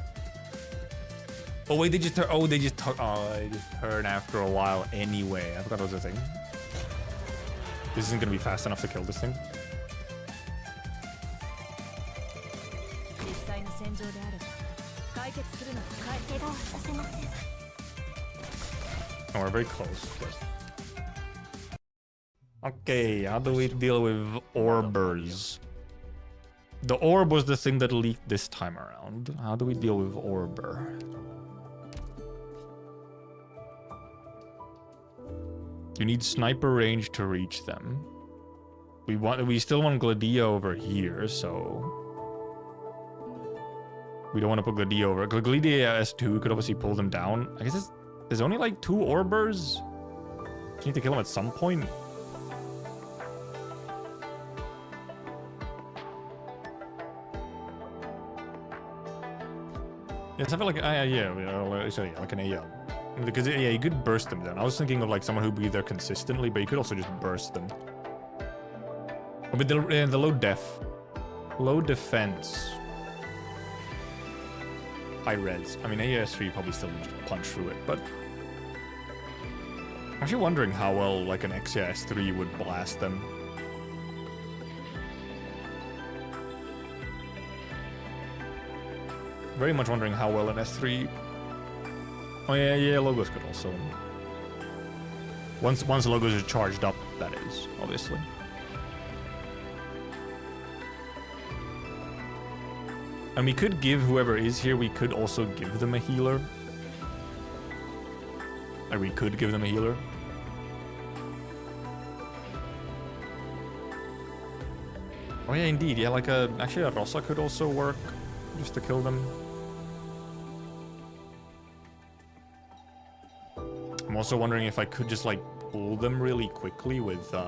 Oh wait, they just turn. Oh, they just turn after a while anyway. I forgot that was a thing. This isn't gonna be fast enough to kill this thing. Oh, we're very close. Okay, how do we deal with orbers? The orb was the thing that leaked this time around. How do we deal with orber? You need sniper range to reach them. We still want Gladia over here, so we don't want to put Gladia over. Gladia S2 could obviously pull them down. I guess there's only like 2 orbers. You need to kill them at some point. Yeah, something like like an AL. Because yeah, you could burst them down. I was thinking of like someone who'd be there consistently, but you could also just burst them. But the low defense, high res. I mean, AS3 probably still just punch through it, but I'm actually wondering how well like an XAS3 would blast them. Very much wondering how well an S3. Oh yeah, logos could also. Once logos are charged up, that is obviously. And we could give whoever is here. We could also give them a healer. Like we could give them a healer. Oh yeah, indeed. Yeah, like actually a Rosa could also work, just to kill them. I'm also wondering if I could just like pull them really quickly with could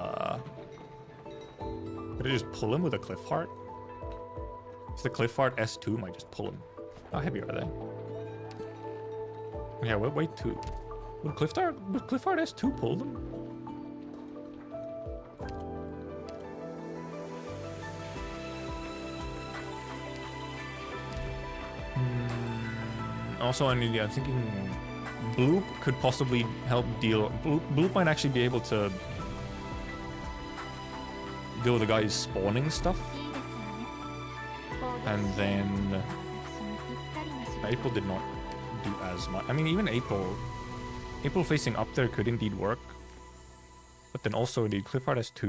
I just pull him with a Cliff Heart? Is the Cliff Heart S2 might just pull him. How heavy are they? Yeah, wait 2. Would Cliff Heart S2 pull them? Also, I'm thinking Bloop could possibly help deal. Bloop might actually be able to deal with the guys spawning stuff. いいですわね。 And then April did not do as much. I mean, even April facing up there could indeed work. But then also indeed Clifford has 2.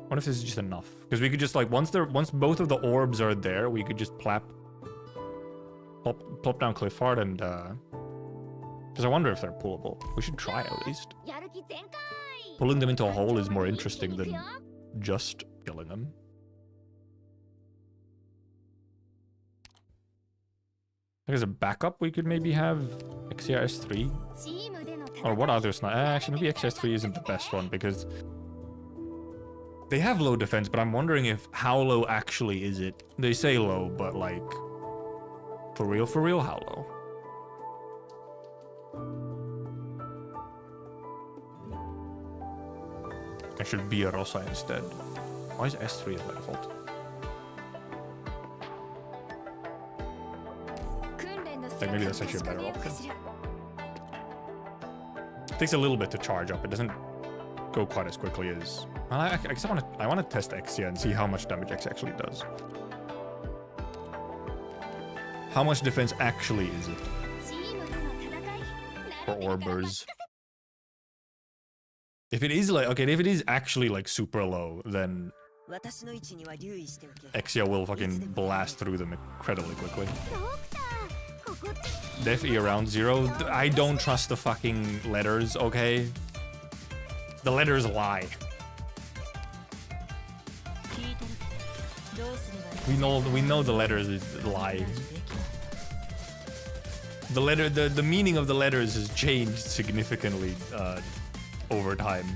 What if this is just enough? Because we could just like once both of the orbs are there, we could just plop down Clifford and because I wonder if they're pullable. We should try at least. やる気全開。 Pulling them into a hole is more interesting than just killing them. Like as a backup, we could maybe have XCRS3. チームでの戦い。 Or what other sniper? Actually, maybe XS3 isn't the best one because they have low defense, but I'm wondering if how low actually is it? They say low, but like for real, how low? I should be a Rosa instead. Why is S3 by default? Like maybe that's actually a better option. It takes a little bit to charge up. It doesn't go quite as quickly as. I want to test Exia and see how much damage X actually does. How much defense actually is it? チームでの戦い。 For Orbers. If it is like if it is actually like super low, then Exia will fucking blast through them incredibly quickly. ドクター、ここって。 Def E around 0. I don't trust the fucking letters, okay? The letters lie. We know the letters lie. The meaning of the letters has changed significantly over time.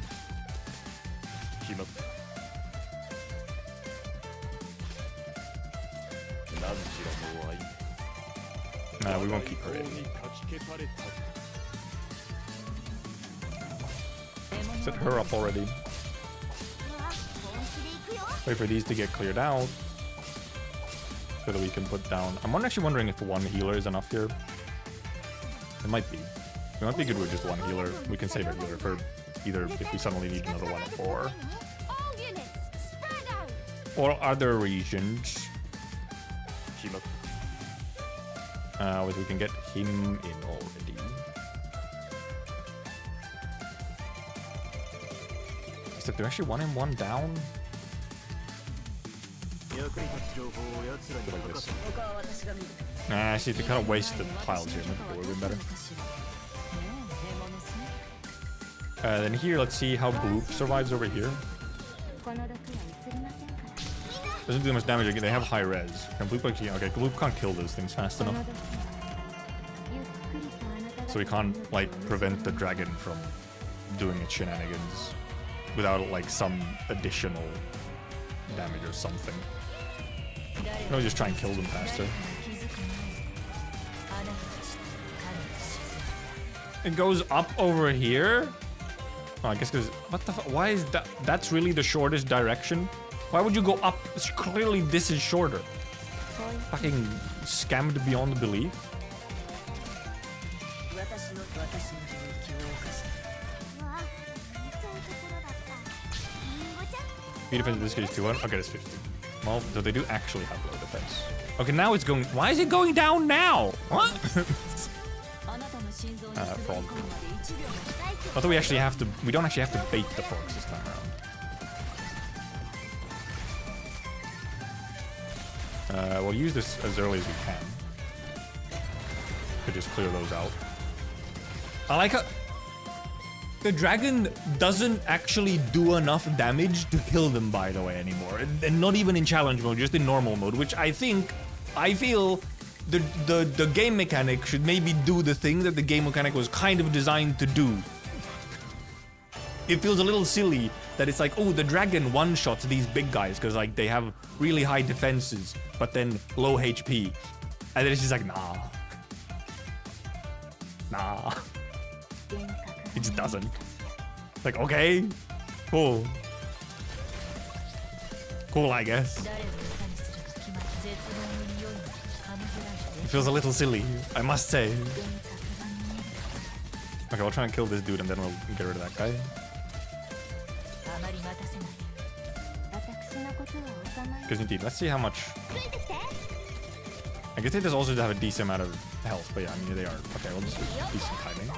決まった。何時らもう愛 Nah, we won't keep her in. にかき消された。 Set her up already. うわ、本気で行くよ。 Wait for these to get cleared out. So that we can put down. I'm actually wondering if one healer is enough here. It might be. It might be good with just one healer. We can save a healer for either if we suddenly need another one or other regions. 決まった。 Wait, we can get him in already. Except they're actually 1 and 1 down. 役に立つ情報を奴らに Like 任 this. せ Nah, actually, to kind of waste the piles here. Maybe it would have been better. Then here, let's see how Bloop survives over here. この毒は移りませんから。 Doesn't do much damage again. They have high res. Can Bloop actually? Okay, Bloop can't kill those things fast この enough, 毒はゆっくりとあなた方 so we can't like prevent the dragon from doing its shenanigans without like some additional damage or something. No, just try and kill them faster. It goes up over here. Oh, I guess because what the fuck? Why is that? That's really the shortest direction. Why would you go up? It's clearly this is shorter. Fucking scammed beyond belief. Speed defense in this case 200. Okay, it's 50. Well, so they do actually have low defense. Okay, now it's going. Why is it going down now? What? Frog. Although we actually have to. We don't actually have to bait the frogs this time around. We'll use this as early as we can to just clear those out. I like how the dragon doesn't actually do enough damage to kill them, by the way, anymore. And not even in challenge mode, just in normal mode, which I feel the game mechanic should maybe do the thing that the game mechanic was kind of designed to do. It feels a little silly that it's like, oh, the dragon one-shots these big guys because like they have really high defenses, but then low HP. And then it's just like, nah. Nah. It just doesn't. Like, okay, cool. Cool, I guess. It feels a little silly, I must say. Okay, we'll try and kill this dude and then we'll get rid of that guy. Because indeed, let's see how much. I guess they just also have a decent amount of health, but yeah, I mean they are. Okay, well this is decent timing.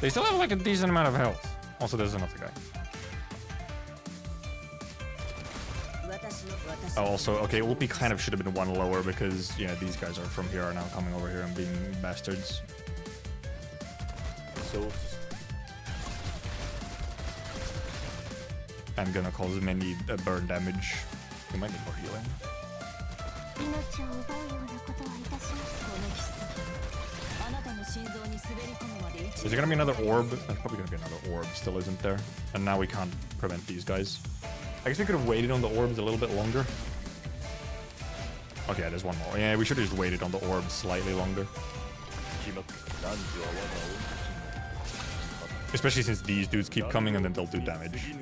They still have like a decent amount of health. Also, there's another guy. Oh, also, okay, Ulpi kind of should have been one lower because, yeah, these guys are from here are now coming over here and being bastards. So I'm gonna cause many burn damage. We might need more healing. Is there gonna be another orb? There's probably gonna be another orb, still isn't there? And now we can't prevent these guys. I guess we could have waited on the orbs a little bit longer. Okay, there's one more. Yeah, we should have just waited on the orbs slightly longer. Especially since these dudes keep coming and then they'll do damage.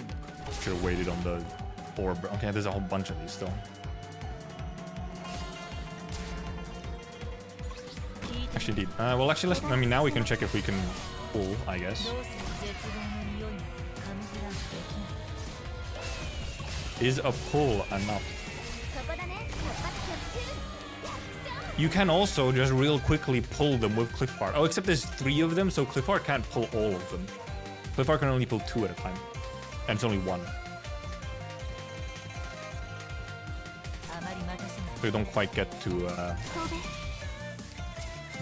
Should have waited on the orb. Okay, there's a whole bunch of these still. Actually, indeed. Well, actually, let's. I mean, now we can check if we can pull, I guess. Is a pull enough? You can also just real quickly pull them with Clifford. Oh, except there's 3 of them, so Clifford can't pull all of them. Clifford can only pull 2 at a time. And it's only 1. So you don't quite get to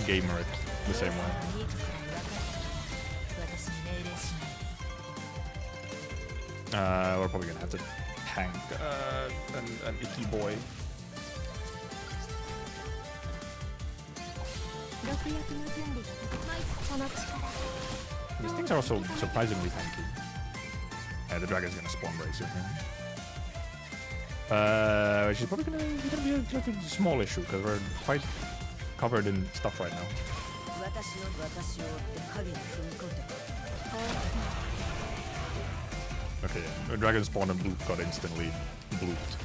gamer it the same way. We're probably gonna have to tank an icky boy. These things are also surprisingly tanky. Yeah, the dragon's gonna spawn very soon. Which is probably gonna be a small issue because we're quite covered in stuff right now. Okay, yeah. The dragon spawned and Bloop got instantly blooped.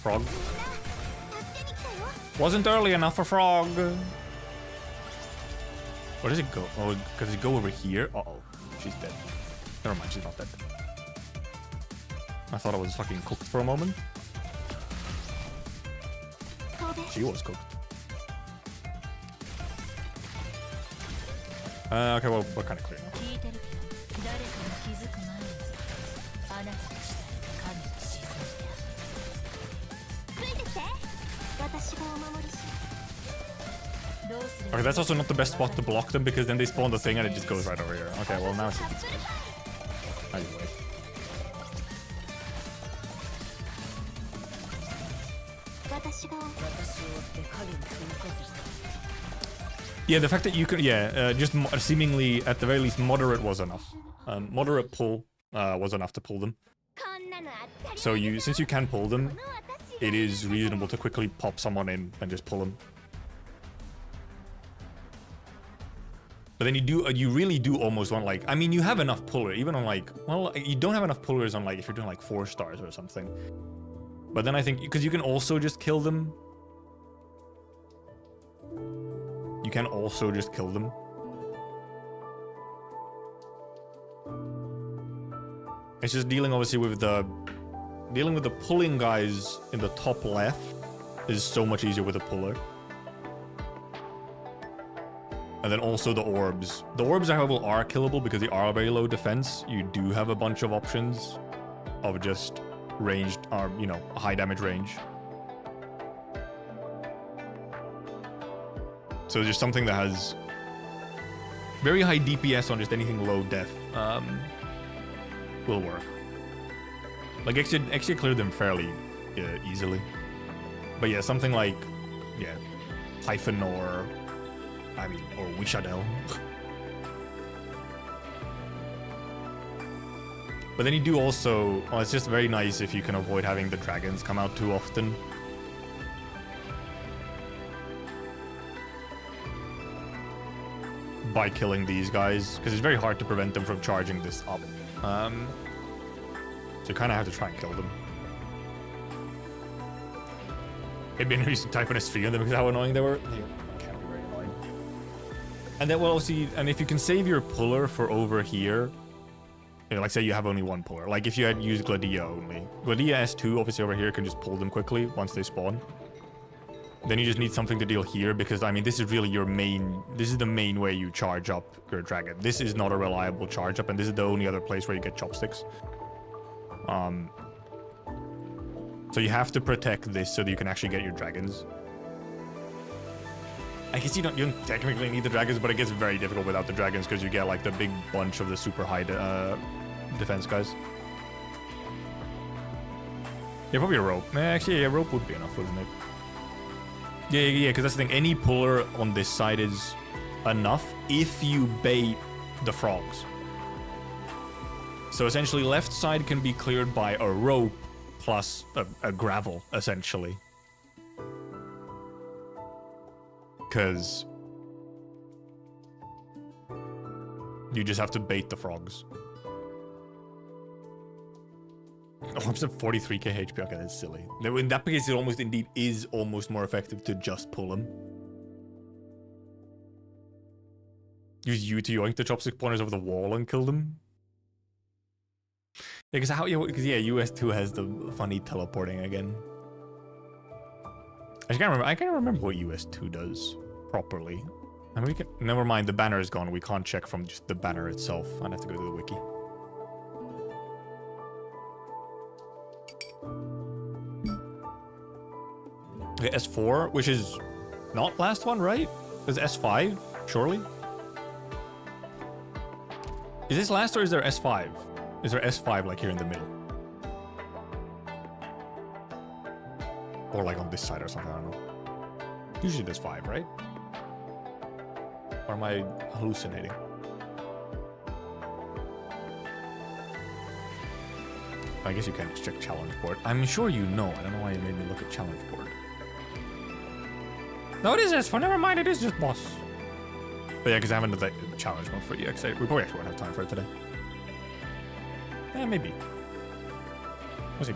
Frog. Wasn't early enough for Frog. Where does it go? Oh, does it go over here? Uh-oh. She's dead. Never mind, she's not dead. I thought it was fucking cooked for a moment. She was cooked. Okay, well, we're kind of clear now. Okay, that's also not the best spot to block them because then they spawn the thing and it just goes right over here. Okay, well now it's good. Anyway. Yeah, the fact that you could, just seemingly at the very least moderate was enough. Moderate pull was enough to pull them. So since you can pull them, it is reasonable to quickly pop someone in and just pull them. But then you really do almost want like, I mean, you have enough puller, even on like, well, you don't have enough pullers on like, if you're doing like 4 stars or something. But then I think, because you can also just kill them. You can also just kill them. It's just dealing obviously with the pulling guys in the top left is so much easier with a puller. And then also the orbs. The orbs, however, are killable because they are very low defense. You do have a bunch of options of just ranged, or high damage range. So just something that has very high DPS on just anything low def will work. Like actually clear them fairly easily. But yeah, something like Typhon or Wishadel. But then you do also, it's just very nice if you can avoid having the dragons come out too often. By killing these guys, because it's very hard to prevent them from charging this up. So you kind of have to try and kill them. It'd been nice to type on a stream of them because how annoying they were. Yeah, can be very annoying. And then, well, see, and if you can save your puller for over here, You know, like say you have only one puller. Like if you had used Gladia only. Gladia S2 obviously over here can just pull them quickly once they spawn. Then you just need something to deal here because I mean this is really your main, this is the main way you charge up your dragon. This is not a reliable charge up and this is the only other place where you get chopsticks. So you have to protect this so that you can actually get your dragons. I guess you don't technically need the dragons, but it gets very difficult without the dragons because you get like the big bunch of the super high defense guys. Yeah, probably a rope. Actually, yeah, rope would be enough, wouldn't it? Yeah, because that's the thing. Any puller on this side is enough if you bait the frogs. So essentially, left side can be cleared by a rope plus a gravel, essentially. Because you just have to bait the frogs. Oh, I'm at 43k HP. Okay, that's silly. In that case, it almost indeed is almost more effective to just pull them. Use you to yoink the chopstick pointers over the wall and kill them. Yeah, because US2 has the funny teleporting again. I can't remember what US2 does properly. I mean, never mind, the banner is gone. We can't check from just the banner itself. I'd have to go to the wiki. Okay, S4, which is not last one, right? Is S5, surely? Is this last or is there S5? Is there S5 like here in the middle? Or like on this side or something, I don't know. Usually there's 5, right? Or am I hallucinating? I guess you can't just check challenge board. I'm sure you know. I don't know why you made me look at challenge board. No, it is S4. Never mind, it is just boss. But yeah, because I haven't done the challenge mode for EX. We probably actually won't have time for it today. Maybe. We'll see.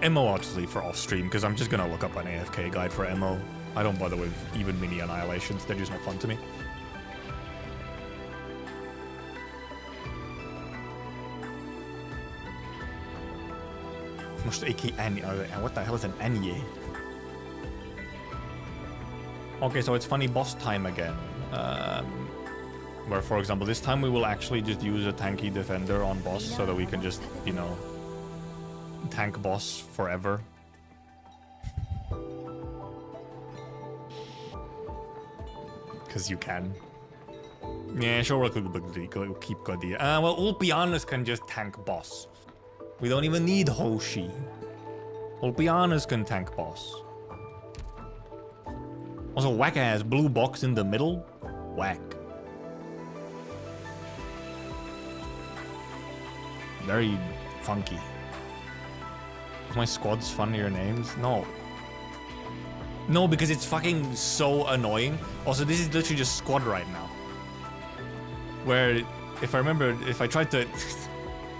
MO I'll just leave for off stream because I'm just gonna look up an AFK guide for MO. I don't bother with even mini annihilations, they're just not fun to me. What the hell is an Anye? Okay, so it's funny boss time again. Where, for example, this time we will actually just use a tanky defender on boss so that we can just, you know, tank boss forever. Because you can. Yeah, sure, we'll keep Gladia. Well, Ulpianus can just tank boss. We don't even need Hoshi. Ulpianus can tank boss. Also, Whack has blue box in the middle. Whack. Very funky. Is my squad's funnier names? No. No, because it's fucking so annoying. Also, this is literally just squad right now. Where, if I remember, if I tried to...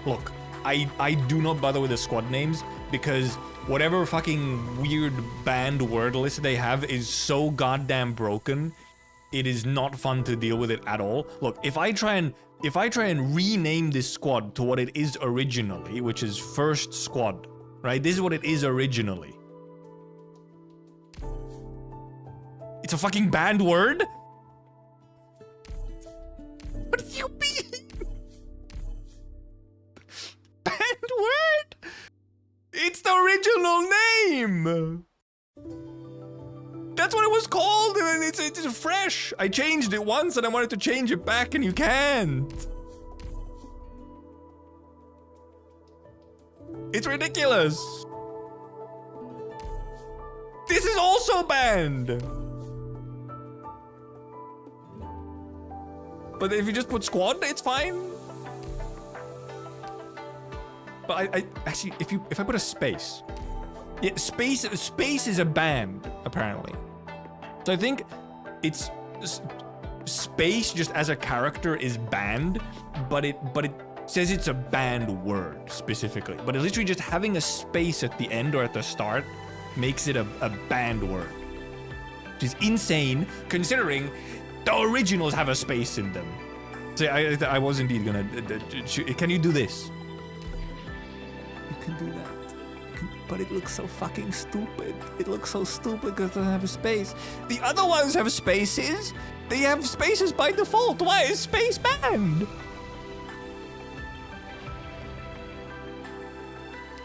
Look, I do not bother with the squad names because whatever fucking weird banned word list they have is so goddamn broken. It is not fun to deal with it at all. Look, if I try and rename this squad to what it is originally, which is first squad, right? This is what it is originally. It's a fucking banned word? What do you mean? Banned word? It's the original name! That's what it was called, and it's fresh. I changed it once and I wanted to change it back and you can't. It's ridiculous. This is also banned. But if you just put squad, it's fine. But I actually, if I put a space, yeah, space is a band apparently. So I think it's space just as a character is banned, but it says it's a banned word specifically. But it literally just having a space at the end or at the start makes it a banned word, which is insane considering the originals have a space in them. See, I was indeed gonna... can you do this? You can do that. But it looks so fucking stupid. It looks so stupid because it doesn't have a space. The other ones have spaces. They have spaces by default. Why is space banned?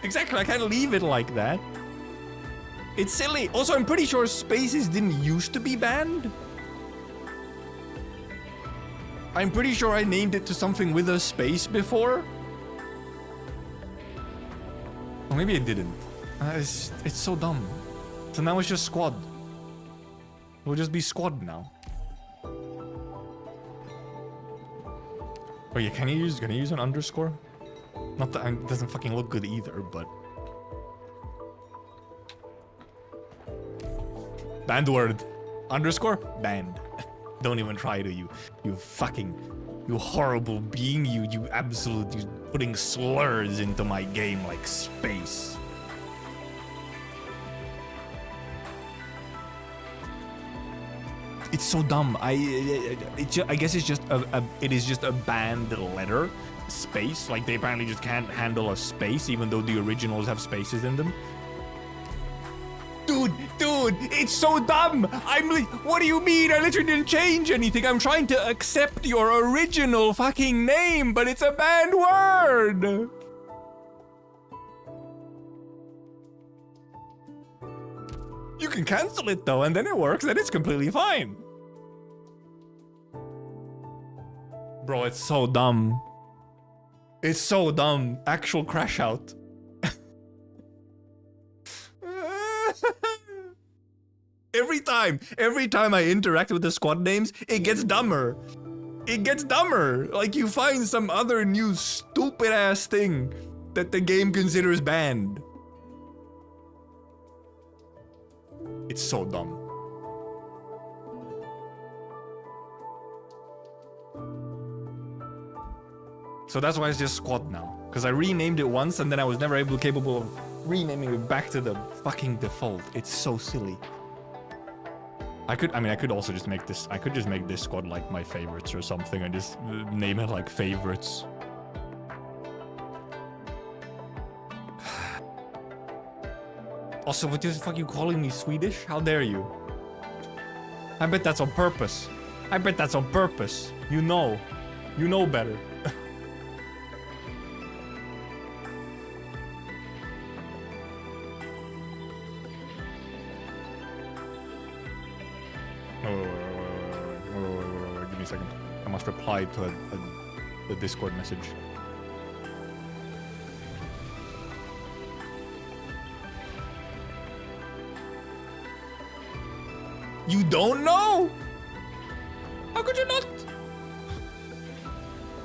Exactly, I can't leave it like that. It's silly. Also, I'm pretty sure spaces didn't used to be banned. I'm pretty sure I named it to something with a space before. Or maybe I didn't. It's so dumb. So now it's just squad. It'll just be squad now. Oh yeah, can you use an underscore? Not that it doesn't fucking look good either, but... Banned word. Underscore? Banned. Don't even try to, you horrible being, you absolute, you putting slurs into my game like space. It's so dumb. I guess it's just it is just a banned letter, space. Like they apparently just can't handle a space, even though the originals have spaces in them. Dude, it's so dumb. I'm like, what do you mean? I literally didn't change anything. I'm trying to accept your original fucking name, but it's a banned word. You can cancel it though, and then it works, and it's completely fine. Bro, it's so dumb. It's so dumb. Actual crash out. Every time I interact with the squad names, it gets dumber. It gets dumber. Like you find some other new stupid ass thing that the game considers banned. It's so dumb. So that's why it's just squad now. Because I renamed it once and then I was never capable of renaming it back to the fucking default. It's so silly. I could also just make this, I could just make this squad like my favorites or something and just name it like favorites. Also, what the fuck are you calling me Swedish? How dare you? I bet that's on purpose. I bet that's on purpose. You know better. Wait, give me a second. I must reply to a Discord message. You don't know? How could you not?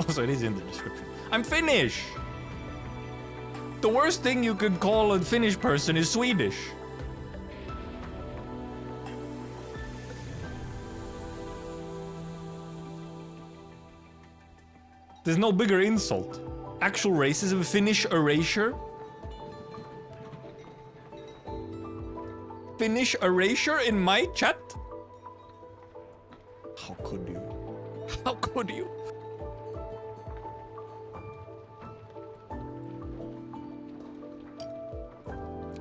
Also, it is in the description. I'm Finnish. The worst thing you could call a Finnish person is Swedish. There's no bigger insult. Actual racism, Finnish erasure. Finnish erasure in my chat? How could you? How could you?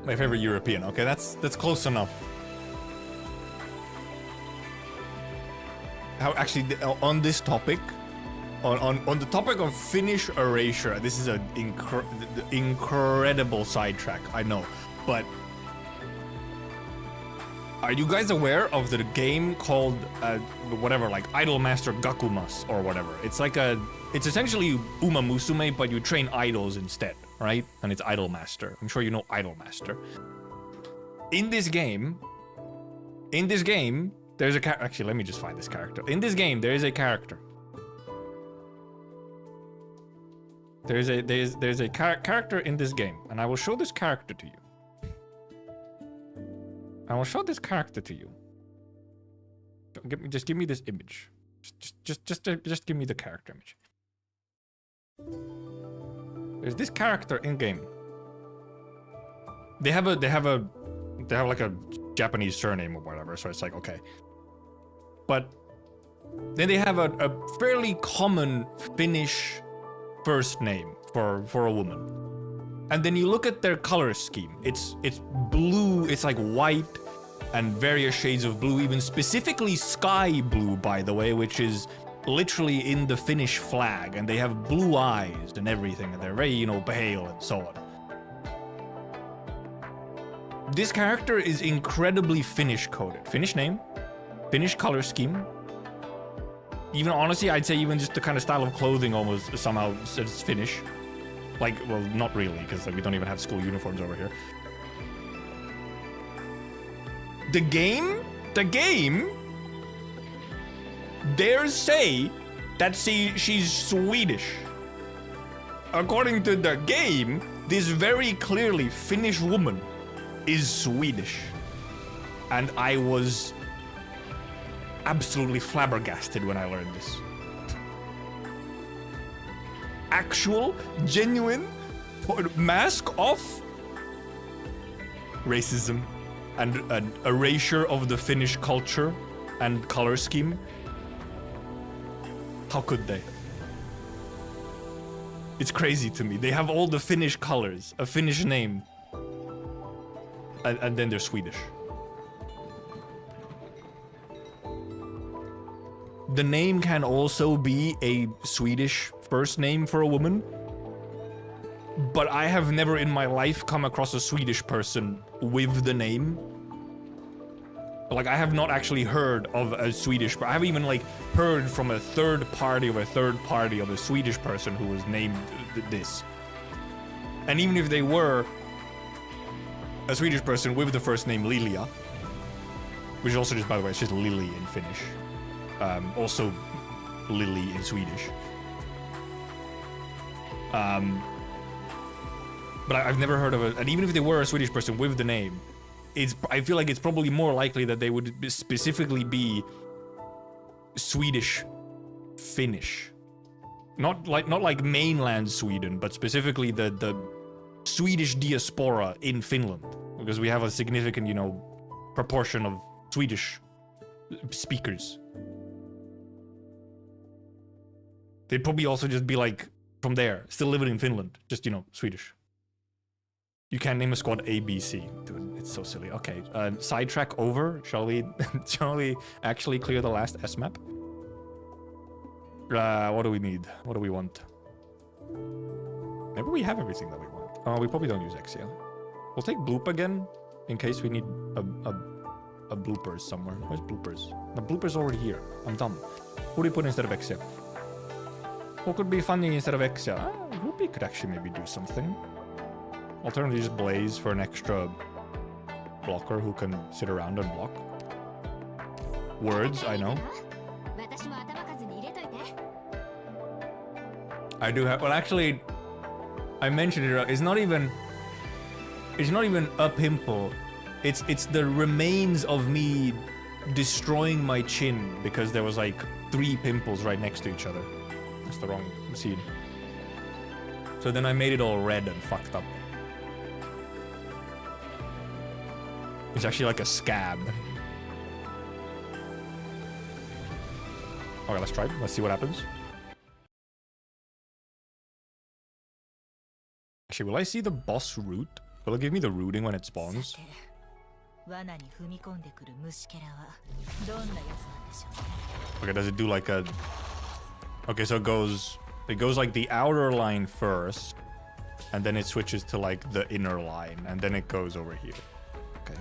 My favorite European. Okay, that's close enough. How actually on this topic, on the topic of Finnish erasure, this is an incredible sidetrack, I know, but are you guys aware of the game called whatever, like Idolmaster Gakumas or whatever? It's essentially Uma Musume, but you train idols instead, right? And it's Idolmaster. I'm sure you know Idolmaster. In this game, there's a character. Actually, let me just find this character. In this game, there is a character. There's a character in this game, and I will show this character to you. I will show this character to you. Just give me this image. Just give me the character image. There's this character in game. They have like a Japanese surname or whatever, so it's like okay. But Then they have a fairly common Finnish first name for a woman. And then you look at their color scheme. It's blue, it's like white and various shades of blue, even specifically sky blue, by the way, which is literally in the Finnish flag. And they have blue eyes and everything, and they're very, you know, pale and so on. This character is incredibly Finnish coded. Finnish name, Finnish color scheme. Even honestly, I'd say even just the kind of style of clothing almost somehow says Finnish. Like, well, not really, because we don't even have school uniforms over here. The game dares say that she's Swedish. According to the game, this very clearly Finnish woman is Swedish. And I was absolutely flabbergasted when I learned this. Actual, genuine, mask off racism and an erasure of the Finnish culture and color scheme. How could they? It's crazy to me. They have all the Finnish colors, a Finnish name, and then they're Swedish. The name can also be a Swedish first name for a woman, but I have never in my life come across a Swedish person with the name. Like, I have not actually heard of a Swedish, I haven't even like heard from a third party of a Swedish person who was named this. And even if they were a Swedish person with the first name Lilia, which is also just, by the way, it's just Lily in Finnish. Also Lily in Swedish. But I've never heard of it, and even if they were a Swedish person with the name, I feel like it's probably more likely that they would specifically be Swedish Finnish. Not like mainland Sweden, but specifically the Swedish diaspora in Finland, because we have a significant, you know, proportion of Swedish speakers. They'd probably also just be like from there, still living in Finland, just, you know, Swedish. You can't name a squad ABC. Dude, it's so silly. Okay, sidetrack over. Shall we actually clear the last S map? What do we need? What do we want? Maybe we have everything that we want. We probably don't use Exia. We'll take bloop again, in case we need a bloopers somewhere. Where's bloopers? The bloopers already here. I'm dumb. What do we put instead of Exia? What could be funny instead of Exia? Ruby could actually maybe do something. Alternatively, just Blaze for an extra blocker who can sit around and block. Words, I know. I do have, well actually, I mentioned it, it's not even a pimple. It's the remains of me destroying my chin because there was like 3 pimples right next to each other. That's the wrong scene. So then I made it all red and fucked up. It's actually like a scab. Okay, let's try it. Let's see what happens. Actually, will I see the boss root? Will it give me the rooting when it spawns? Okay, does it do like a... Okay, so it goes like the outer line first, and then it switches to like the inner line, and then it goes over here. Okay.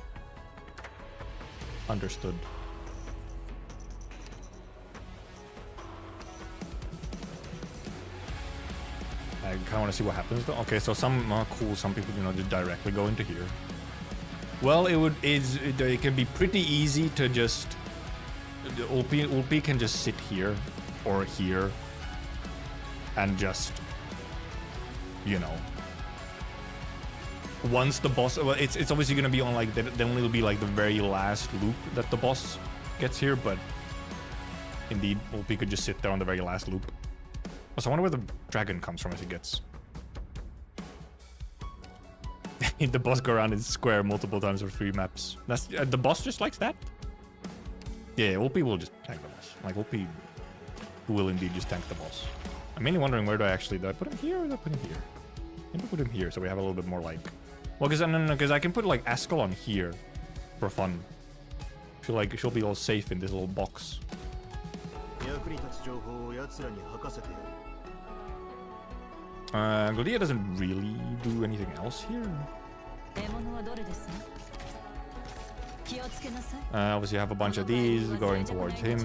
Understood. I kind of want to see what happens though. Okay, so some cool. Some people, you know, just directly go into here. Well, it can be pretty easy to just Ulpi can just sit here or here and just, you know, once the boss, well, it's obviously gonna be on like then it'll be like the very last loop that the boss gets here, but indeed Ulpi could just sit there on the very last loop. Also, I wonder where the dragon comes from as he gets. The boss go around in square multiple times for 3 maps. That's the boss just likes that. Yeah, OP will just tank the boss. Like, OP will indeed just tank the boss. I'm mainly wondering where do I put him here or do I put him here? Maybe put him here so we have a little bit more like... Well, because I can put like Askel on here for fun. She'll be all safe in this little box. Glodia doesn't really do anything else here. Obviously you have a bunch of these going towards him.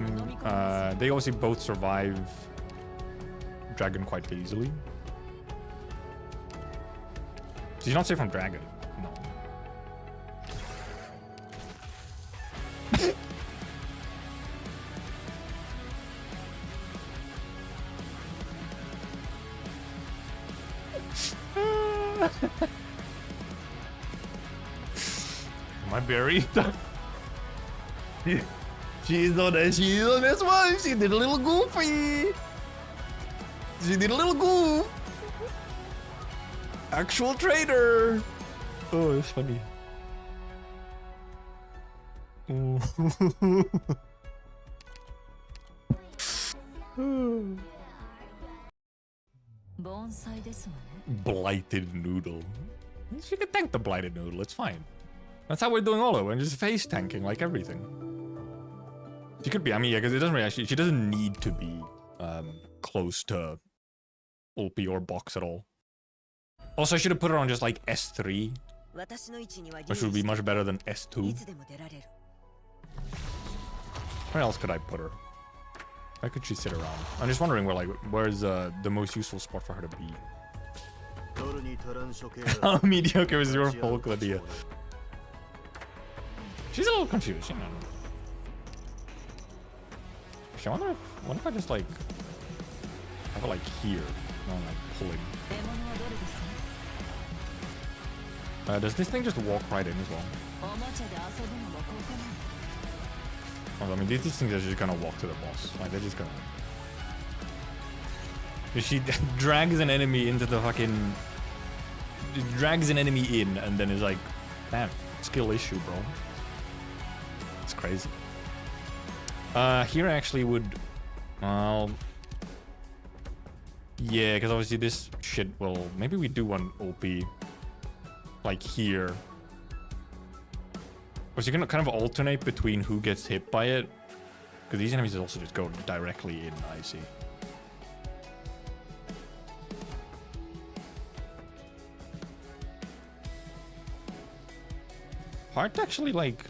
They obviously both survive Dragon quite easily. She's not safe from Dragon. No. Am I buried? She's on this one. She did a little goofy. She did a little goof. Actual traitor. Oh, it's funny. Blighted noodle. She can tank the blighted noodle, it's fine. That's how we're doing all of it, and just face tanking like everything. She could be, I mean, yeah, because it doesn't really actually, she doesn't need to be close to Ulpi or box at all. Also, I should have put her on just like S3, which would be much better than S2. Where else could I put her? Where could she sit around? I'm just wondering where's the most useful spot for her to be. How mediocre is your full Glodia? She's a little confused, you know. Actually, I wonder if I just like have her like here, not like pulling. Does this thing just walk right in as well? Oh, I mean, these things are just gonna walk to the boss. Like, they're just gonna... She drags an enemy into the fucking... Drags an enemy in and then is like, damn, skill issue, bro. It's crazy. Here I actually would... Well... Yeah, because obviously this shit will... Maybe we do one OP... Like here. Or so you're gonna kind of alternate between who gets hit by it. Because these enemies also just go directly in, I see. Hard to actually like...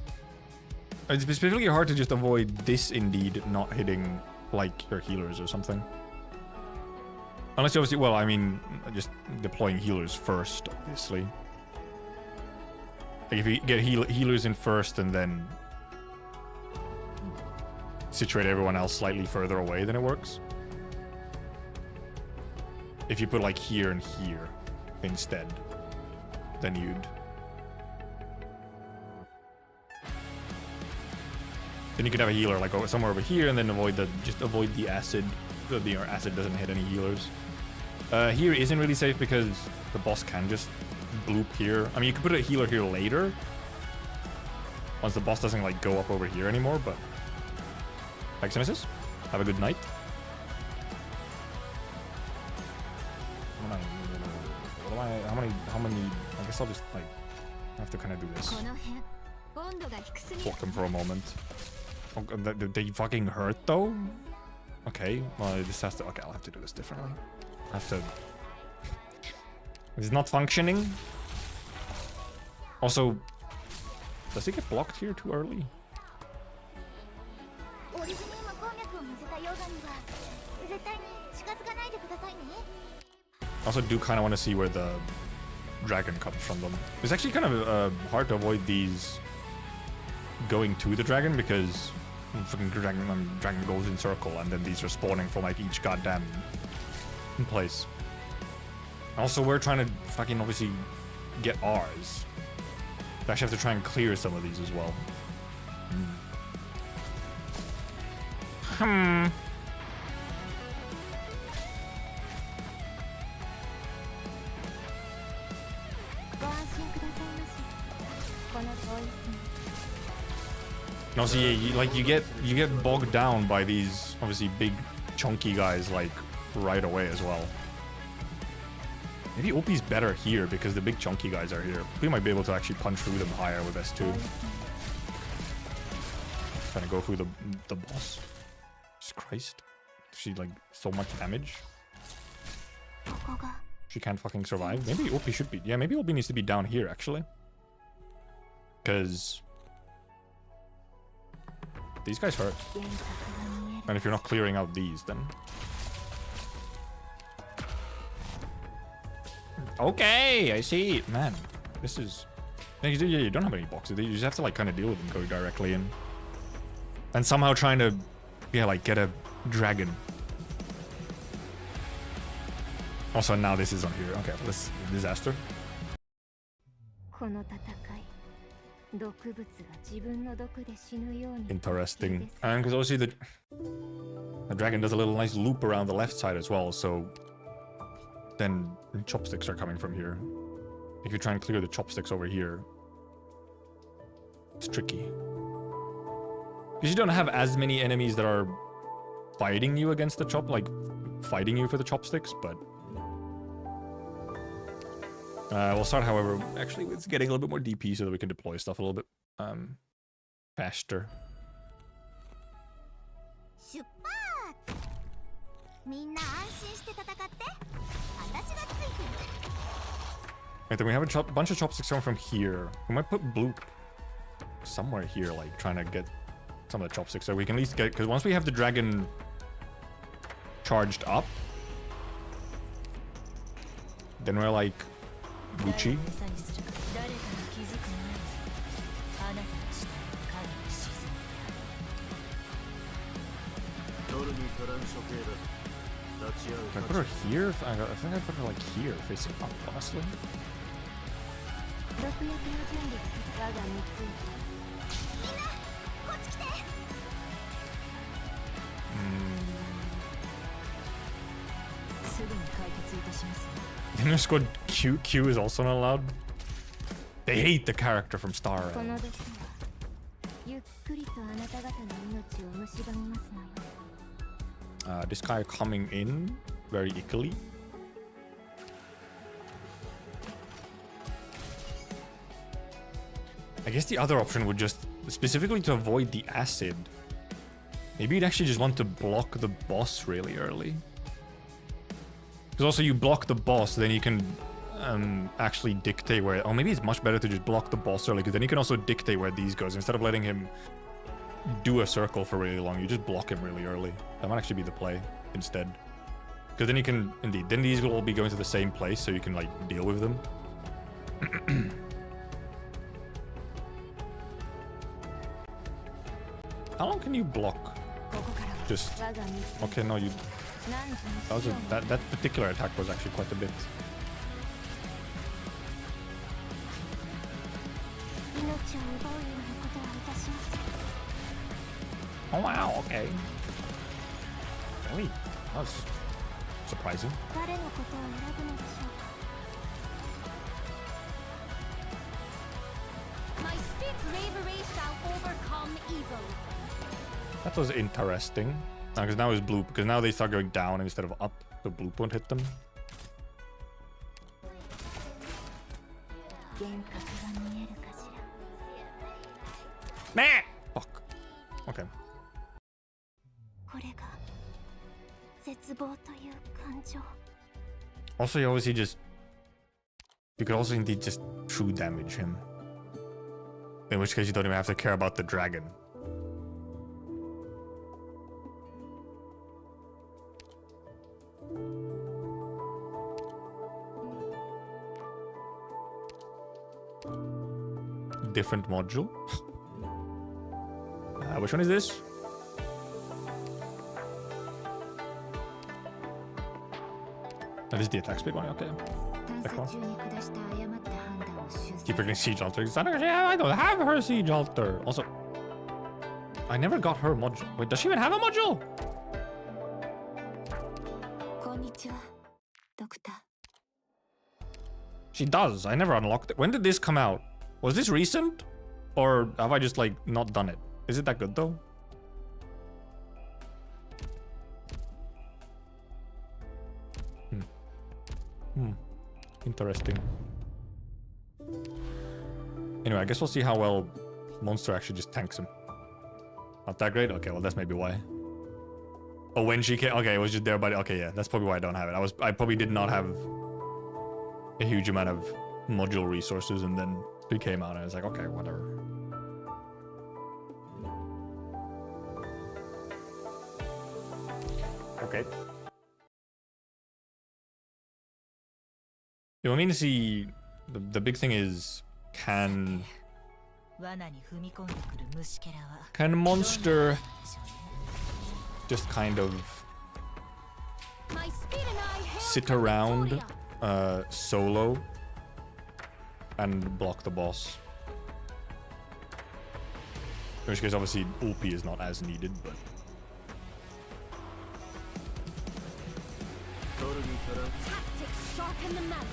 It's specifically hard to just avoid this indeed not hitting like your healers or something. Unless you obviously, well, I mean, just deploying healers first, obviously. Like if you get healers in first and then situate everyone else slightly further away, then it works. If you put like here and here instead, then you'd... Then you could have a healer like somewhere over here and then just avoid the acid. Your acid doesn't hit any healers. Here isn't really safe because the boss can just bloop here. I mean, you could put a healer here later. Once the boss doesn't like go up over here anymore, but... Thanks, Nemesis. Have a good night. How many... I guess I'll just like... I have to kind of do this. Block them for a moment. Oh, they fucking hurt though? Okay, well this has to... Okay, I'll have to do this differently. I have to... It's not functioning. Also, does it get blocked here too early? I also do kind of want to see where the dragon comes from them. It's actually kind of hard to avoid these going to the dragon because fucking dragon goes in circle and then these are spawning from like each goddamn place. Also, we're trying to fucking obviously get ours. We actually have to try and clear some of these as well. No, so yeah, you get bogged down by these obviously big chunky guys like right away as well. Maybe OP's better here because the big chunky guys are here. We might be able to actually punch through them higher with S2. Trying to go through the boss. Jesus Christ. She like so much damage. She can't fucking survive. Maybe OP should be. Yeah, maybe OP needs to be down here actually. Because these guys hurt. And if you're not clearing out these, then. Okay, I see. Man, this is. You don't have any boxes. You just have to like kind of deal with them going directly in. And somehow trying to, yeah, like get a dragon. Also, now this is on here. Okay, this disaster. Interesting. And because obviously the dragon does a little nice loop around the left side as well, so then chopsticks are coming from here. If you try and clear the chopsticks over here, it's tricky. Because you don't have as many enemies that are fighting you against the fighting you for the chopsticks, but we'll start, however, actually with getting a little bit more DP so that we can deploy stuff a little bit faster. Right, then we have a bunch of chopsticks coming from here. We might put Bloop somewhere here, like trying to get some of the chopsticks so we can at least get, because once we have the dragon charged up, then we're like Gucci. Can I put her here? I think I put her like here, facing up, honestly. In their squad, Q is also not allowed. They hate the character from Star. This guy coming in very ickily. I guess the other option would just, specifically to avoid the acid, maybe you'd actually just want to block the boss really early. Because also you block the boss, then you can actually dictate where, or maybe it's much better to just block the boss early, because then you can also dictate where these goes. Instead of letting him do a circle for really long, you just block him really early. That might actually be the play instead. Because then you can, indeed, then these will all be going to the same place, so you can like deal with them. How long can you block? Just, okay, no, you, that particular attack was actually quite a bit. Oh wow, okay. Really? That was surprising. My speak bravery shall overcome evil. That was interesting. Because now it's Bloop, because now they start going down instead of up, so Bloop won't hit them. Nah! Fuck. Okay. Also, you obviously just... You could also indeed just true damage him. In which case you don't even have to care about the dragon. Different module. Which one is this? Oh, this is the attack speed one, okay. Keep forgetting Siege Alter. Yeah, I don't have her Siege Alter. Also, I never got her module. Wait, does she even have a module? She does. I never unlocked it. When did this come out? Was this recent? Or have I just like not done it? Is it that good though? Interesting. Anyway, I guess we'll see how well Monster actually just tanks him. Not that great? Okay, well that's maybe why. Oh, when she came, okay, it was just there, but okay, yeah, that's probably why I don't have it. I probably did not have a huge amount of module resources, and then it came out and I was like, okay, whatever. Okay. You want me to see the big thing is can Monster just kind of sit around solo and block the boss? In which case obviously OP is not as needed, but Tactics sharpen the map.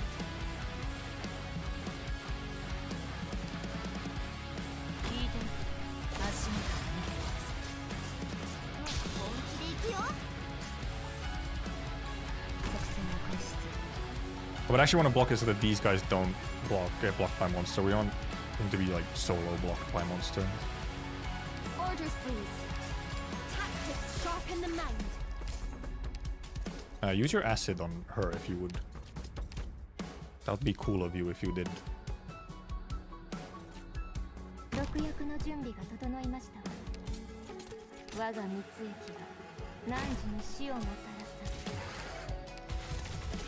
But I actually want to block it so that these guys don't get blocked by Monster. We want them to be like solo blocked by Monster. Orders, please. Tactics sharpen the mind. Use your acid on her if you would. That would be cool of you if you did. 毒薬の準備が整いましたわ。我が蜜液が汝に死をもたらす。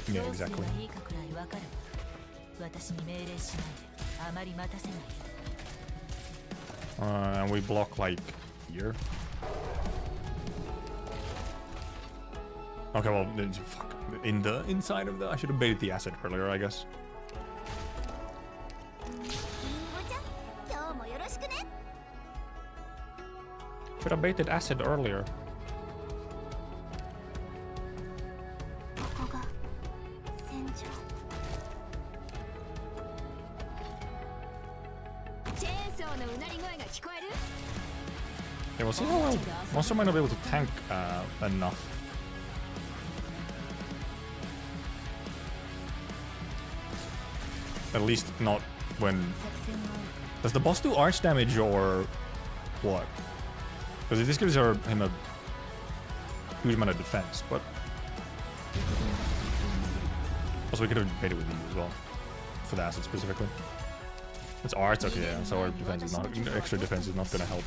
Yeah, exactly. And we block like here. Okay, well, fuck. In the inside of the, I should have baited the acid earlier, I guess. Should have baited acid earlier. Yeah, we'll see how well Monster might not be able to tank enough. At least not when... Does the boss do arch damage or what? Because this gives him a huge amount of defense, but... Also, we could have baited with these as well. For the acid specifically. It's arts, okay, yeah, so our defense is not... Extra defense is not gonna help.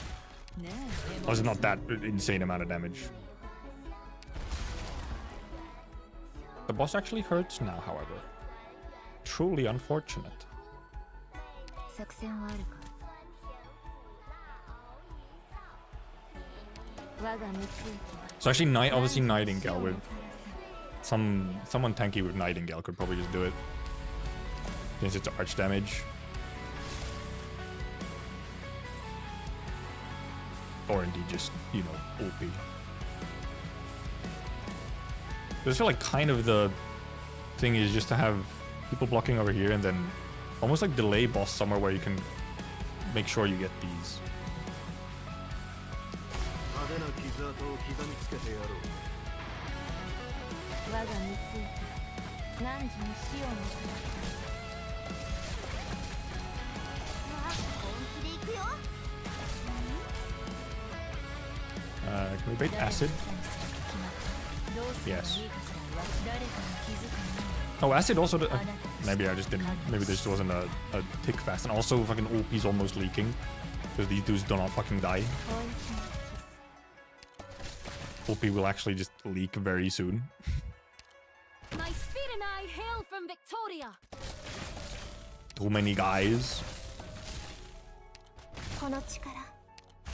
Oh, it's not that insane amount of damage. The boss actually hurts now, however. Truly unfortunate. So actually, obviously Nightingale with someone tanky with Nightingale could probably just do it, since it's arch damage. Or indeed just, you know, OP. I just feel like kind of the thing is just to have people blocking over here and then almost like delay boss somewhere where you can make sure you get these. Can we bait acid? Yes. Oh, acid also... maybe I just didn't... Maybe this wasn't a tick fast. And also fucking OP's almost leaking. Because these dudes do not fucking die. OP will actually just leak very soon. My speed and I hail from Victoria. Too many guys.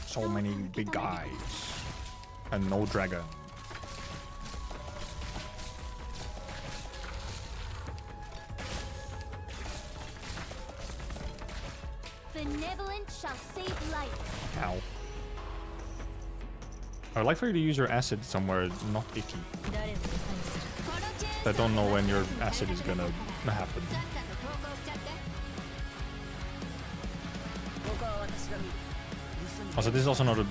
So many big guys. And no dragon. Benevolence shall save life. Ow. I would like for you to use your acid somewhere not icky. I don't know when your acid is gonna happen. Also, this is also not a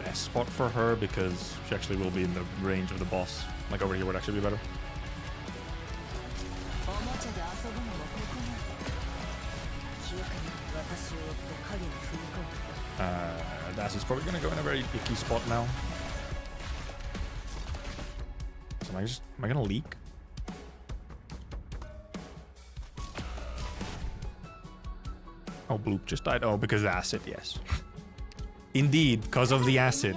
best spot for her because she actually will be in the range of the boss. Like over here would actually be better. Das is probably gonna go in a very icky spot now. So am I gonna leak? Oh, Bloop just died. Oh, because of acid, yes. Indeed, because of the acid.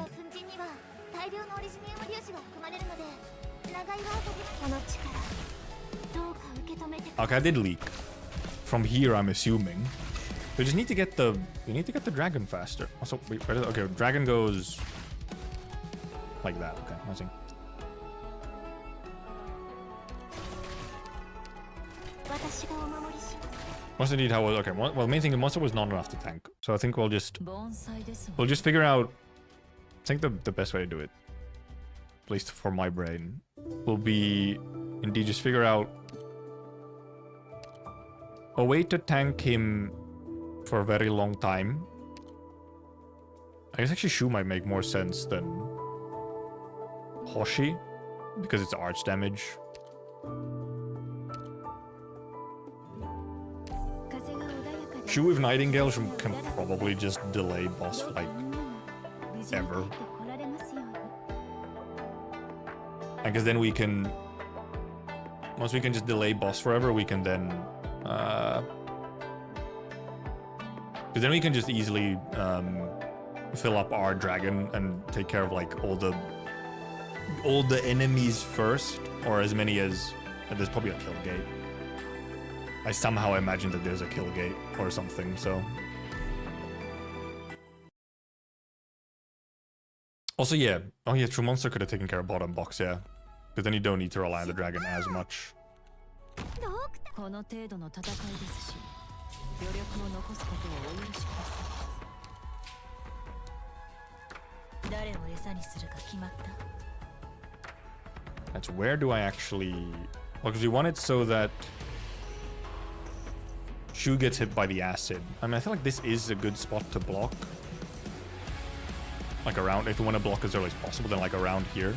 Okay, I did leak. From here, I'm assuming. We just need to get the dragon faster. Also, wait, where is it? Okay, dragon goes like that. Okay, I see. Monster indeed how was okay. Well, main thing the monster was not enough to tank, so I think we'll just figure out. I think the best way to do it, at least for my brain, will be indeed just figure out a way to tank him for a very long time. I guess actually Shu might make more sense than Hoshi because it's arch damage. Shu with Nightingale can probably just delay boss fight ever. I guess then we can, once we can just delay boss forever, we can then because then we can just easily fill up our dragon and take care of like all the enemies first, or as many as there's probably a kill gate. I somehow imagine that there's a kill gate or something, so. Also, yeah. Oh yeah, True Monster could have taken care of bottom box, yeah. Because then you don't need to rely on the dragon as much. That's where do I actually... Well, because we want it so that Shu gets hit by the acid. I mean, I feel like this is a good spot to block. Like around, if you want to block as early as possible, then like around here.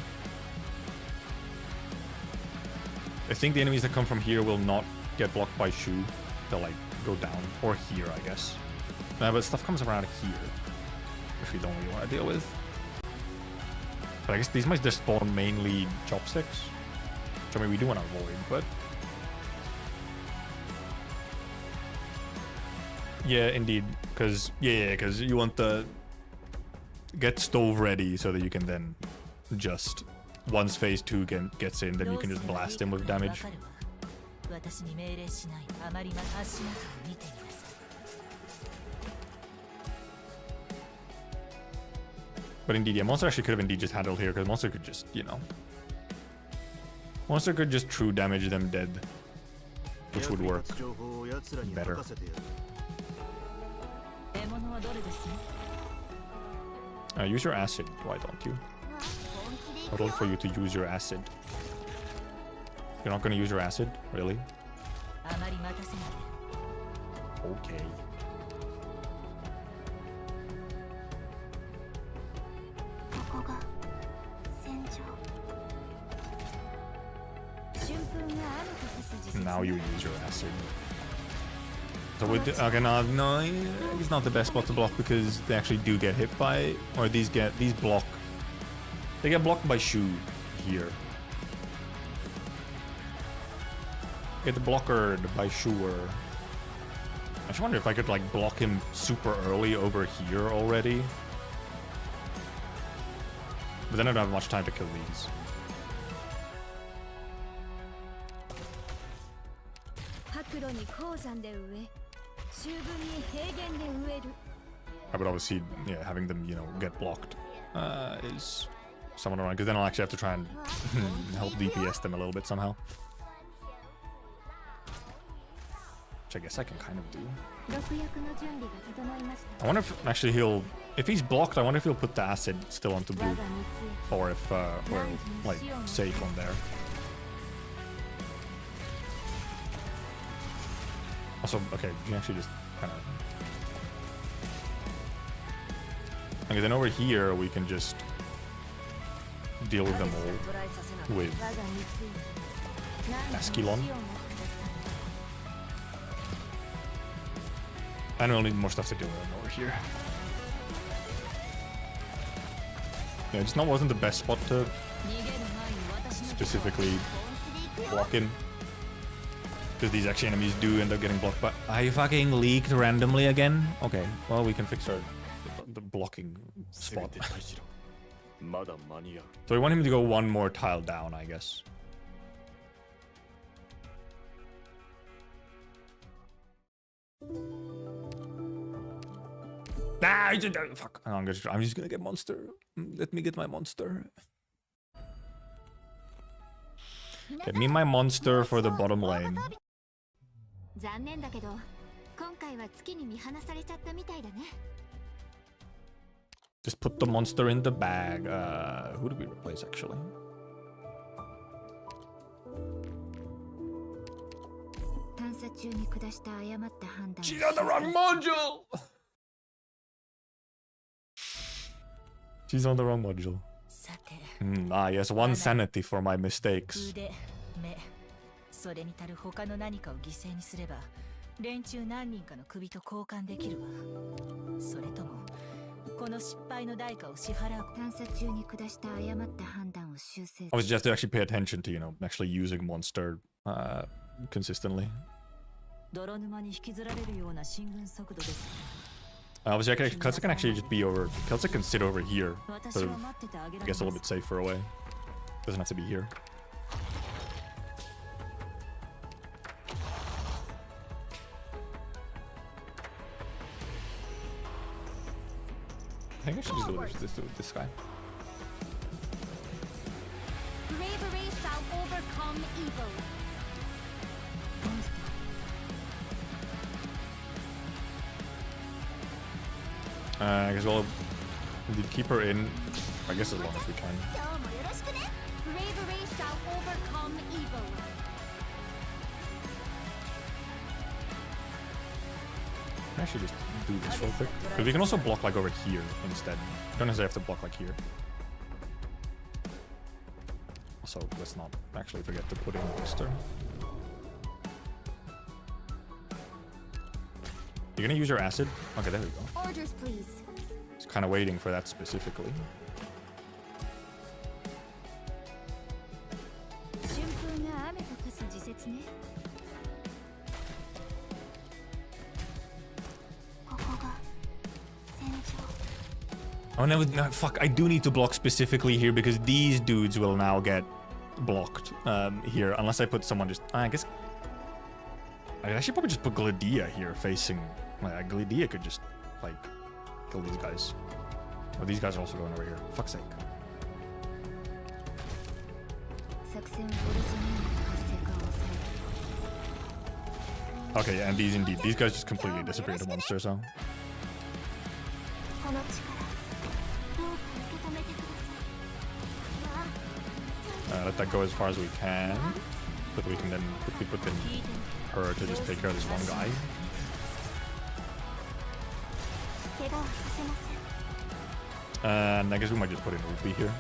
I think the enemies that come from here will not get blocked by Shu. They'll like go down. Or here, I guess. But stuff comes around here, which we don't really want to deal with. But I guess these might just spawn mainly chopsticks. Which I mean we do want to avoid, but... Yeah, indeed. Because, yeah, because you want the... Get stove ready so that you can then just... Once phase 2 gets in, then you can just blast him with damage. But indeed, yeah, Monster actually could have indeed just handled here, because Monster could just, you know... Monster could just true damage them dead. Which would work better. Use your acid, why don't you? I'd like for you to use your acid. You're not gonna use your acid? Really? Okay. Now you use your acid. So with the, okay, no, it's not the best spot to block because they actually do get hit by, or these block. They get blocked by Shu here. Get blockered by Shuer. I just wonder if I could like block him super early over here already. But then I don't have much time to kill these. But obviously, yeah, having them, you know, get blocked is somewhat annoying, because then I'll actually have to try and help DPS them a little bit somehow. Which I guess I can kind of do. I wonder if actually if he's blocked, I wonder if he'll put the acid still onto blue. Or if we're like safe on there. Also, okay, you can actually just kind of... Okay, then over here we can just deal with them all with Askelon. And we'll need more stuff to deal with them over here. Yeah, it's not wasn't the best spot to specifically block in. Because these actually enemies do end up getting blocked by... I fucking leaked randomly again? Okay, well we can fix the blocking spot. So we want him to go one more tile down, I guess. Nah, fuck. I'm just gonna get monster. Let me get my monster. Get me my monster for the bottom lane. 残念だけど、今回は月に見放されちゃったみたいだね。 Just put the monster in the bag. Who did we replace actually? 探査中に下した誤った判断。 She's on the wrong module. She's on the wrong module. Yes, one sanity for my mistakes. それに足る他の何かを犠牲にすれば連中何人かの首と交換できるわ。それともこの失敗の代価を支払う。探査中に下した誤った判断を修正。 I was just to actually pay attention to, you know, actually using monster consistently. 泥沼に引きずられるような進軍速度です。 Obviously, Kelsa can actually just be over. Kelsa can sit over here, sort of, I guess, a little bit safer away. Doesn't have to be here. I think I should just do this guy. Bravery shall overcome evil. I guess we'll keep her in, I guess, as long as we can. Bravery shall overcome evil. Can I actually just do this real quick? Because we can also block like over here instead. You don't necessarily have to block like here. Also, let's not actually forget to put in monster. You're gonna use your acid? Okay, there we go. Orders, please. Just kind of waiting for that specifically. Oh no, no, fuck, I do need to block specifically here because these dudes will now get blocked here unless I put someone just... I guess... I should probably just put Glydia here facing... Like, Glydia could just, like, kill these guys. Oh, these guys are also going over here. Fuck's sake. Okay, and these indeed. These guys just completely disappeared to monster, so... Let that go as far as we can. But we can then quickly put in her to just take care of this one guy. And I guess we might just put in Ruby here.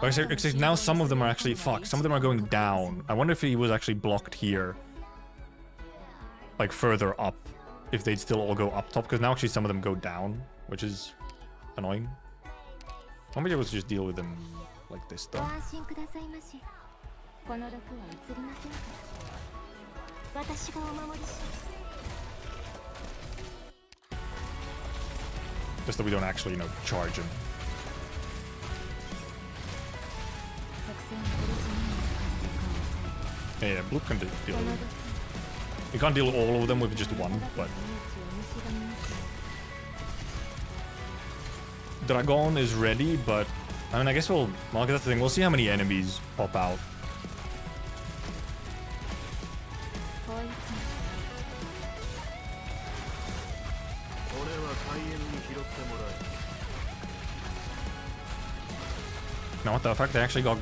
Except now some of them are actually... Fuck, some of them are going down. I wonder if he was actually blocked here. Like further up. If they'd still all go up top. Because now actually some of them go down. Which is annoying. I might be able to just deal with them like this though. Just that we don't actually, you know, charge him. Yeah, blue can deal with... You can't deal all of them with just one, but... Dragon is ready, but... I mean, I guess we'll... Well, that's the thing. We'll see how many enemies pop out. Now, what the fuck? They actually got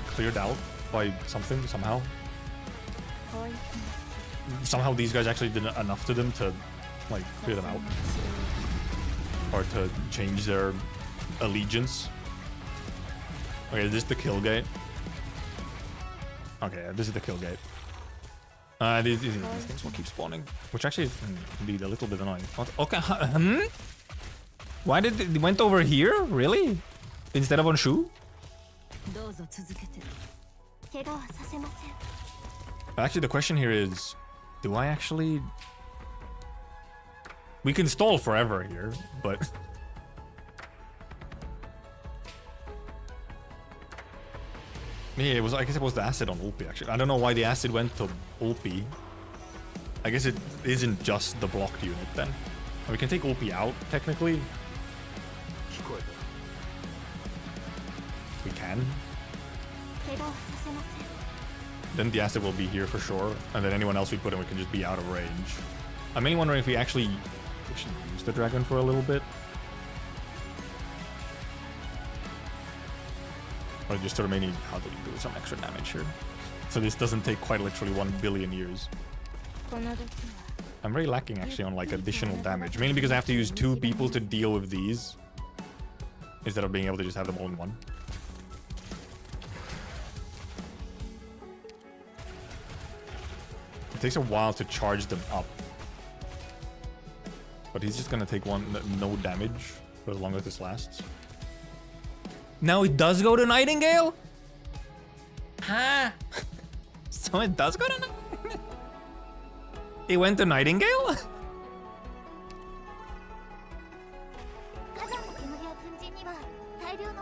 cleared out by something, somehow. Somehow these guys actually did enough to them to, like, clear them out. Or to change their allegiance. Okay, is this the kill gate? Okay, this is the kill gate. These things will keep spawning. Which actually is indeed a little bit annoying. Okay, Why did it went over here? Really? Instead of on Shu? Actually, the question here is, do I actually... We can stall forever here, but... Yeah, it was. I guess it was the acid on Ulpi, actually. I don't know why the acid went to Ulpi. I guess it isn't just the blocked unit, then. We can take Ulpi out, technically. We can. Then the acid will be here for sure, and then anyone else we put in, we can just be out of range. I'm mainly wondering if we actually use the dragon for a little bit. Or just sort of maybe how do we do some extra damage here. So this doesn't take quite literally 1 billion years. I'm very lacking actually on like additional damage, mainly because I have to use 2 people to deal with these instead of being able to just have them all in one. It takes a while to charge them up. But he's just gonna take no damage for as long as this lasts. Now it does go to Nightingale? Huh? So it does go to Nightingale? It went to Nightingale?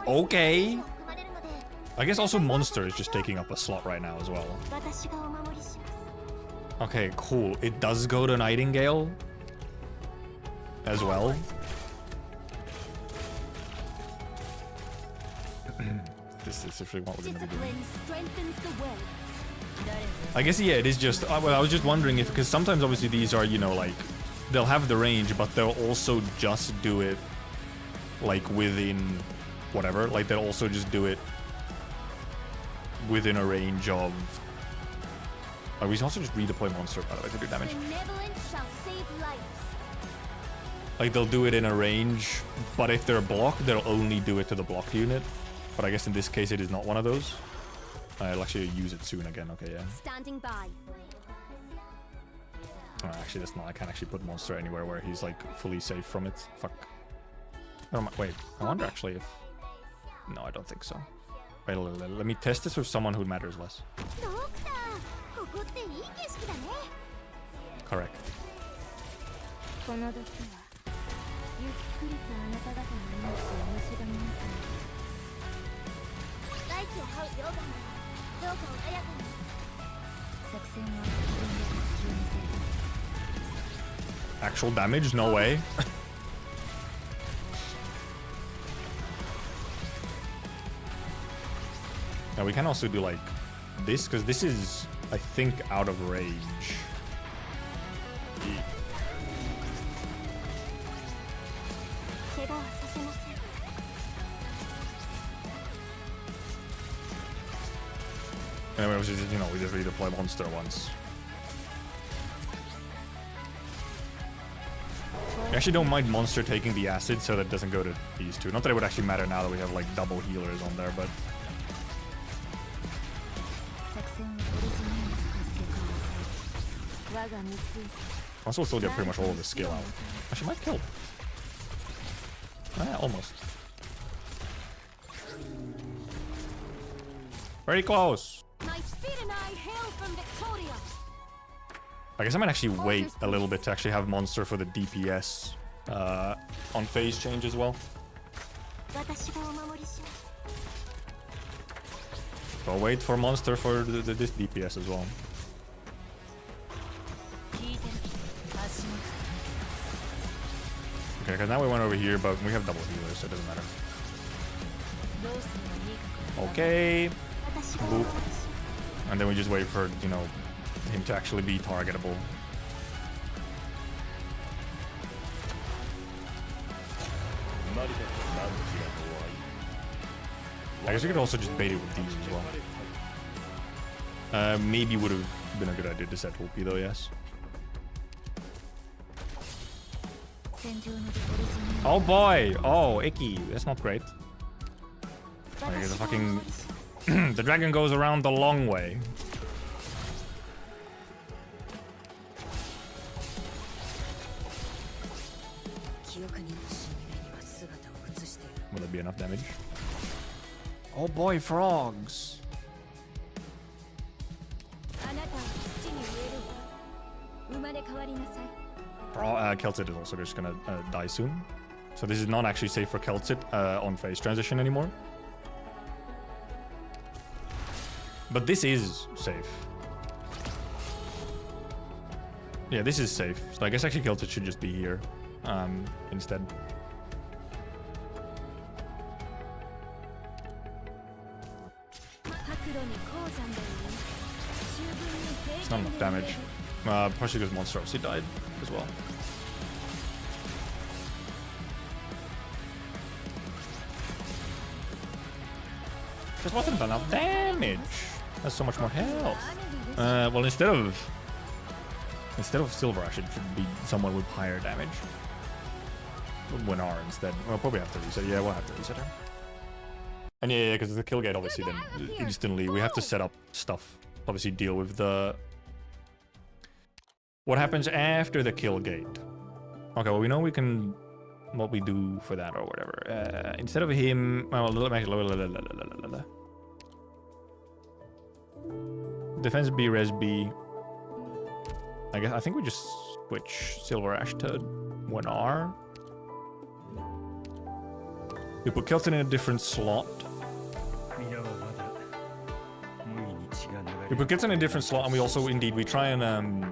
Okay. I guess also Monster is just taking up a slot right now as well. Okay, cool. It does go to Nightingale as well. This is actually what we're gonna be doing. I guess, yeah, it is just... well, I was just wondering if... Because sometimes, obviously, these are, you know, like... They'll have the range, but they'll also just do it, like, within... Whatever. Like, they'll also just do it within a range of... Oh, we can also just redeploy Monster, by the way, to do damage. Like, they'll do it in a range, but if they're blocked, they'll only do it to the blocked unit. But I guess in this case, it is not one of those. I'll actually use it soon again. Okay, yeah. Standing by. Oh, actually, that's not. I can't actually put Monster anywhere where he's like fully safe from it. Fuck. Oh, wait. I wonder actually if. No, I don't think so. Wait, let me test this with someone who matters less. Correct. Actual damage? No way. Now we can also do like this, because this is, I think, out of range. Anyway, we just, you know, we just redeploy Monster once. I actually don't mind Monster taking the acid so that it doesn't go to these two. Not that it would actually matter now that we have like double healers on there, but... Also still get pretty much all of the skill out. Actually might kill. Almost. Very close. I guess I might actually wait a little bit to actually have Monster for the DPS on phase change as well. So I'll wait for Monster for this DPS as well. Okay, because now we went over here, but we have double healers, so it doesn't matter. Okay. Boop. And then we just wait for, you know, him to actually be targetable. I guess we could also just bait it with these as well. Maybe would have been a good idea to set ulti though, yes. Oh boy! Oh, icky. That's not great. Okay, the fucking... the dragon goes around the long way. Will there be enough damage? Oh boy, frogs! Keltit is also just gonna die soon. So this is not actually safe for Keltit on phase transition anymore. But this is safe. Yeah, this is safe. So I guess actually Keltit should just be here instead. It's not enough damage. Partially because Monster obviously died as well. Just wasn't enough damage. That's so much more health. Well, instead of Silver Ash, it should be someone with higher damage. Winar instead. We'll probably have to reset. Yeah, we'll have to reset her. And yeah, because the kill gate obviously then instantly we have to set up stuff. Obviously deal with the what happens after the kill gate. Okay, well we know we can what we do for that or whatever. Instead of him, well, defense B, res B. I think we just switch Silver Ash to 1R. We put Kelton in a different slot. We put Kelton in a different slot, and we also indeed we try and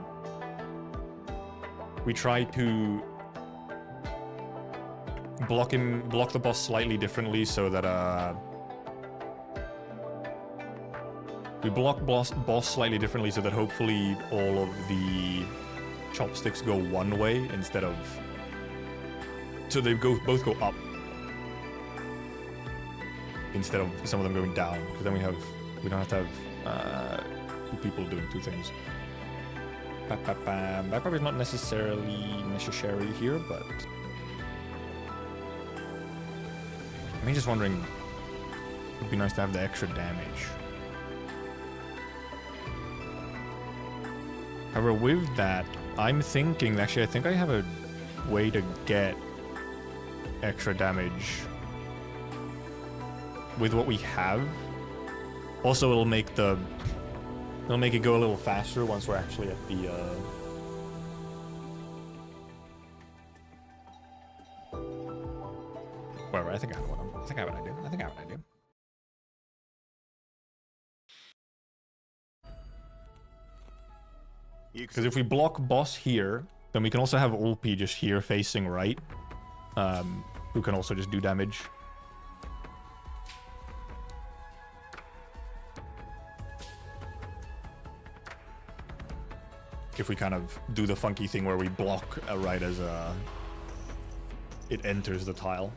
we try to block the boss slightly differently so that we block boss slightly differently so that hopefully all of the chopsticks go one way instead of so they both go up instead of some of them going down, because then we don't have to have two people doing two things. That probably is not necessarily necessary here, but I'm just wondering, it would be nice to have the extra damage. However, with that, I'm thinking, actually I think I have a way to get extra damage with what we have. Also, it'll make it go a little faster once we're actually at the whatever. I think I have what I do. Because if we block boss here, then we can also have Ulpi just here facing right, who can also just do damage. If we kind of do the funky thing where we block right as it enters the tile.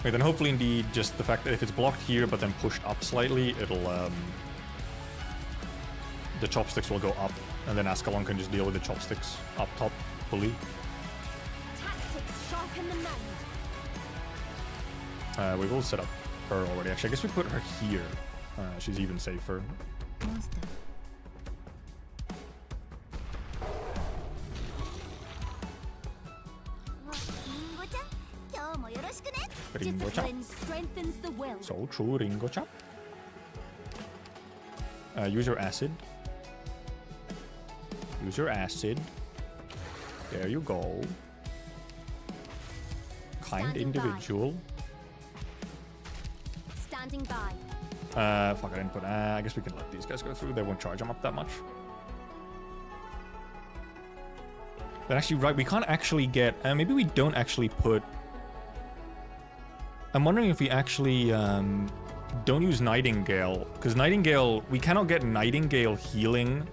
Okay, then hopefully indeed just the fact that if it's blocked here but then pushed up slightly, it'll the chopsticks will go up, and then Ascalon can just deal with the chopsticks up top fully. We've all set up her already. Actually, I guess we put her here. She's even safer. Ringo chop. So true, Ringo chop. Use your acid. Use your acid. There you go. Kind individual. Standing by. Fuck, I didn't put. I guess we can let these guys go through. They won't charge them up that much. But actually, right, we can't actually get. Maybe we don't actually put. I'm wondering if we actually don't use Nightingale, because Nightingale, we cannot get Nightingale healing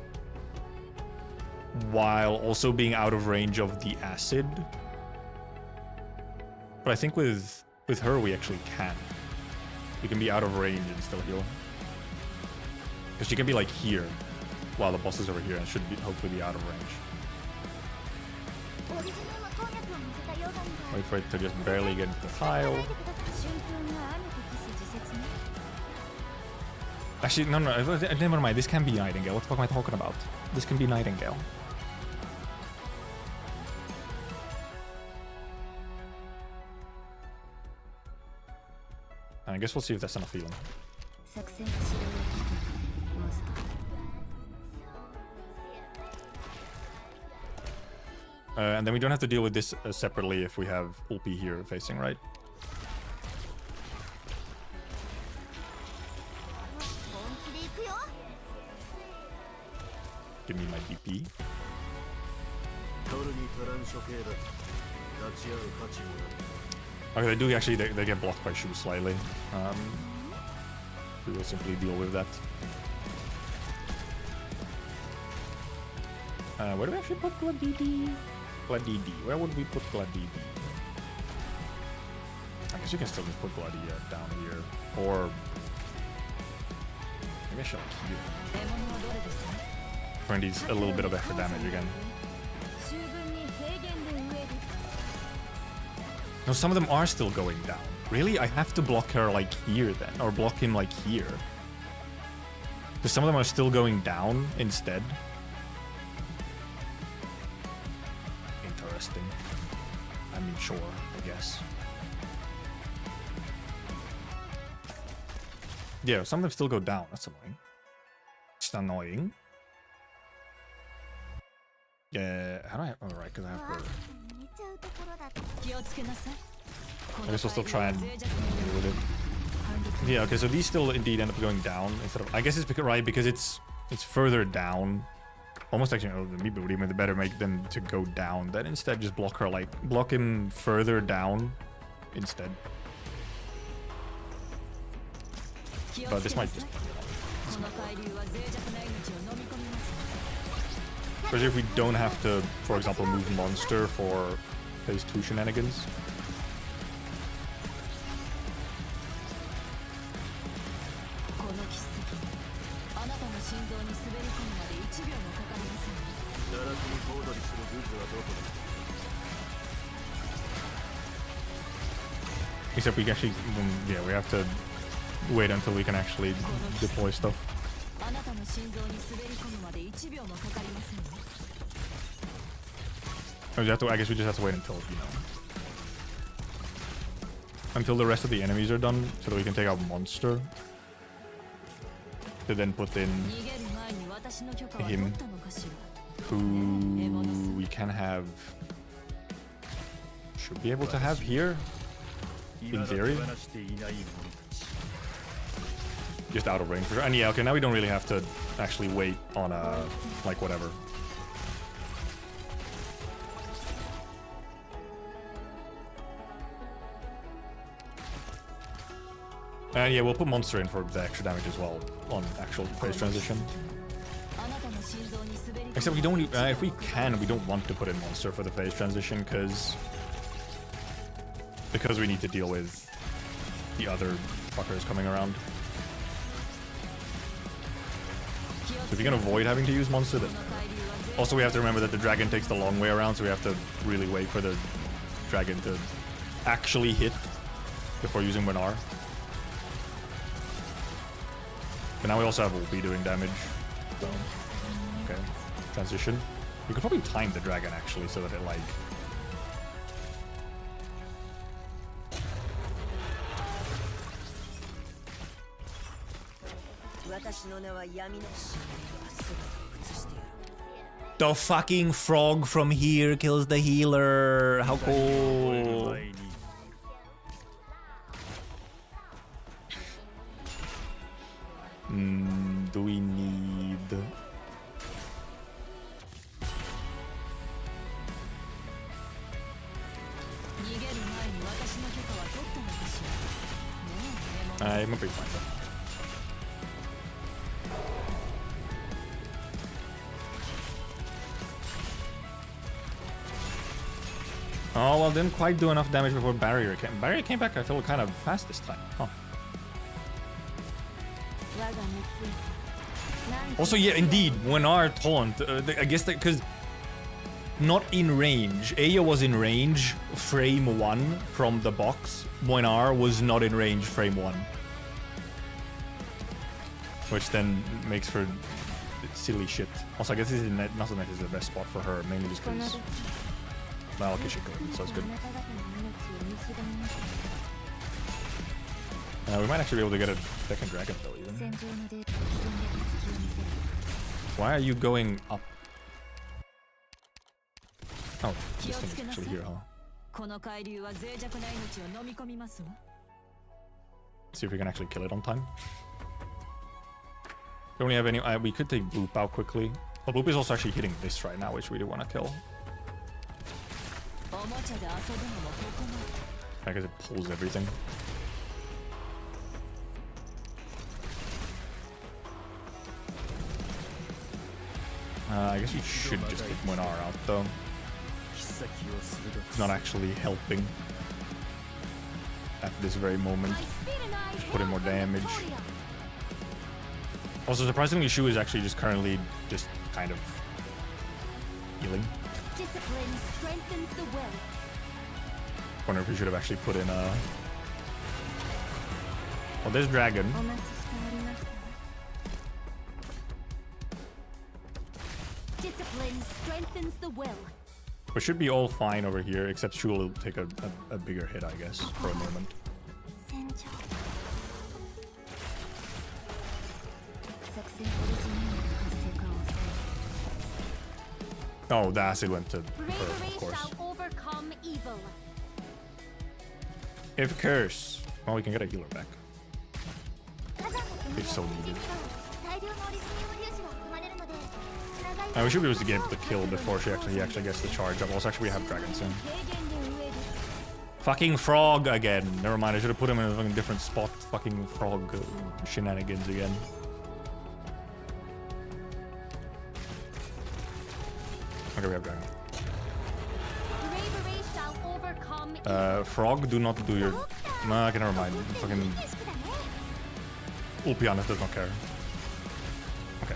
while also being out of range of the acid. But I think with her we actually can. We can be out of range and still heal. Because she can be like here, while the boss is over here, and should be hopefully be out of range. Wait for it to just barely get into the tile. Actually, no, never mind. This can be Nightingale. What the fuck am I talking about? This can be Nightingale. And I guess we'll see if that's enough healing. And then we don't have to deal with this separately if we have Ulpi here facing, right? Give me my DP. Okay, they do actually, they get blocked by Shu slightly. We will simply deal with that. Where do we actually put Gladidi? Gladidi. Where would we put Gladidi? I guess you can still just put Gladidi down here. Or maybe I should like here. Trying these a little bit of extra damage again. No, some of them are still going down. Really? I have to block her like here then, or block him like here. Because some of them are still going down instead. Interesting. I mean, sure, I guess. Yeah, some of them still go down. That's annoying. It's annoying. Yeah, how do I... Oh, right, because I have her... I guess we'll still try and deal with it. Yeah, okay, so these still indeed end up going down instead of... I guess it's because, right, because it's further down. Almost actually, oh, maybe would even better make them to go down. Then instead just block her, like, block him further down instead. But this might just... Especially if we don't have to, for example, move monster for phase 2 shenanigans. Except we actually, yeah, we have to wait until we can actually deploy stuff. Oh, we have to, I guess we just have to wait until, you know, until the rest of the enemies are done, so that we can take out monster. To then put in him, who we can have, should be able to have here, in theory. Just out of range for sure. And yeah, okay, now we don't really have to actually wait on like whatever. And yeah, we'll put monster in for the extra damage as well on actual phase transition. Except we don't, if we can, we don't want to put in monster for the phase transition because we need to deal with the other fuckers coming around. So if you can avoid having to use monster, then... Also, we have to remember that the dragon takes the long way around, so we have to really wait for the dragon to actually hit before using Banar. But now we also have Ulpi doing damage. So, okay. Transition. We could probably time the dragon, actually, so that it, like... The fucking frog from here kills the healer. How cool. Do we need... it might be fine though. Oh, well, didn't quite do enough damage before barrier came. Barrier came back, I feel, kind of fast this time. Huh. Also, yeah, indeed, when our taunt, I guess that because not in range. Aya was in range frame 1 from the box. Moinar was not in range frame 1. Which then makes for silly shit. Also, I guess this is Nasonet is the best spot for her, mainly just because... Well, okay, she could, so it's good. We might actually be able to get a second dragon though, even. Why are you going up? Oh, this thing is actually here, huh? See if we can actually kill it on time. We only have any. We could take Bloop out quickly. Well, Bloop is also actually hitting this right now, which we do want to kill. I guess it pulls everything. I guess we should just take Moinar out though. It's not actually helping at this very moment. Just putting more damage. Also, surprisingly, Shu is actually just currently just kind of healing. Wonder if we should have actually put in a... Well, there's Dragon. Discipline strengthens the will. We should be all fine over here, except Shu will take a bigger hit, I guess, for a moment. Oh, the acid went to her, of course. If curse. Well, we can get a healer back. If so needed. We should be able to get the kill before he actually gets the charge up. Also, actually, we have Dragon soon. Fucking frog again. Never mind, I should have put him in a fucking different spot. Fucking frog shenanigans again. Okay, we have Dragon. Frog, do not do your... Nah, okay, never mind. Fucking... Ulpianus does not care. Okay.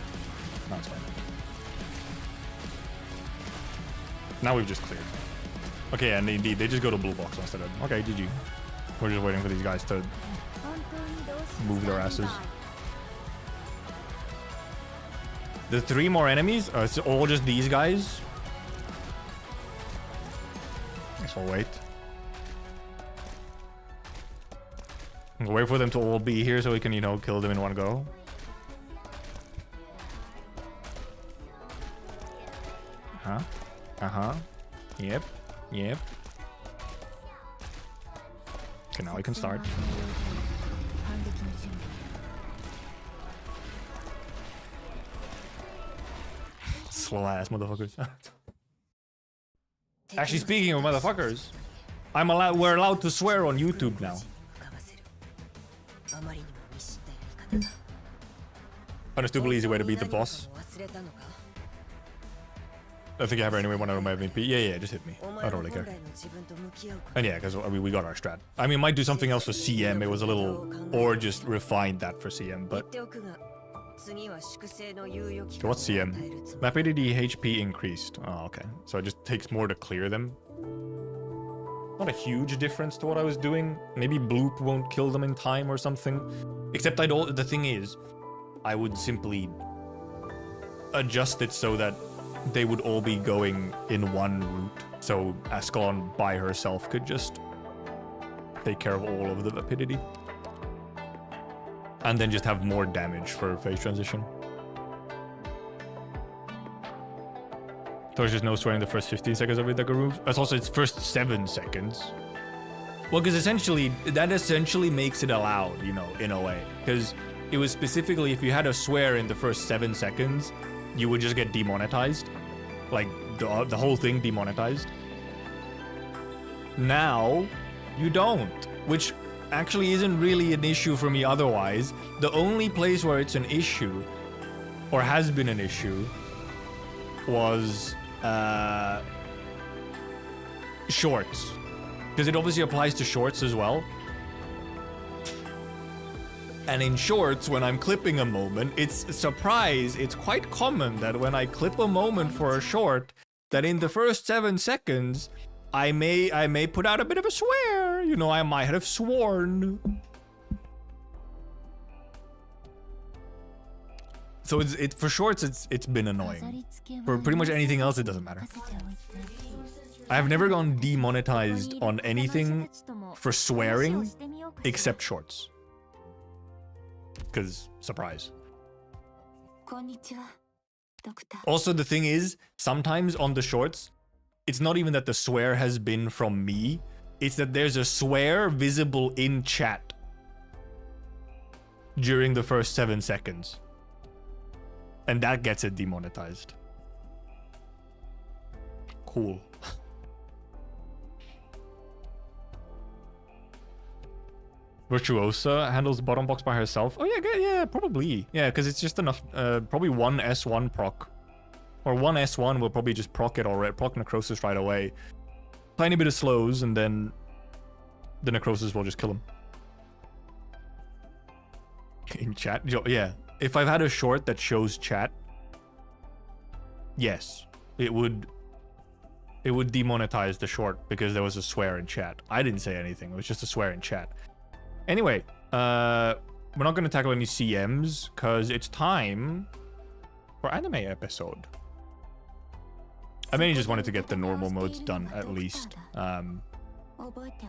Now it's fine. Now we've just cleared. Okay, and indeed, they just go to blue box instead of... Okay, GG. We're just waiting for these guys to move their asses. The 3 more enemies? It's all just these guys? Guess we'll wait. We'll wait for them to all be here so we can, you know, kill them in one go. Huh? Uh-huh. Yep. Yep. Okay, now we can start. Slow ass motherfuckers. Actually, speaking of motherfuckers, we're allowed to swear on YouTube now. Find a stupid easy way to beat the boss. I think I have her anyway, 1 out of my MVP. Yeah, just hit me. I don't really care. And yeah, because we got our strat. I mean, might do something else for CM. It was a little... Or just refine that for CM, but... Okay, what's CM? Rapidity HP increased. Oh, okay. So it just takes more to clear them. Not a huge difference to what I was doing. Maybe Bloop won't kill them in time or something. Except the thing is, I would simply adjust it so that they would all be going in one route. So Ascalon by herself could just take care of all of the rapidity. And then just have more damage for phase transition. So there's just no swearing the first 15 seconds of Itaku. That's also its first 7 seconds. Well, because that essentially makes it allowed, you know, in a way. Because it was specifically, if you had a swear in the first 7 seconds, you would just get demonetized. Like, the whole thing demonetized. Now, you don't. Which actually isn't really an issue for me otherwise. The only place where it's an issue, or has been an issue, was shorts. Because it obviously applies to shorts as well. And in shorts, when I'm clipping a moment, it's a surprise. It's quite common that when I clip a moment for a short, that in the first 7 seconds, I may put out a bit of a swear. You know, I might have sworn. So it's for shorts, it's been annoying. For pretty much anything else, it doesn't matter. I have never gone demonetized on anything for swearing except shorts. Because, surprise. Also, the thing is, sometimes on the shorts, it's not even that the swear has been from me, it's that there's a swear visible in chat during the first 7 seconds. And that gets it demonetized. Cool. Virtuosa handles the bottom box by herself. Oh yeah, yeah, probably. Yeah, because it's just enough. Probably one S1 proc, or one S1 will probably just proc it already, proc necrosis right away. Tiny bit of slows, and then the necrosis will just kill him. In chat, yeah. If I've had a short that shows chat, yes, it would demonetize the short because there was a swear in chat. I didn't say anything. It was just a swear in chat. Anyway, we're not going to tackle any CMs because it's time for anime episode. I mainly just wanted to get the normal modes done at least,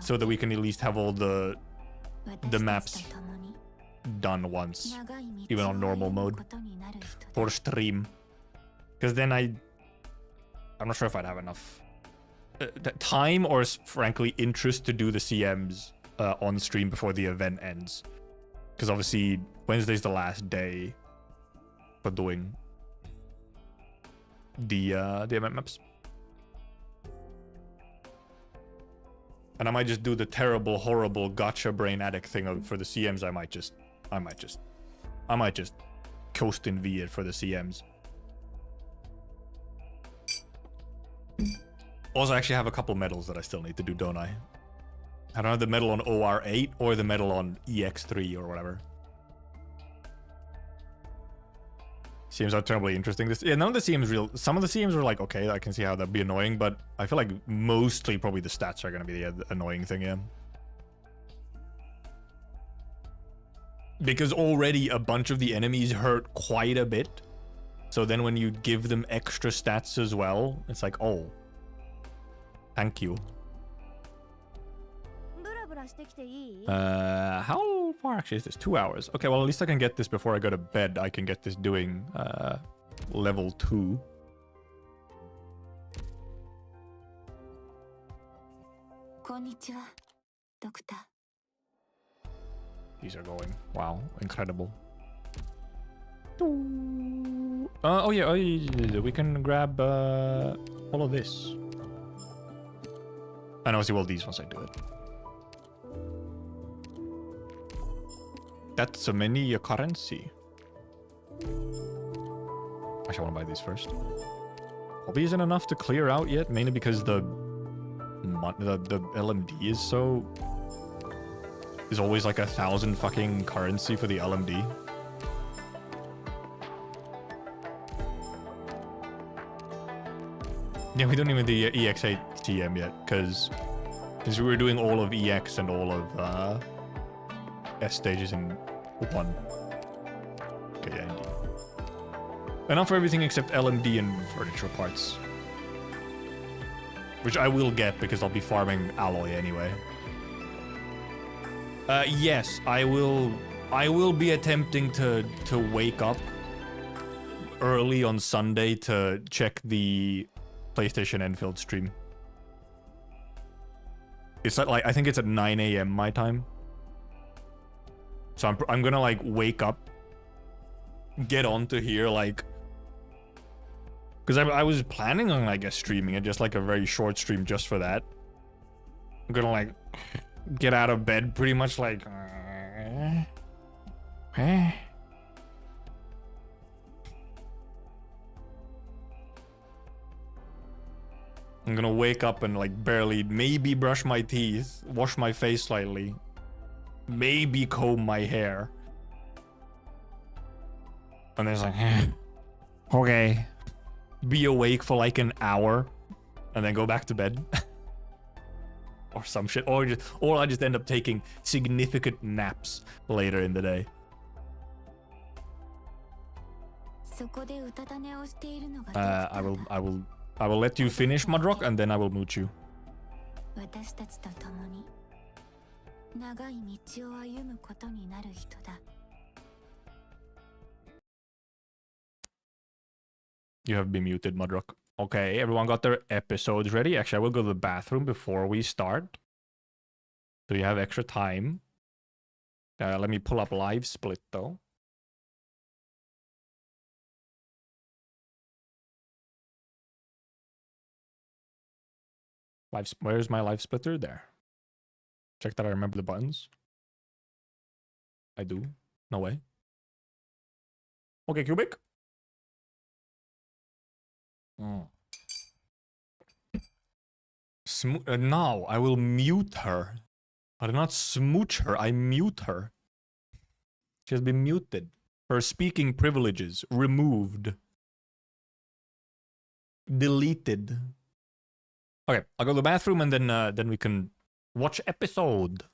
so that we can at least have all the maps done once, even on normal mode for stream. Because then I'm not sure if I'd have enough time or frankly interest to do the CMs on stream before the event ends, because obviously Wednesday's the last day for doing the event maps, and I might just do the terrible, horrible gacha brain addict thing for the CMs. I might just coast in V it for the CMs. Also, I actually have a couple medals that I still need to do, don't I? I don't have the medal on OR8 or the medal on EX3 or whatever. CMs are terribly interesting. Yeah, none of the CMs some of the CMs were like, okay, I can see how that'd be annoying, but I feel like mostly probably the stats are going to be the annoying thing, yeah. Because already a bunch of the enemies hurt quite a bit. So then when you give them extra stats as well, it's like, oh, thank you. How far actually is this? 2 hours. Okay, well, at least I can get this before I go to bed. I can get this doing level 2. These are going. Wow, incredible. Oh yeah, we can grab all of this. And obviously, well, these once I do it. That's a many currency. Actually, I want to buy these first. Probably isn't enough to clear out yet, mainly because the LMD is always like 1,000 fucking currency for the LMD. Yeah, we don't even do the EX8 TM yet, because we were doing all of EX and all of S stages in one. Okay, yeah, indeed. Enough for everything except LMD and furniture parts. Which I will get because I'll be farming alloy anyway. Yes, I will be attempting to wake up early on Sunday to check the PlayStation Enfield stream. It's like, I think it's at 9 AM my time. So I'm gonna like wake up, get onto here like, because I was planning on I guess streaming it, just like a very short stream just for that. I'm gonna like get out of bed pretty much like I'm gonna wake up and like barely, maybe brush my teeth, wash my face slightly, maybe comb my hair. And then it's like, okay. Be awake for like an hour and then go back to bed. Or some shit. Or I just end up taking significant naps later in the day. I will let you finish, Mudrock, and then I will mute you. You have been muted, Mudrock. Okay, everyone got their episodes ready. Actually, I will go to the bathroom before we start. So you have extra time. Let me pull up live split, though. Where's my live splitter? There. Check that I remember the buttons. I do. No way. Okay, Cubic. Now I will mute her. I do not smooch her, I mute her. She has been muted. Her speaking privileges removed. Deleted. Okay, I'll go to the bathroom and then we can watch episode.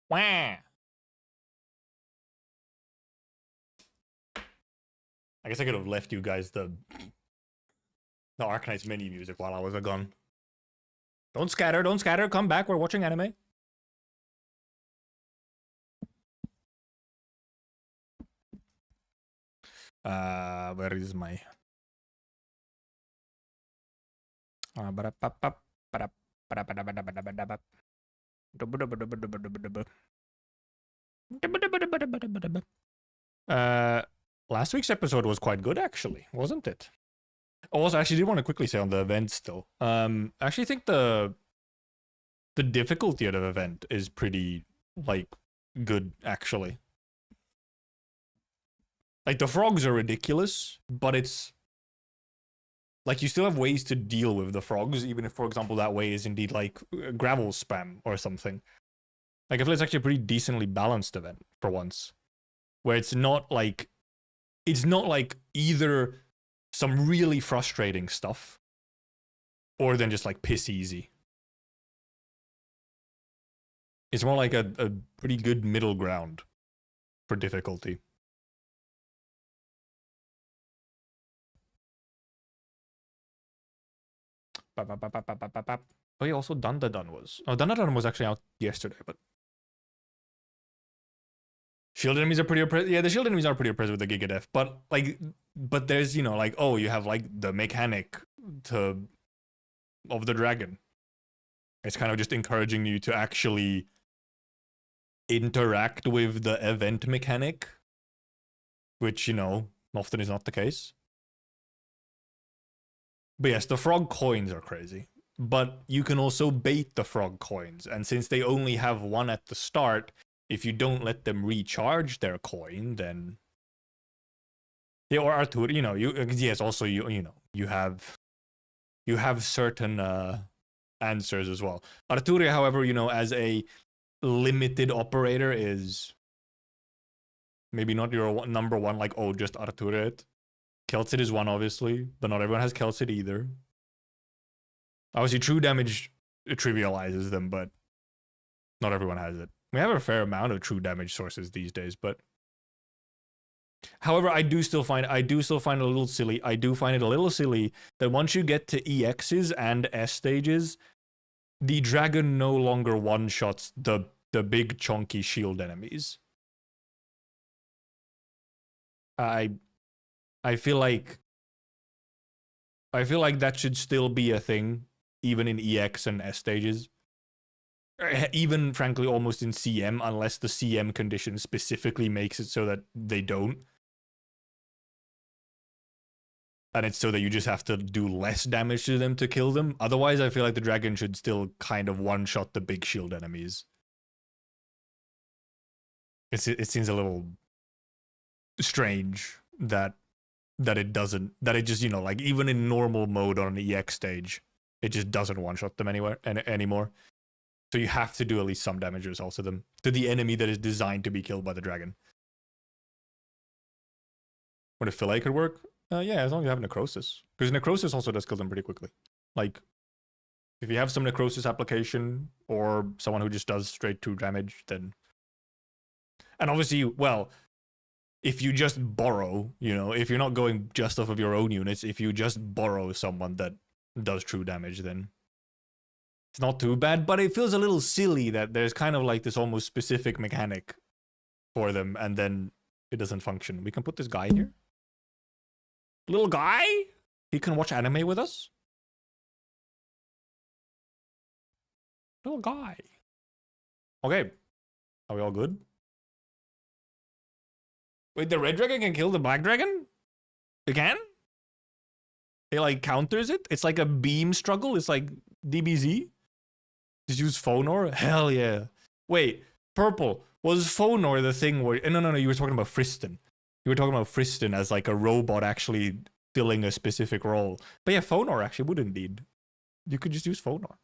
Wah. I guess I could have left you guys the Arknights mini music while I was gone. Don't scatter, come back, we're watching anime. Where is my... Last week's episode was quite good, actually, wasn't it? Also, I actually did want to quickly say on the events, though. I actually think the the difficulty of the event is pretty, like, good, actually. Like, the frogs are ridiculous, but it's... Like, you still have ways to deal with the frogs, even if, for example, that way is indeed, like, gravel spam or something. Like, I feel it's actually a pretty decently balanced event, for once. Where it's not like either some really frustrating stuff, or then just, like, piss easy. It's more like a pretty good middle ground for difficulty. Oh yeah, also Dandadan was. Oh, Dandadan was actually out yesterday, but shield enemies are pretty oppressive. Yeah, the shield enemies are pretty oppressive with the Giga Def, but like, but there's, you know, like, oh, you have like the mechanic of the dragon. It's kind of just encouraging you to actually interact with the event mechanic, which, you know, often is not the case. But yes, the frog coins are crazy. But you can also bait the frog coins. And since they only have one at the start, if you don't let them recharge their coin, then... Yeah, or Artur, you know, yes, also, you know, you have certain answers as well. Arturia, however, you know, as a limited operator is maybe not your number one, like, oh, just Arturia it. Keltsid is one, obviously, but not everyone has Keltsid either. Obviously, true damage trivializes them, but not everyone has it. We have a fair amount of true damage sources these days, but... However, I do find it a little silly. I do find it a little silly that once you get to EXs and S stages, the dragon no longer one-shots the big chunky shield enemies. I feel like that should still be a thing, even in EX and S stages. Even, frankly, almost in CM, unless the CM condition specifically makes it so that they don't. And it's so that you just have to do less damage to them to kill them. Otherwise, I feel like the dragon should still kind of one-shot the big shield enemies. It seems a little strange that it doesn't, that it just, you know, like, even in normal mode on an EX stage, it just doesn't one-shot them anymore. So you have to do at least some damage yourself to them, to the enemy that is designed to be killed by the dragon. Would a fillet could work? Yeah, as long as you have necrosis. Because necrosis also does kill them pretty quickly. Like, if you have some necrosis application, or someone who just does straight 2 damage, then... And obviously, well, if you just borrow, you know, if you're not going just off of your own units, if you just borrow someone that does true damage, then it's not too bad. But it feels a little silly that there's kind of like this almost specific mechanic for them, and then it doesn't function. We can put this guy here. Little guy? He can watch anime with us? Little guy. Okay. Are we all good? Wait, the red dragon can kill the black dragon? It can? It, like, counters it? It's like a beam struggle? It's like DBZ? Just use Fonor? Hell yeah. Wait, purple. Was Fonor the thing where... No, you were talking about Friston. You were talking about Friston as, like, a robot actually filling a specific role. But yeah, Fonor actually would indeed. You could just use Fonor.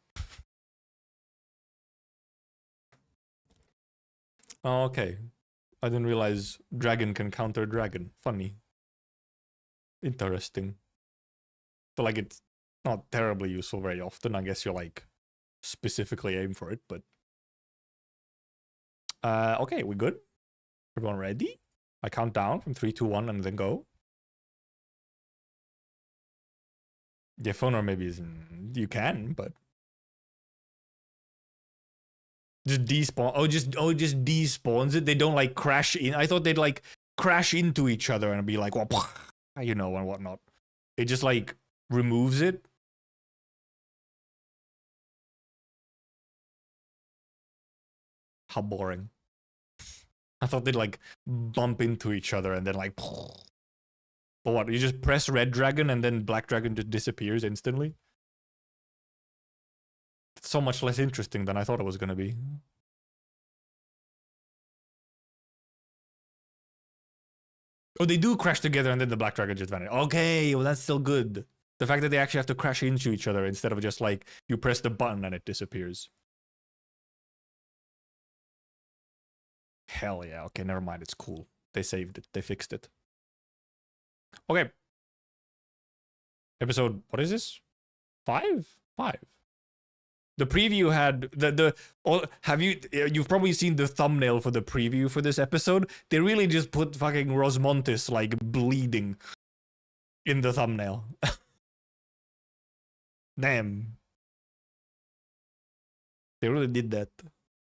Oh, okay. I didn't realize dragon can counter dragon. Funny. Interesting. But, like, it's not terribly useful very often. I guess you're, like, specifically aim for it, but... Okay, we good? Everyone ready? I count down from 3, 2, 1, and then go. Yeah, Fonor maybe isn't... You can, but... Just despawn. Oh, just despawns it. They don't, like, crash in. I thought they'd, like, crash into each other and be like, well, you know, and whatnot. It just, like, removes it. How boring. I thought they'd, like, bump into each other and then, like, but what? You just press red dragon and then black dragon just disappears instantly? That's so much less interesting than I thought it was gonna be. Oh, they do crash together and then the Black Dragon just vanishes. Okay, well that's still good. The fact that they actually have to crash into each other instead of just like, you press the button and it disappears. Hell yeah, okay, never mind, it's cool. They saved it, they fixed it. Okay. Episode, what is this? 5? 5. The preview had you've probably seen the thumbnail for the preview for this episode. They really just put fucking Rosmontis like bleeding in the thumbnail. Damn. They really did that.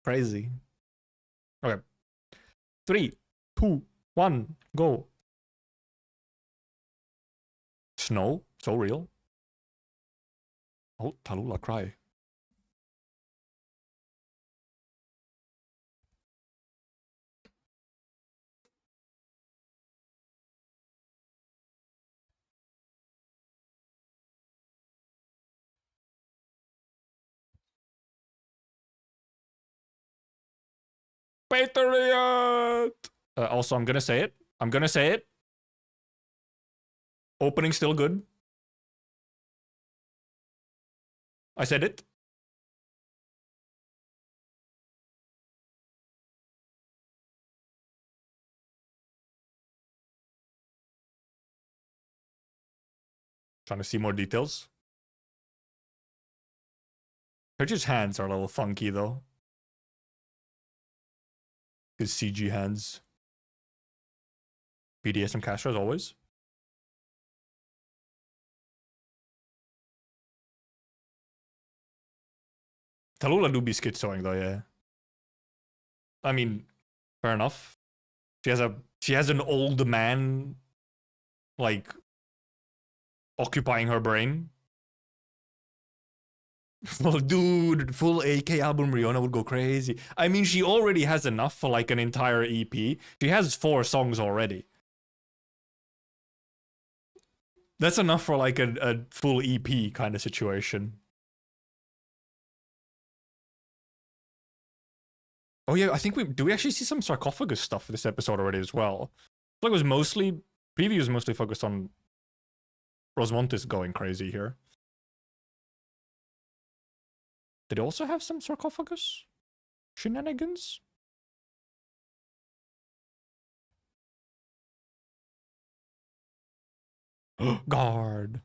Crazy. Okay. 3, 2, 1, go. Snow, so real. Oh, Tallulah cry. Patriot! Also, I'm gonna say it. I'm gonna say it. Opening still good. I said it. Trying to see more details. Purchase hands are a little funky though. His CG hands. BDSM Castro as always. Tallulah do be schizoing though, yeah. I mean, fair enough. She has an old man like occupying her brain. Well, dude, full AK album Rihanna would go crazy. I mean, she already has enough for like an entire EP. She has 4 songs already. That's enough for like a full EP kind of situation. Oh yeah, I think do we actually see some sarcophagus stuff for this episode already as well? I feel like it was mostly, preview was mostly focused on Rosmontis going crazy here. Did it also have some sarcophagus shenanigans? Guard.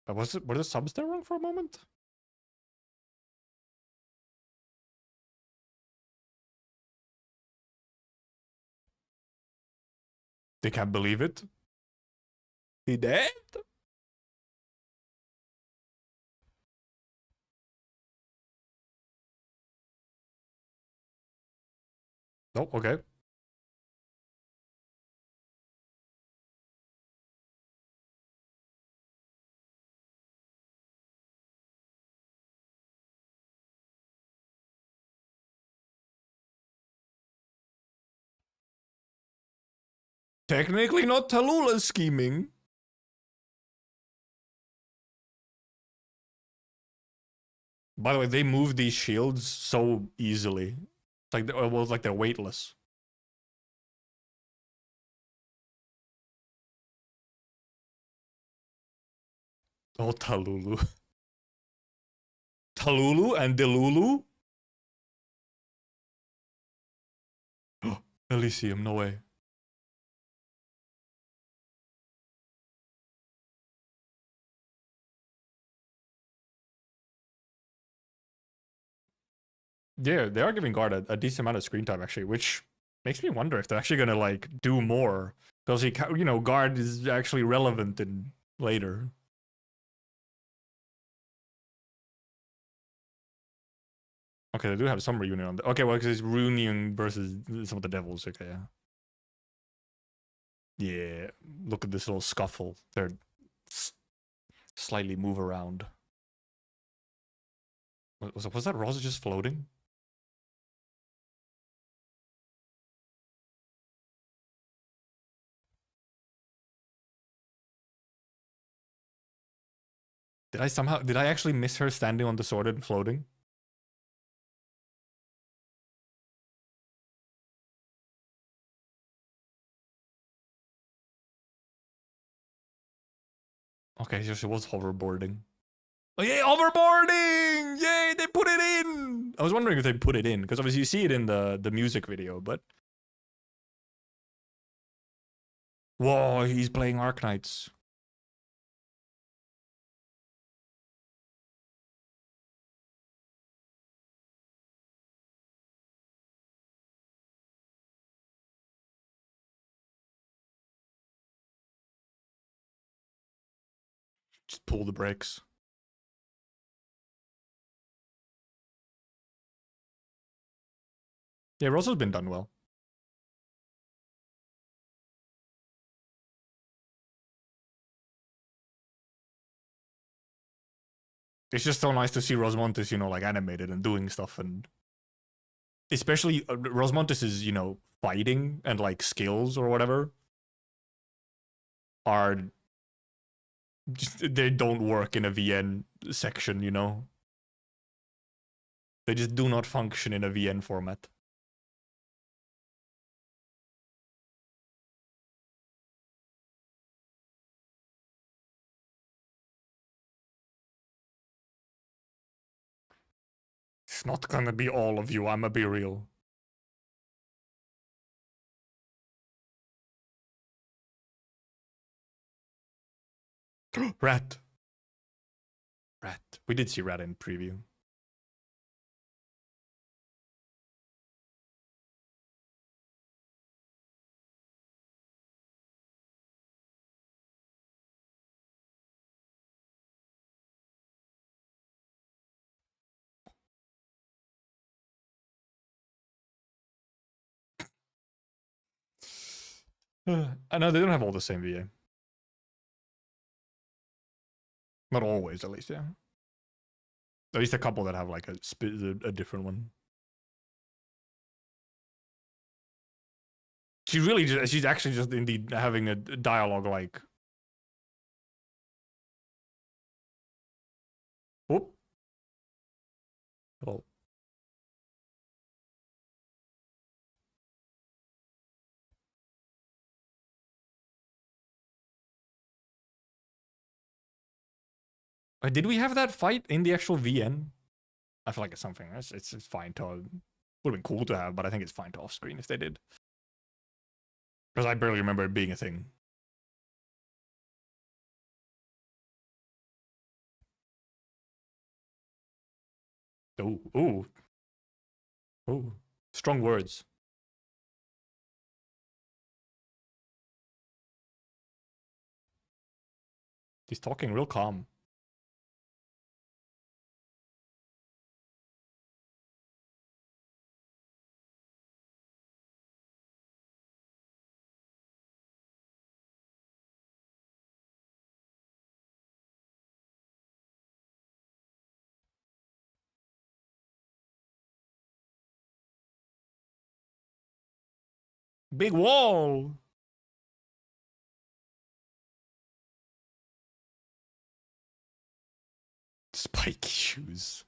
Were the subs there wrong for a moment? They can't believe it. He dead? Nope, okay. Technically not Tallulah scheming. By the way, they move these shields so easily. It's like they're weightless. Oh, Tallulah. Tallulah and Delulu? Elysium, no way. Yeah, they are giving Guard a decent amount of screen time actually, which makes me wonder if they're actually gonna like do more. Because Guard is actually relevant in later. Okay, they do have some reunion on okay, well, because it's reunion versus some of the devils. Okay, yeah. Yeah, look at this little scuffle. They're slightly move around. Was that Rosa just floating? Did I actually miss her standing on the sword and floating? Okay, so she was hoverboarding. Oh yay, hoverboarding! Yay, they put it in! I was wondering if they put it in, because obviously you see it in the music video, but... Whoa, he's playing Arknights. Just pull the brakes. Yeah, Russell's been done well. It's just so nice to see Rosmontes, you know, like animated and doing stuff, and especially Rosmontes' you know, fighting and like skills or whatever are just, they don't work in a VN section, you know. They just do not function in a VN format. It's not gonna be all of you, I'ma be real. Rat. Rat. We did see Rat in preview. I know they don't have all the same VA. Not always, at least, yeah. At least a couple that have like a different one. She's actually just indeed having a dialogue like. Whoop. Hello. Did we have that fight in the actual VN? I feel like it's something. It's fine to. Would have been cool to have, but I think it's fine to off screen if they did. Because I barely remember it being a thing. Oh, ooh. Oh, strong words. He's talking real calm. Big wall. Spiky shoes.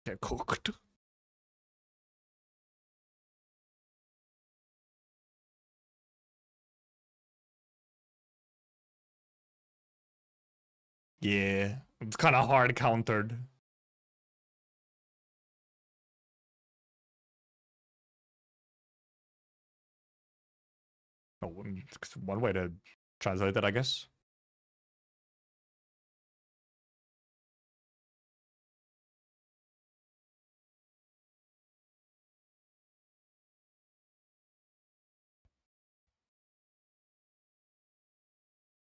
They're cooked. Yeah, it's kind of hard countered. Oh, one way to translate it, I guess.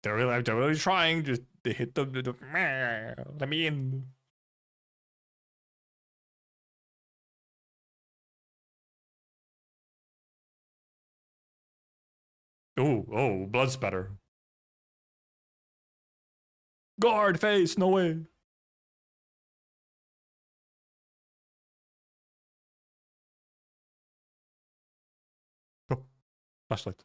They're really trying. Just they hit the let me in. Oh, blood spatter. Guard face, no way. Oh, flashlight.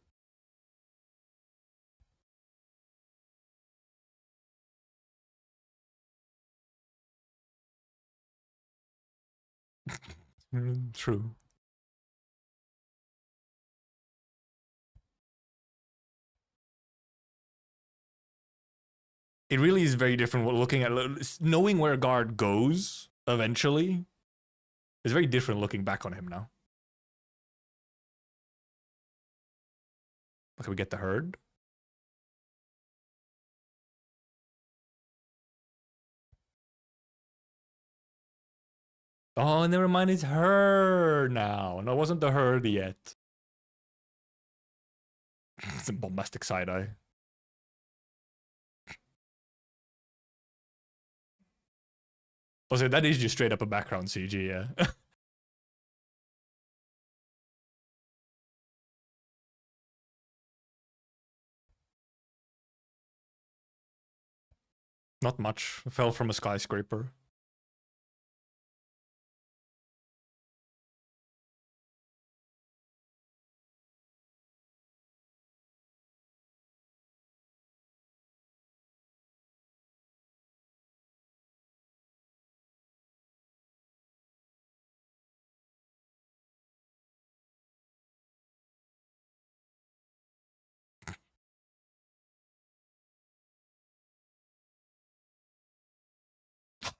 True. It really is very different looking at knowing where guard goes eventually is very different looking back on him now. Can we get the herd? Oh, never mind, it's her now. No, it wasn't the herd yet. It's a bombastic side eye. Also, that is just straight up a background CG, yeah. Not much. Fell from a skyscraper.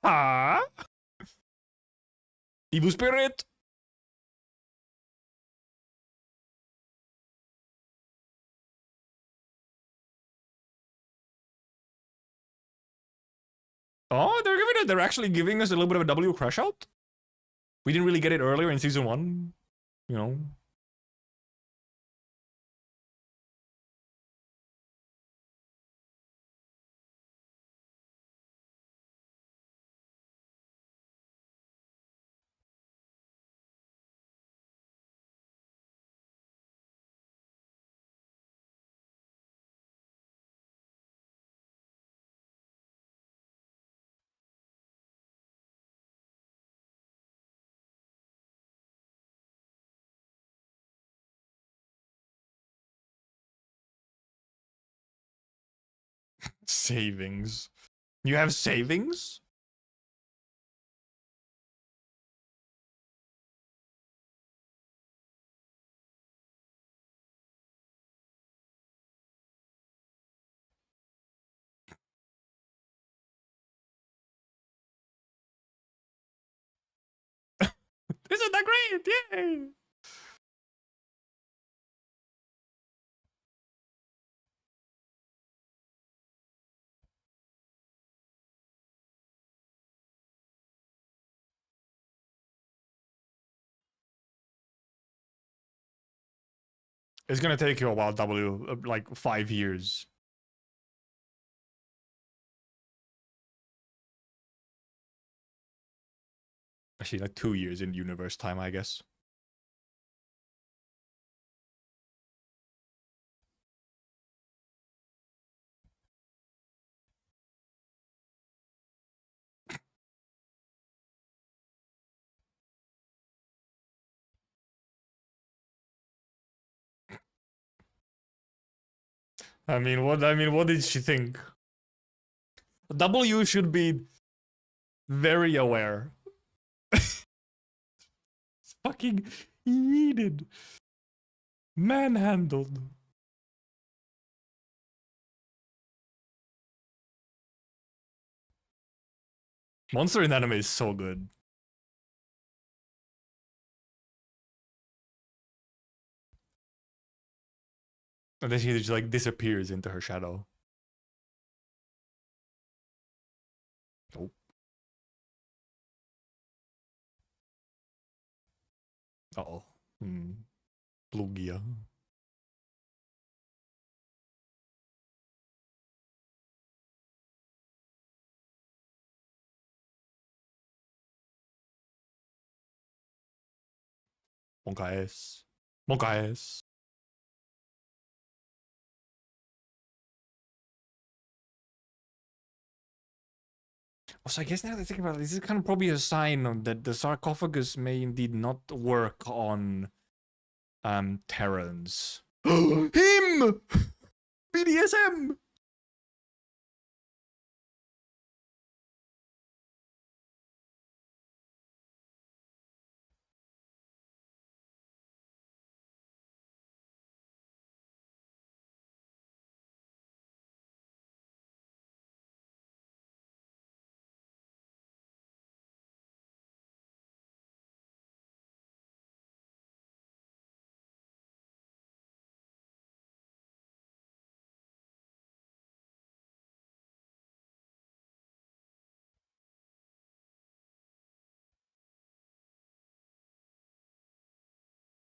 Ah! Evil spirit! Oh, they're actually giving us a little bit of a W crush out. We didn't really get it earlier in season 1. You know. Savings. You have savings? Isn't that great? Yay! It's gonna take you a while, W. Like 5 years. Actually, like 2 years in universe time, I guess. What did she think? W should be very aware. It's fucking yeeted. Manhandled. Monster in anime is so good. And then she just like disappears into her shadow. Nope. Uh-oh. Lugia. Monka S. Monka S. Also, I guess now that I think about it, this is kind of probably a sign that the sarcophagus may indeed not work on Terrans. Him! BDSM!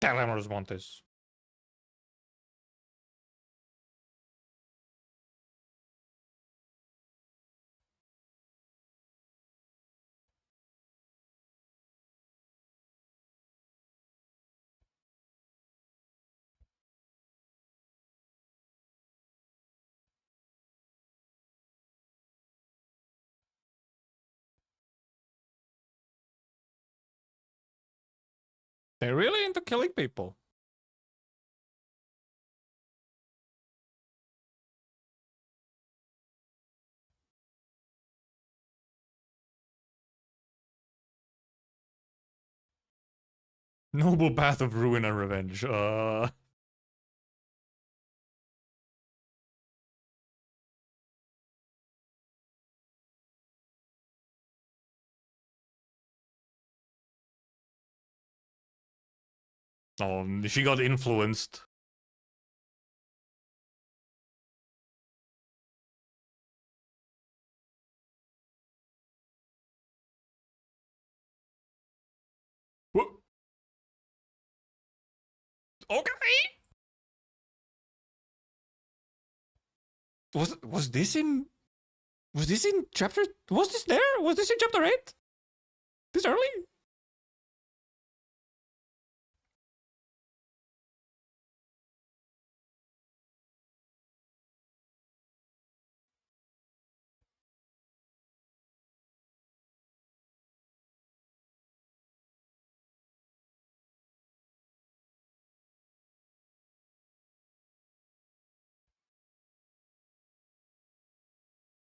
Telemoros want this. They're really into killing people. Noble path of ruin and revenge. Oh, she got influenced. What? Okay. Was this in chapter? Was this there? Was this in chapter 8? This early?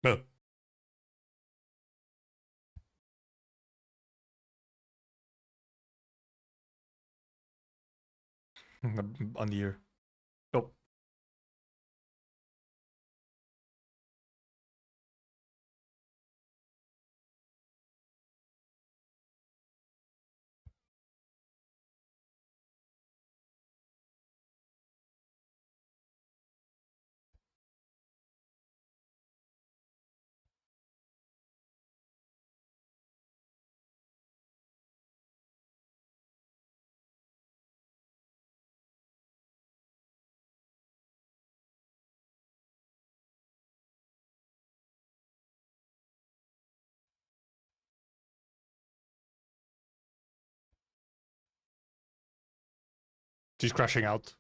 No. On the year. Oh. She's crashing out.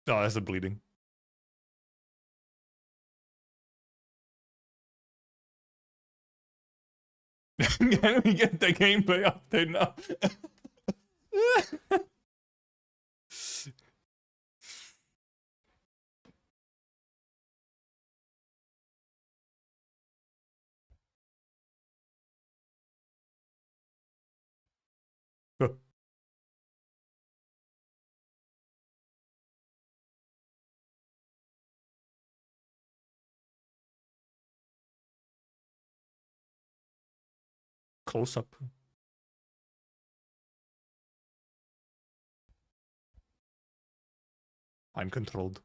Oh, that's the bleeding. Can we get the gameplay update now? Close up. I'm controlled.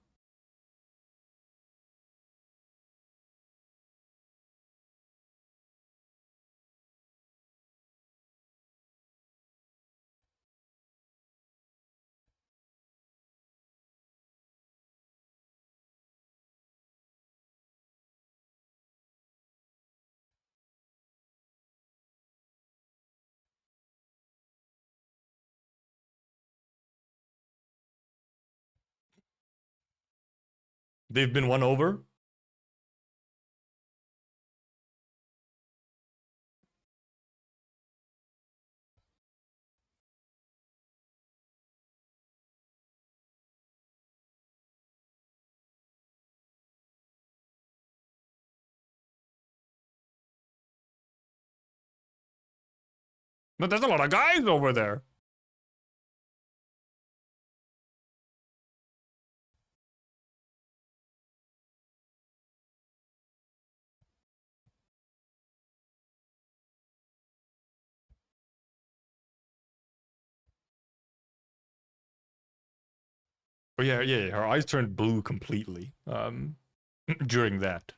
They've been won over. But there's a lot of guys over there. Oh yeah, yeah, her eyes turned blue completely. During that.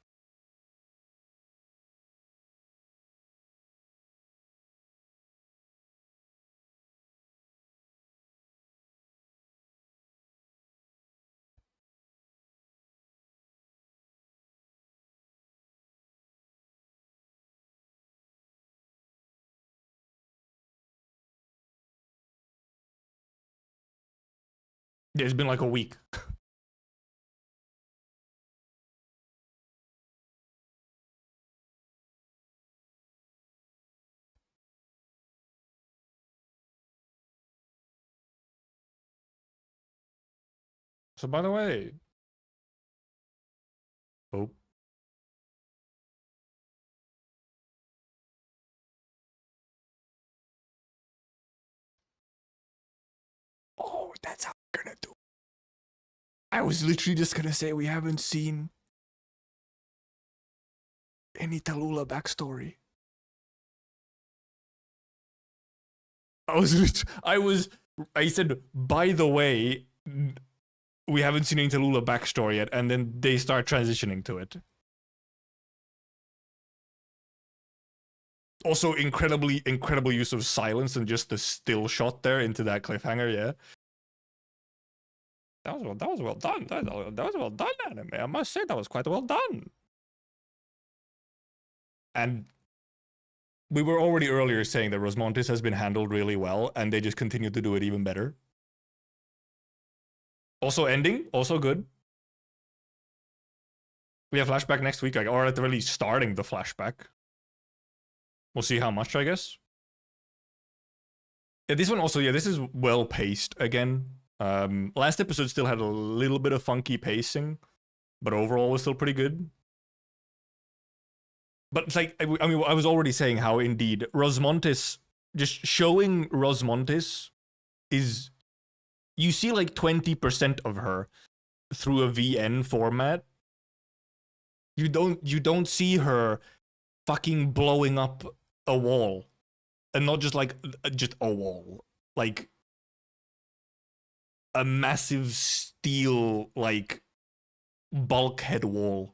Yeah, it's been like a week. So by the way, oh, oh, that's how we're gonna do. I was literally just gonna say we haven't seen any Tallulah backstory. I said, by the way, we haven't seen any Tallulah backstory yet, and then they start transitioning to it. Also, incredible use of silence and just the still shot there into that cliffhanger. Yeah, that was well done. That was well done, anime. I must say that was quite well done. And we were already earlier saying that Rosmontis has been handled really well, and they just continue to do it even better. Also, ending also good. We have flashback next week, or at the very least, starting the flashback. We'll see how much, I guess. Yeah, this one also, yeah, this is well paced again. Last episode still had a little bit of funky pacing, but overall was still pretty good. But it's like, I mean, I was already saying how indeed Rosmontis, just showing Rosmontis is, you see like 20% of her through a VN format. You don't see her fucking blowing up a wall, and not just like just a wall, like a massive steel like bulkhead wall.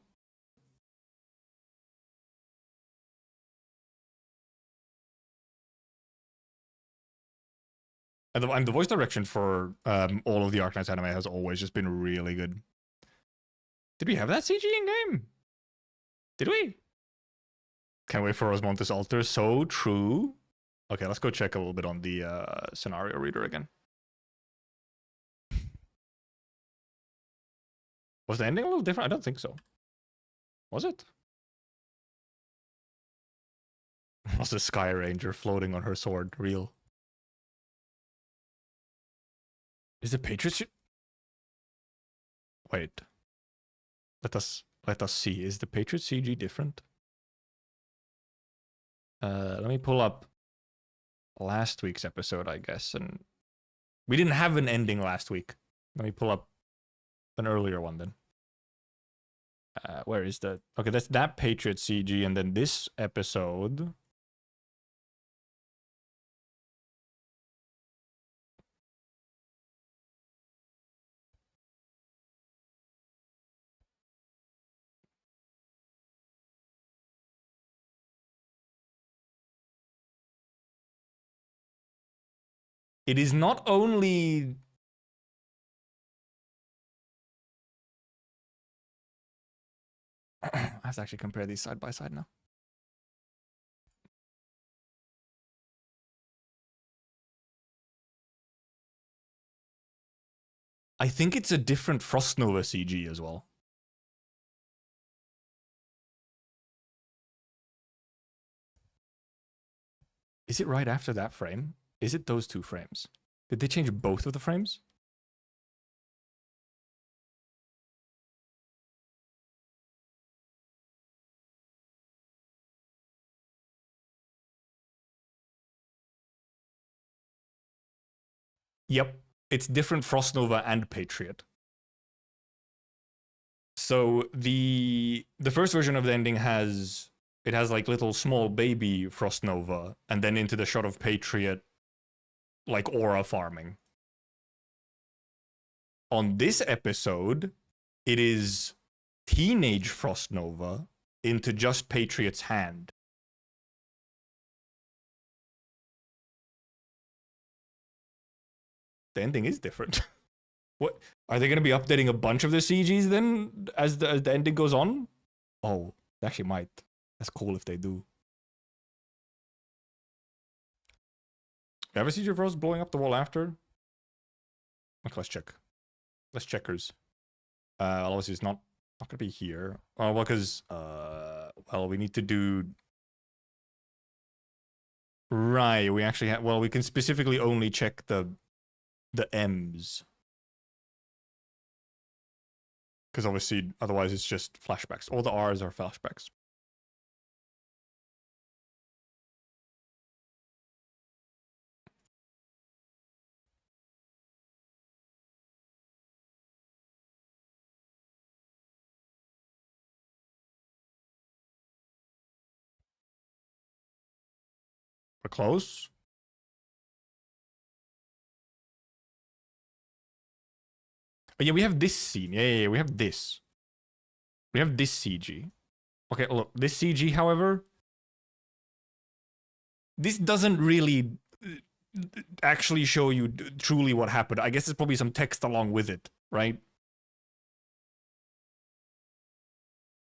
And the voice direction for all of the Arknights anime has always just been really good. Did we have that CG in game? Did we? Can't wait for Rosmontis altar. So true. Okay, let's go check a little bit on the scenario reader again. Was the ending a little different? I don't think so. Was it? Was the Sky Ranger floating on her sword real? Is the Patriot ship? Wait. Let us see. Is the Patriot CG different? Let me pull up last week's episode, I guess, and we didn't have an ending last week. Let me pull up an earlier one then. Where is the... Okay, that's that Patriot CG, and then this episode... It is not only... I have to actually compare these side by side now. I think it's a different Frost Nova CG as well. Is it right after that frame? Is it those two frames? Did they change both of the frames? Yep, it's different Frost Nova and Patriot. So the first version of the ending has... It has like little small baby Frost Nova, and then into the shot of Patriot, like aura farming. On this episode, it is teenage Frost Nova into just Patriot's hand. The ending is different. What? Are they going to be updating a bunch of the CGs then as the ending goes on? Oh, they actually might. That's cool if they do. You ever see your Frost blowing up the wall after? Okay, let's check. Let's checkers. Obviously it's not gonna be here. Oh, well, because well, we need to do... Right, we actually have... Well, we can specifically only check the M's. Because obviously, otherwise it's just flashbacks. All the R's are flashbacks. We're close. Oh, yeah, we have this scene. Yeah, we have this. We have this CG. Okay, look, this CG, however, this doesn't really actually show you truly what happened. I guess there's probably some text along with it, right?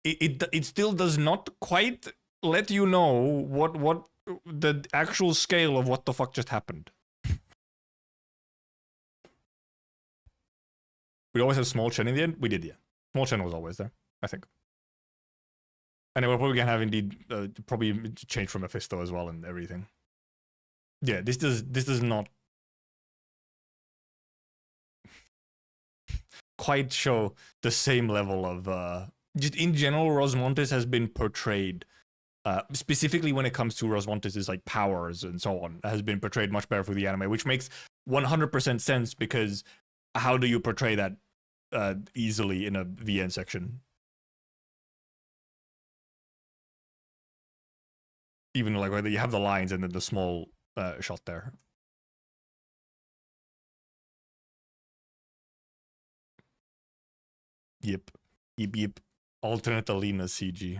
It still does not quite let you know what the actual scale of what the fuck just happened. We always have small Chen in the end. We did, yeah. Small Chen was always there, I think. And we're probably gonna have indeed probably change from Mephisto as well and everything. Yeah, this does not quite show the same level of just in general. Rosmontes has been portrayed specifically when it comes to Rosmontes' like powers and so on, has been portrayed much better for the anime, which makes 100% sense, because how do you portray that easily in a VN section? Even like whether you have the lines and then the small shot there. Yep. Alternate Alina CG.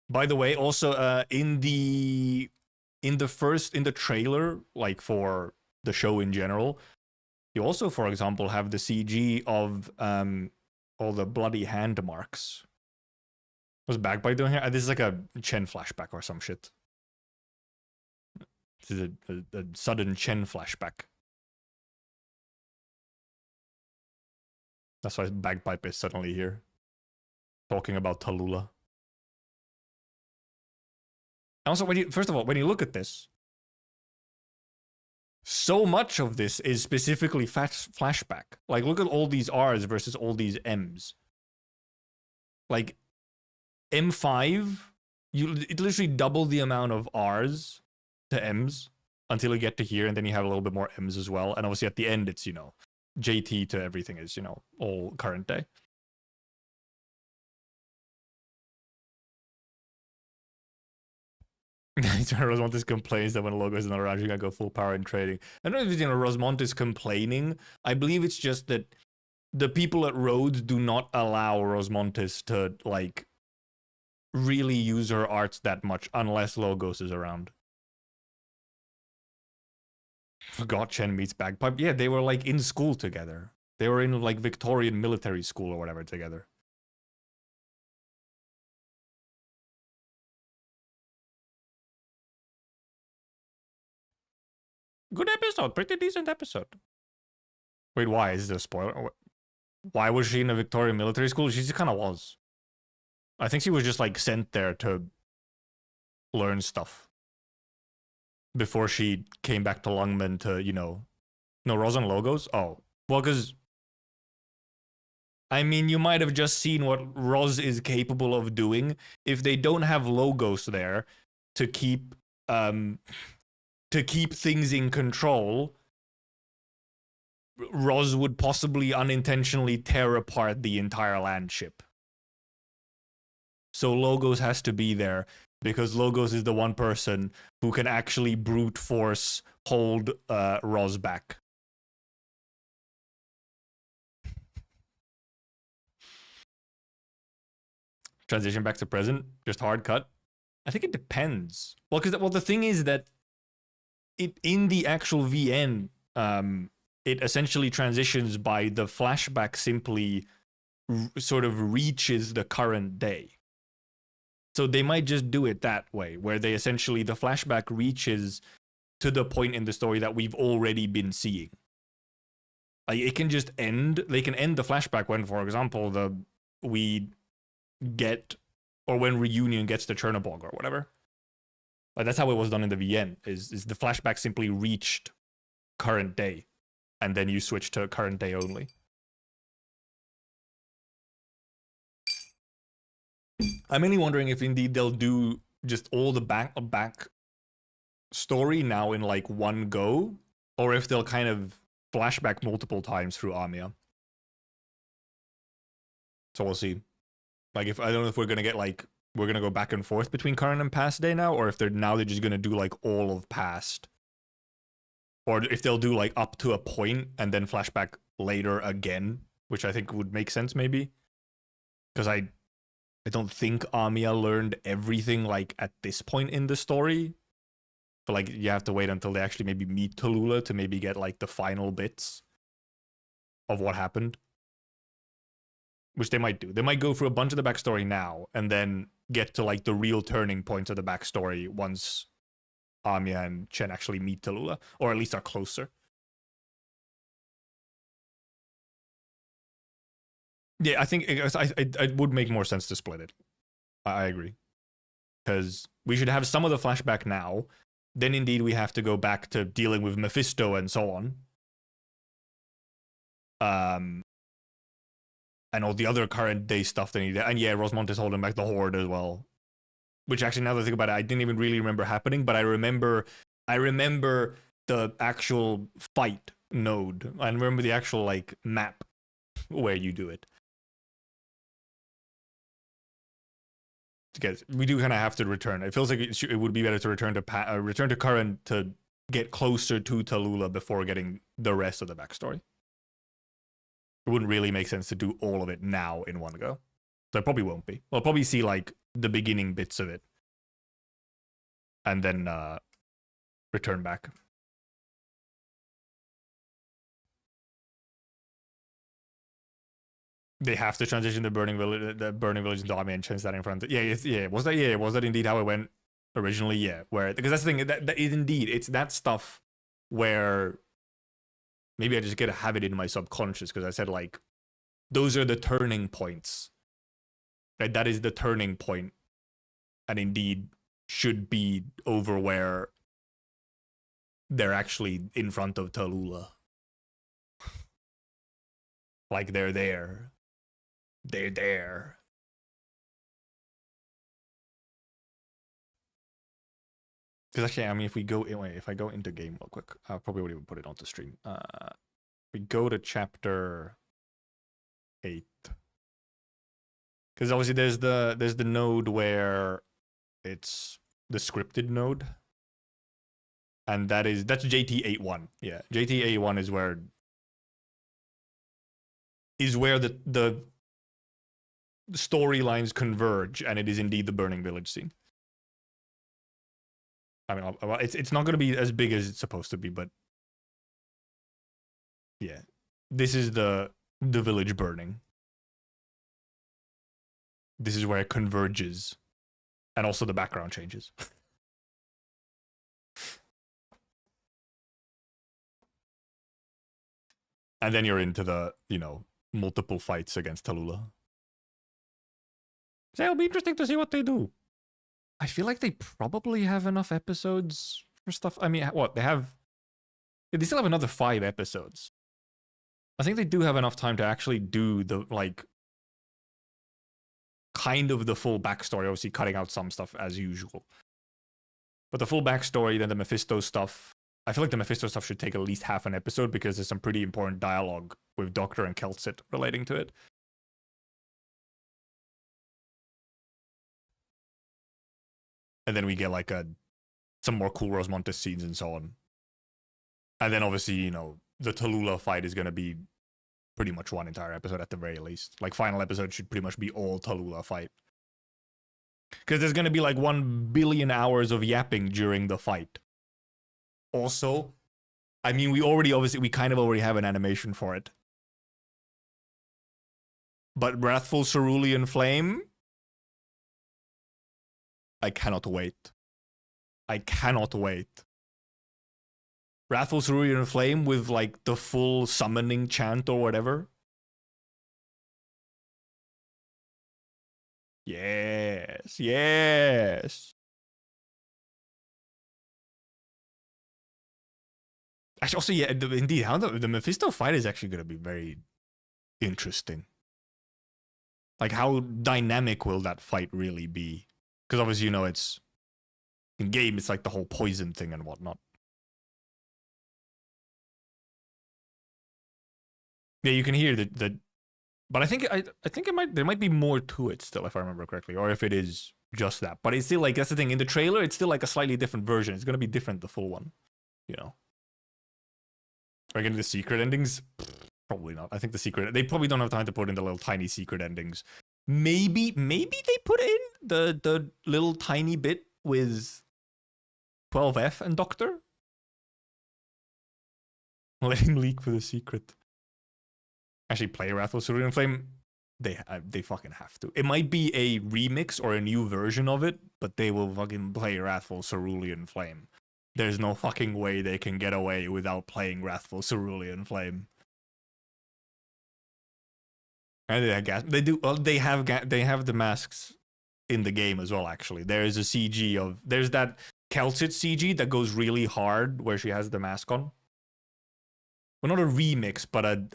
By the way, also in the trailer, like for the show in general, you also, for example, have the CG of all the bloody hand marks. What's Bagpipe doing here? This is like a Chen flashback or some shit. This is a sudden Chen flashback. That's why Bagpipe is suddenly here, talking about Tallulah. Also, first of all, when you look at this, so much of this is specifically flashback. Like, look at all these R's versus all these M's. Like, M5 it literally double the amount of R's to M's until you get to here, and then you have a little bit more M's as well. And obviously at the end, it's, you know, JT to everything is, you know, all current day. Rosmontis complains that when logo is not around, you gotta go full power in trading. I don't know if it's, you know, Rosmontis complaining. I believe it's just that the people at Rhodes do not allow Rosmontis to, like, really use her arts that much unless Logos is around. Forgot Chen meets Bagpipe. Yeah, they were, like, in school together. They were in, like, Victorian military school or whatever together. Good episode. Pretty decent episode. Wait, why? Is it a spoiler? Why was she in a Victorian military school? She just kind of was. I think she was just, like, sent there to learn stuff before she came back to Lungmen to, you know... No, Ros and Logos? Oh. Well, because... I mean, you might have just seen what Ros is capable of doing. If they don't have Logos there to keep things in control, Ros would possibly unintentionally tear apart the entire landship. So Logos has to be there because Logos is the one person who can actually brute force hold Ros back. Transition back to present, just hard cut. I think it depends. Well, because the thing is that it in the actual VN, it essentially transitions by the flashback simply sort of reaches the current day. So they might just do it that way, where they essentially, the flashback reaches to the point in the story that we've already been seeing. Like, it can just end, they can end the flashback when, for example, when Reunion gets to Chernobog or whatever. Like, that's how it was done in the VN, is the flashback simply reached current day, and then you switch to current day only. I'm mainly wondering if indeed they'll do just all the back story now in, like, one go, or if they'll kind of flashback multiple times through Amiya. So we'll see. Like, I don't know if we're gonna get, like, we're gonna go back and forth between current and past day now, or if they're just gonna do, like, all of past. Or if they'll do, like, up to a point and then flashback later again, which I think would make sense maybe. Because I don't think Amiya learned everything, like, at this point in the story. But, like, you have to wait until they actually maybe meet Tallulah to maybe get, like, the final bits of what happened. Which they might do. They might go through a bunch of the backstory now, and then get to, like, the real turning points of the backstory once Amiya and Chen actually meet Tallulah, or at least are closer. Yeah, I think it would make more sense to split it. I agree. Because we should have some of the flashback now, then indeed we have to go back to dealing with Mephisto and so on. And all the other current day stuff they need. And yeah, Rosmontis holding back the Horde as well. Which actually, now that I think about it, I didn't even really remember happening, but I remember the actual fight node. I remember the actual, like, map where you do it. Because we do kind of have to return. It feels like it would be better to return to current to get closer to Tallulah before getting the rest of the backstory. It wouldn't really make sense to do all of it now in one go. So it probably won't be. We'll probably see, like, the beginning bits of it. And then return back. They have to transition the burning village into Amiya and Chen's that in front. Was that indeed how it went originally? Yeah, because that's the thing, that is indeed, it's that stuff where maybe I just get to have it in my subconscious, because I said, like, those are the turning points. Right? That is the turning point, and indeed should be over where they're actually in front of Tallulah. Like, they're there. They're there. Because actually, I mean, if we go wait, if I go into game real quick, I probably won't even put it onto stream. We go to chapter 8. Because obviously there's the node where it's the scripted node. And that's JT81. Yeah. JT81 is where the storylines converge, and it is indeed the Burning Village scene. I mean, it's not going to be as big as it's supposed to be, but yeah, this is the village burning. This is where it converges, and also the background changes. And then you're into the, multiple fights against Tallulah. So it'll be interesting to see what they do. I feel like they probably have enough episodes for stuff. I mean, what? They still have another 5 episodes. I think they do have enough time to actually do the, kind of the full backstory, obviously cutting out some stuff as usual. But the full backstory, then the Mephisto stuff. I feel like the Mephisto stuff should take at least half an episode because there's some pretty important dialogue with Doctor and Kelsit relating to it. And then we get some more cool Rosmontes scenes and so on. And then obviously, the Tallulah fight is going to be pretty much one entire episode at the very least. Final episode should pretty much be all Tallulah fight. Because there's going to be 1 billion hours of yapping during the fight. Also, I mean, we kind of already have an animation for it. But Wrathful Cerulean Flame, I cannot wait. I cannot wait. Wrathful Cerulean Flame with the full summoning chant or whatever. Yes, yes. Actually, also, yeah, indeed, how the Mephisto fight is actually going to be very interesting. How dynamic will that fight really be? Because obviously, it's in game, it's the whole poison thing and whatnot. Yeah, you can hear the but I think there might be more to it still, if I remember correctly, or if it is just that. But it's still that's the thing. In the trailer, it's still a slightly different version. It's going to be different, the full one, Are we getting the secret endings? Probably not. I think they probably don't have time to put in the little tiny secret endings. Maybe they put in the little tiny bit with 12F and Doctor. Let him leak for the secret. Actually, play Wrathful Cerulean Flame. They fucking have to. It might be a remix or a new version of it, but they will fucking play Wrathful Cerulean Flame. There's no fucking way they can get away without playing Wrathful Cerulean Flame. And they do. Well, they have the masks in the game as well. Actually, there is a CG there's that Kelsit CG that goes really hard where she has the mask on. Well, not a remix, but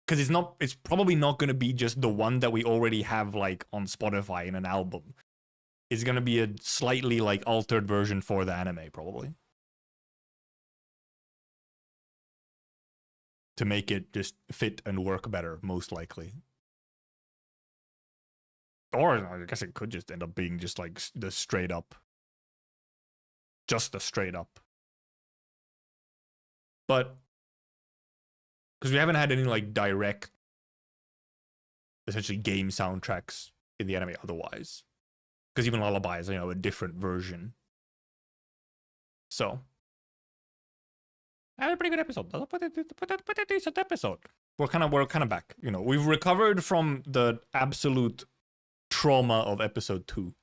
because it's probably not going to be just the one that we already have on Spotify in an album. It's going to be a slightly altered version for the anime, probably. To make it just fit and work better, most likely. Or I guess it could just end up being just the straight up. Just the straight up. But because we haven't had any direct, essentially game soundtracks in the anime otherwise. Because even Lullaby is, a different version. So, I had a pretty good episode. Put a decent episode. We're kind of back. We've recovered from the absolute trauma of episode 2.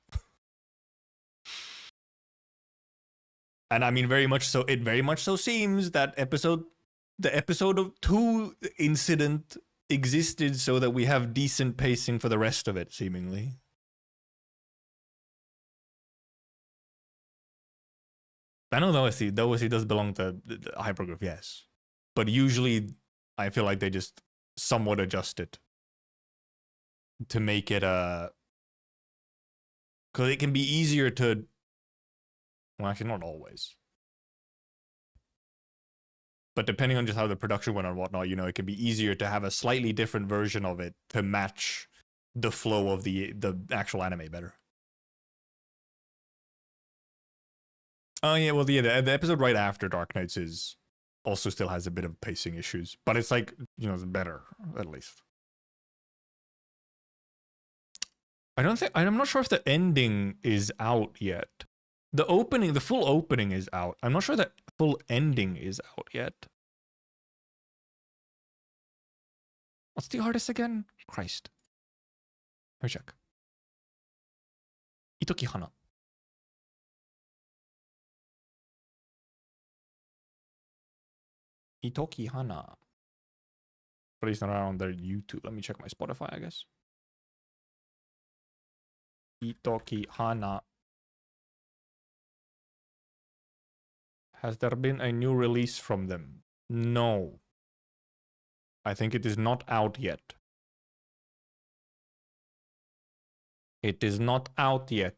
And I mean, very much so. It very much so seems that the episode of 2 incident existed so that we have decent pacing for the rest of it, seemingly. I know the OSC does belong to the Hyperglyph, yes. But usually, I feel like they just somewhat adjust it to make it because it can be easier to Well, actually, not always. But depending on just how the production went and whatnot, you know, it can be easier to have a slightly different version of it to match the flow of the actual anime better. Oh yeah, well the episode right after Arknights is also still has a bit of pacing issues, but it's like, you know, it's better at least. I'm not sure if the ending is out yet. The full opening is out. I'm not sure the full ending is out yet. What's the artist again? Christ. Let me check. Itoki Hana. Itoki Hana. But he's not on their YouTube. Let me check my Spotify, I guess. Itoki Hana. Has there been a new release from them? No. I think it is not out yet. It is not out yet.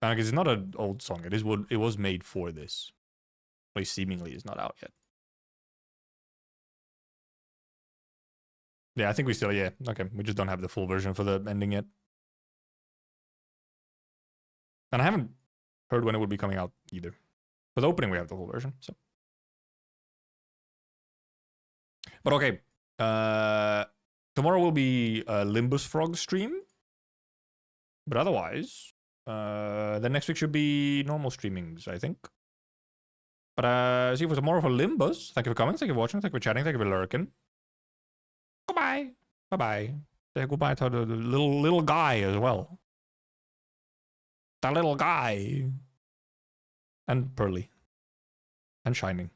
Like, it's not an old song. It was made for this. At least seemingly it's not out yet. Yeah, I think we still, yeah. Okay, we just don't have the full version for the ending yet. And I haven't heard when it would be coming out either. For the opening, we have the full version, so. But okay, tomorrow will be a Limbus Frog stream. But otherwise, then next week should be normal streamings, I think. But see you for tomorrow for Limbus. Thank you for coming, thank you for watching, thank you for chatting, thank you for lurking. Goodbye. Bye-bye. Say goodbye to the little guy as well. The little guy. And Pearly. And Shining.